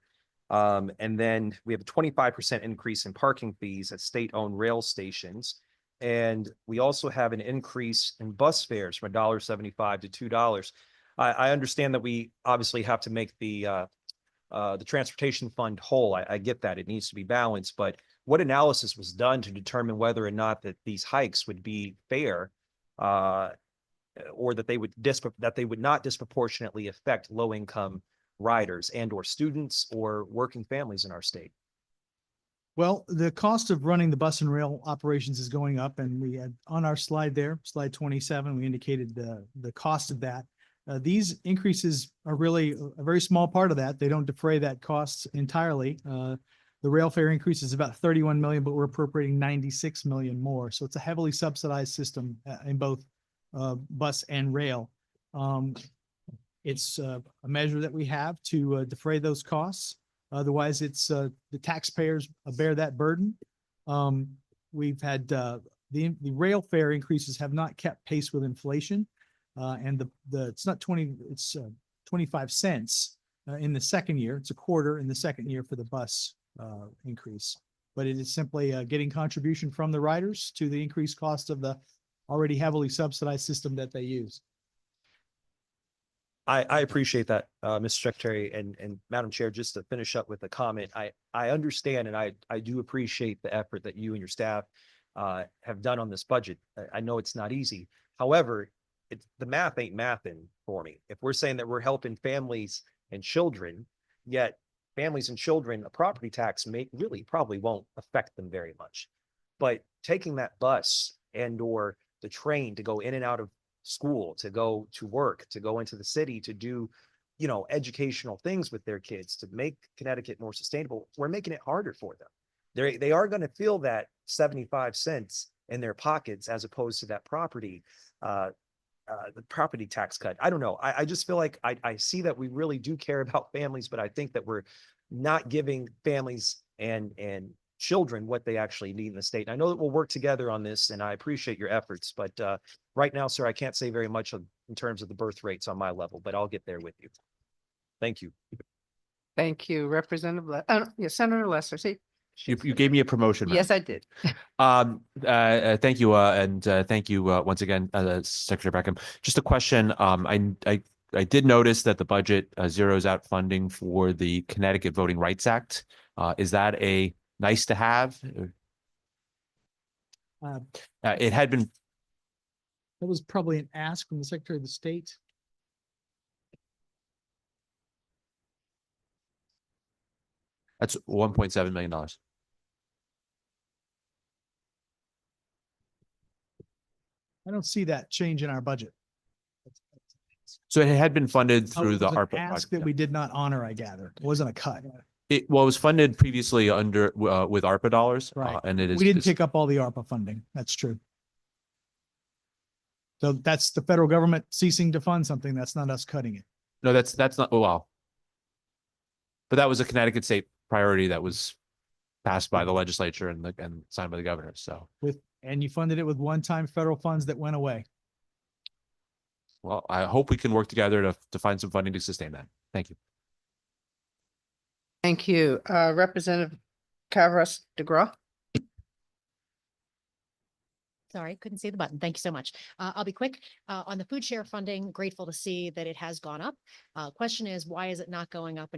And then we have a 25% increase in parking fees at state-owned rail stations. And we also have an increase in bus fares from $1.75 to $2. I understand that we obviously have to make the transportation fund whole. I get that it needs to be balanced, but what analysis was done to determine whether or not that these hikes would be fair, or that they would not disproportionately affect low-income riders and or students or working families in our state? Well, the cost of running the bus and rail operations is going up, and we had on our slide there, slide 27, we indicated the cost of that. These increases are really a very small part of that. They don't defray that cost entirely. The rail fare increase is about 31 million, but we're appropriating 96 million more. So it's a heavily subsidized system in both bus and rail. It's a measure that we have to defray those costs. Otherwise, it's the taxpayers bear that burden. We've had the rail fare increases have not kept pace with inflation, and it's not 20, it's 25 cents in the second year. It's a quarter in the second year for the bus increase, but it is simply getting contribution from the riders to the increased cost of the already heavily subsidized system that they use. I appreciate that, Mr. Secretary, and Madam Chair, just to finish up with a comment, I understand and I do appreciate the effort that you and your staff have done on this budget. I know it's not easy. However, the math ain't mathin' for me. If we're saying that we're helping families and children, yet families and children, a property tax really probably won't affect them very much. But taking that bus and or the train to go in and out of school, to go to work, to go into the city, to do, educational things with their kids, to make Connecticut more sustainable, we're making it harder for them. They are going to feel that 75 cents in their pockets as opposed to that the property tax cut. I don't know. I just feel like I see that we really do care about families, but I think that we're not giving families and children what they actually need in the state. And I know that we'll work together on this, and I appreciate your efforts, but right now, sir, I can't say very much in terms of the birth rates on my level, but I'll get there with you. Thank you. Thank you, Representative. Senator Lesser. See, You gave me a promotion. yes, I did. Thank you, and thank you once again, Secretary Beckham. Just a question. I I did notice that the budget zeroes out funding for the Connecticut Voting Rights Act. Is that a nice to have? Uh, It had been, That was probably an ask from the Secretary of the State. that's $1.7 million. I don't see that change in our budget. So it had been funded Oh, through it the was an ARPA. ask project, that yeah. we did not honor, I gather. It wasn't a cut. It was funded previously under with ARPA dollars, Right. and it is. We didn't it's- pick up all the ARPA funding. That's true. So that's the federal government ceasing to fund something. That's not us cutting it. No, that's not, oh, wow. But that was a Connecticut state priority that was passed by the legislature and signed by the governor, so. And you funded it with one-time federal funds that went away. Well, I hope we can work together to find some funding to sustain that. Thank you. Thank you. Representative Kavras DeGraw. Sorry, couldn't see the button. Thank you so much. I'll be quick. On the food share funding, grateful to see that it has gone up. Question is, why is it not going up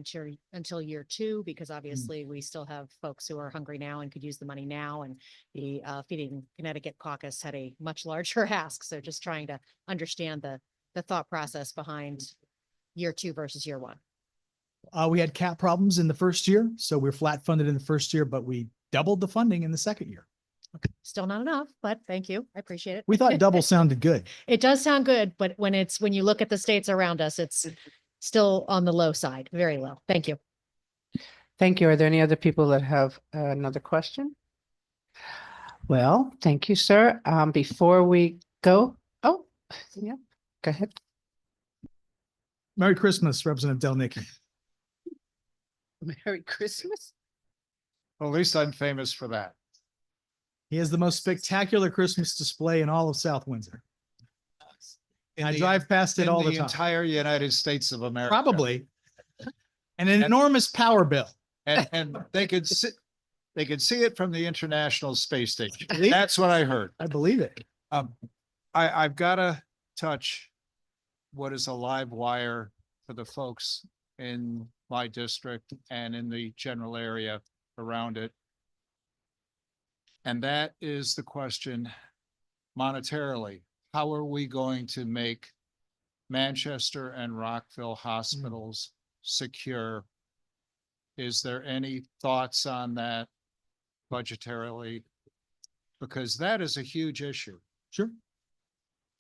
until year 2? Because obviously we still have folks who are hungry now and could use the money now. And the Feeding Connecticut caucus had a much larger ask. So just trying to understand the thought process behind year 2 versus year 1. We had cap problems in the first year, so we're flat funded in the first year, but we doubled the funding in the second year. Still not enough, but thank you. I appreciate it. We thought double sounded good. It does sound good, but when you look at the states around us, it's still on the low side, very low. Thank you. Thank you. Are there any other people that have another question? Well, thank you, sir. Before we go, yeah, go ahead. Merry Christmas, Representative Delnicky. Merry Christmas. Well, at least I'm famous for that. He has the most spectacular Christmas display in all of South Windsor. I drive past it all the In time. entire United States of America. Probably. And an enormous power bill. And they could see it from the International Space Station. Believe it. That's what I heard. I believe it. I've got to touch what is a live wire for the folks in my district and in the general area around it. And that is the question monetarily. How are we going to make Manchester and Rockville hospitals secure? Is there any thoughts on that budgetarily? Because that is a huge issue. Sure.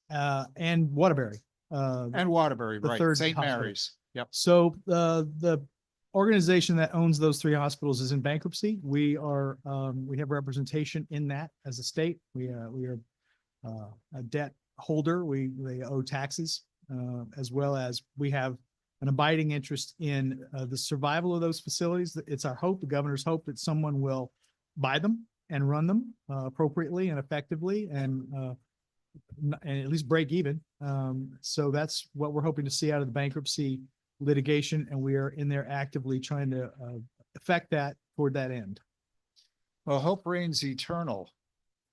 And Waterbury. And Waterbury, the right, third St. hospital. Mary's, yep. So the organization that owns those 3 hospitals is in bankruptcy. We have representation in that as a state. We are a debt holder. They owe taxes, as well as we have an abiding interest in the survival of those facilities. It's our hope, the governor's hope, that someone will buy them and run them appropriately and effectively and at least break even. So that's what we're hoping to see out of the bankruptcy litigation, and we are in there actively trying to affect that toward that end. Well, hope reigns eternal,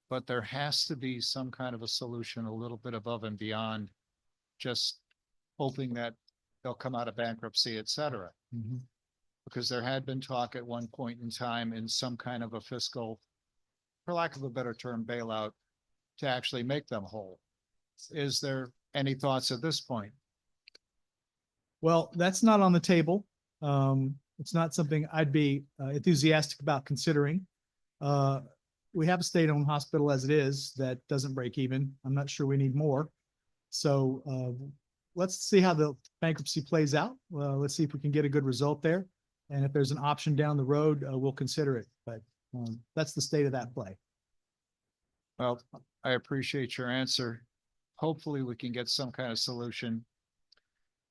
but there has to be some kind of a solution a little bit above and beyond just hoping that they'll come out of bankruptcy, et cetera. Because there had been talk at one point in time in some kind of a fiscal, for lack of a better term, bailout to actually make them whole. Is there any thoughts at this point? Well, that's not on the table. It's not something I'd be enthusiastic about considering. We have a state-owned hospital as it is that doesn't break even. I'm not sure we need more. So let's see how the bankruptcy plays out. Let's see if we can get a good result there. And if there's an option down the road, we'll consider it. But that's the state of that play. Well, I appreciate your answer. Hopefully we can get some kind of solution.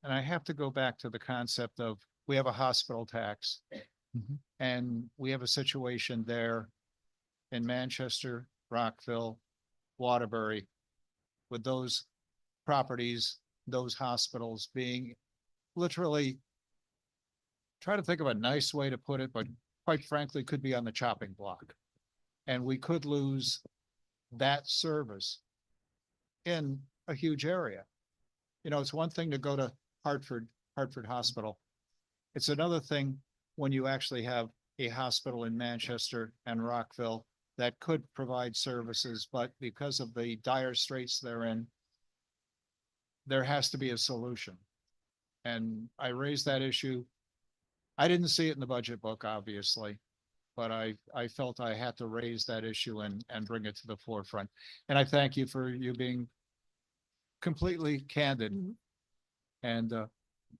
And I have to go back to the concept of, we have a hospital tax and we have a situation there in Manchester, Rockville, Waterbury, with those properties, those hospitals being literally, try to think of a nice way to put it, but quite frankly, could be on the chopping block. And we could lose that service in a huge area. You know, it's one thing to go to Hartford Hospital. It's another thing when you actually have a hospital in Manchester and Rockville that could provide services, but because of the dire straits they're in, there has to be a solution. And I raised that issue. I didn't see it in the budget book, obviously, but I felt I had to raise that issue and bring it to the forefront. And I thank you for you being completely candid. And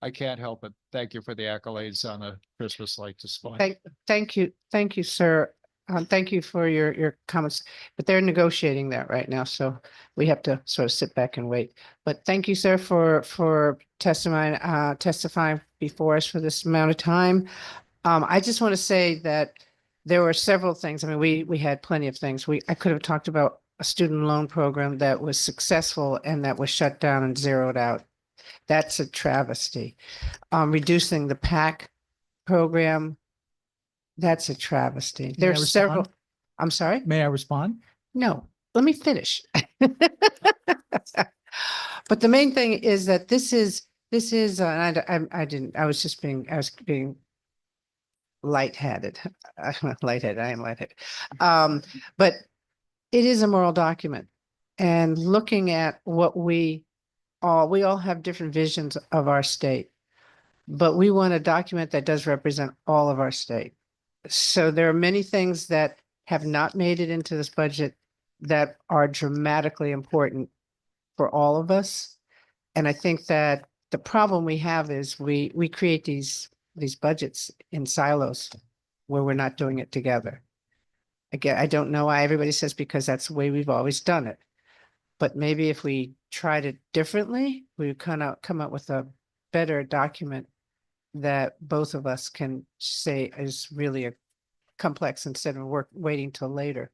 I can't help it. Thank you for the accolades on the Christmas light display. Thank you, sir. Thank you for your comments, but they're negotiating that right now, so we have to sort of sit back and wait. But thank you, sir, for testifying before us for this amount of time. I just want to say that there were several things. I mean, we had plenty of things. I could have talked about a student loan program that was successful and that was shut down and zeroed out. That's a travesty. Reducing the PAC program, that's a travesty. May I There's several. respond? I'm sorry? May I respond? No, let me finish. But the main thing is that this is, and I was being lightheaded. Lightheaded, I am lightheaded. But it is a moral document. And looking at what we all have different visions of our state, but we want a document that does represent all of our state. So there are many things that have not made it into this budget that are dramatically important for all of us. And I think that the problem we have is we create these budgets in silos where we're not doing it together. Again, I don't know why everybody says because that's the way we've always done it. But maybe if we tried it differently, we kind of come up with a better document that both of us can say is really a complex instead of waiting till later.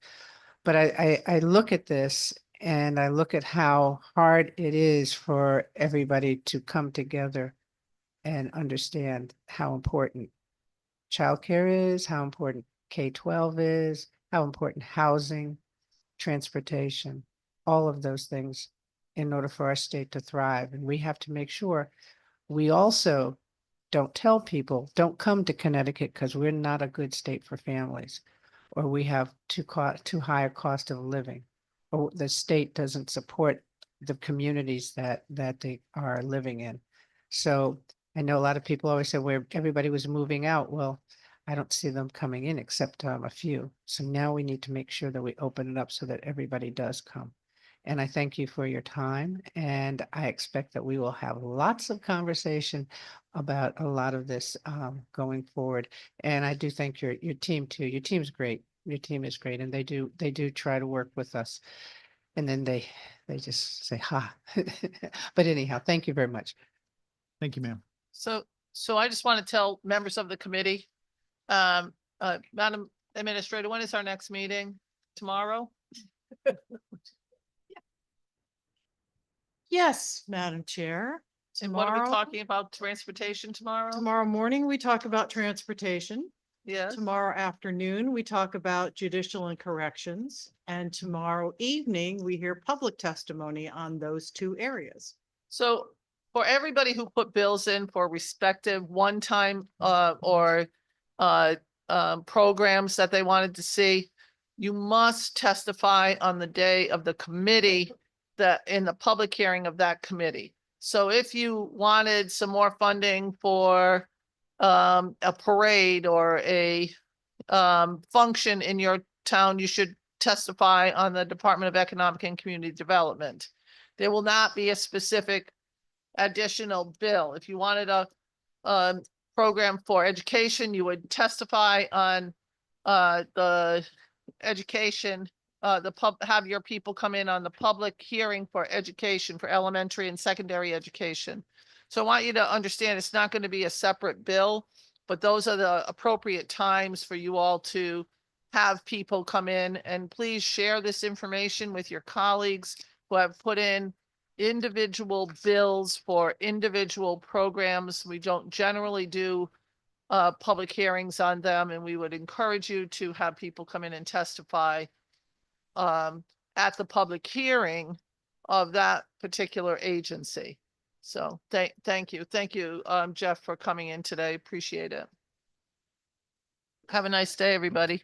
But I look at this and I look at how hard it is for everybody to come together and understand how important childcare is, how important K-12 is, how important housing, transportation, all of those things in order for our state to thrive. And we have to make sure we also don't tell people, don't come to Connecticut because we're not a good state for families, or we have too high a cost of living, or the state doesn't support the communities that they are living in. So I know a lot of people always say where everybody was moving out. Well, I don't see them coming in except a few. So now we need to make sure that we open it up so that everybody does come. And I thank you for your time. And I expect that we will have lots of conversation about a lot of this going forward. And I do thank your team too. Your team's great. Your team is great. And they do try to work with us. And then they just say, ha. But anyhow, thank you very much. Thank you, ma'am. So I just want to tell members of the committee, Madam Administrator, when is our next meeting? Tomorrow? Yes, Madam Chair. And what are we Tomorrow, talking about? Transportation tomorrow? tomorrow morning, we talk about transportation. Yes. Tomorrow afternoon, we talk about judicial and corrections. And tomorrow evening, we hear public testimony on those two areas. So for everybody who put bills in for respective one-time or programs that they wanted to see, you must testify on the day of the committee that in the public hearing of that committee. So if you wanted some more funding for a parade or a function in your town, you should testify on the Department of Economic and Community Development. There will not be a specific additional bill. If you wanted a program for education, you would testify on the education, have your people come in on the public hearing for education for elementary and secondary education. So I want you to understand it's not going to be a separate bill, but those are the appropriate times for you all to have people come in, and please share this information with your colleagues who have put in individual bills for individual programs. We don't generally do public hearings on them, and we would encourage you to have people come in and testify at the public hearing of that particular agency. So thank you. Thank you, Jeff, for coming in today. Appreciate it. Have a nice day, everybody.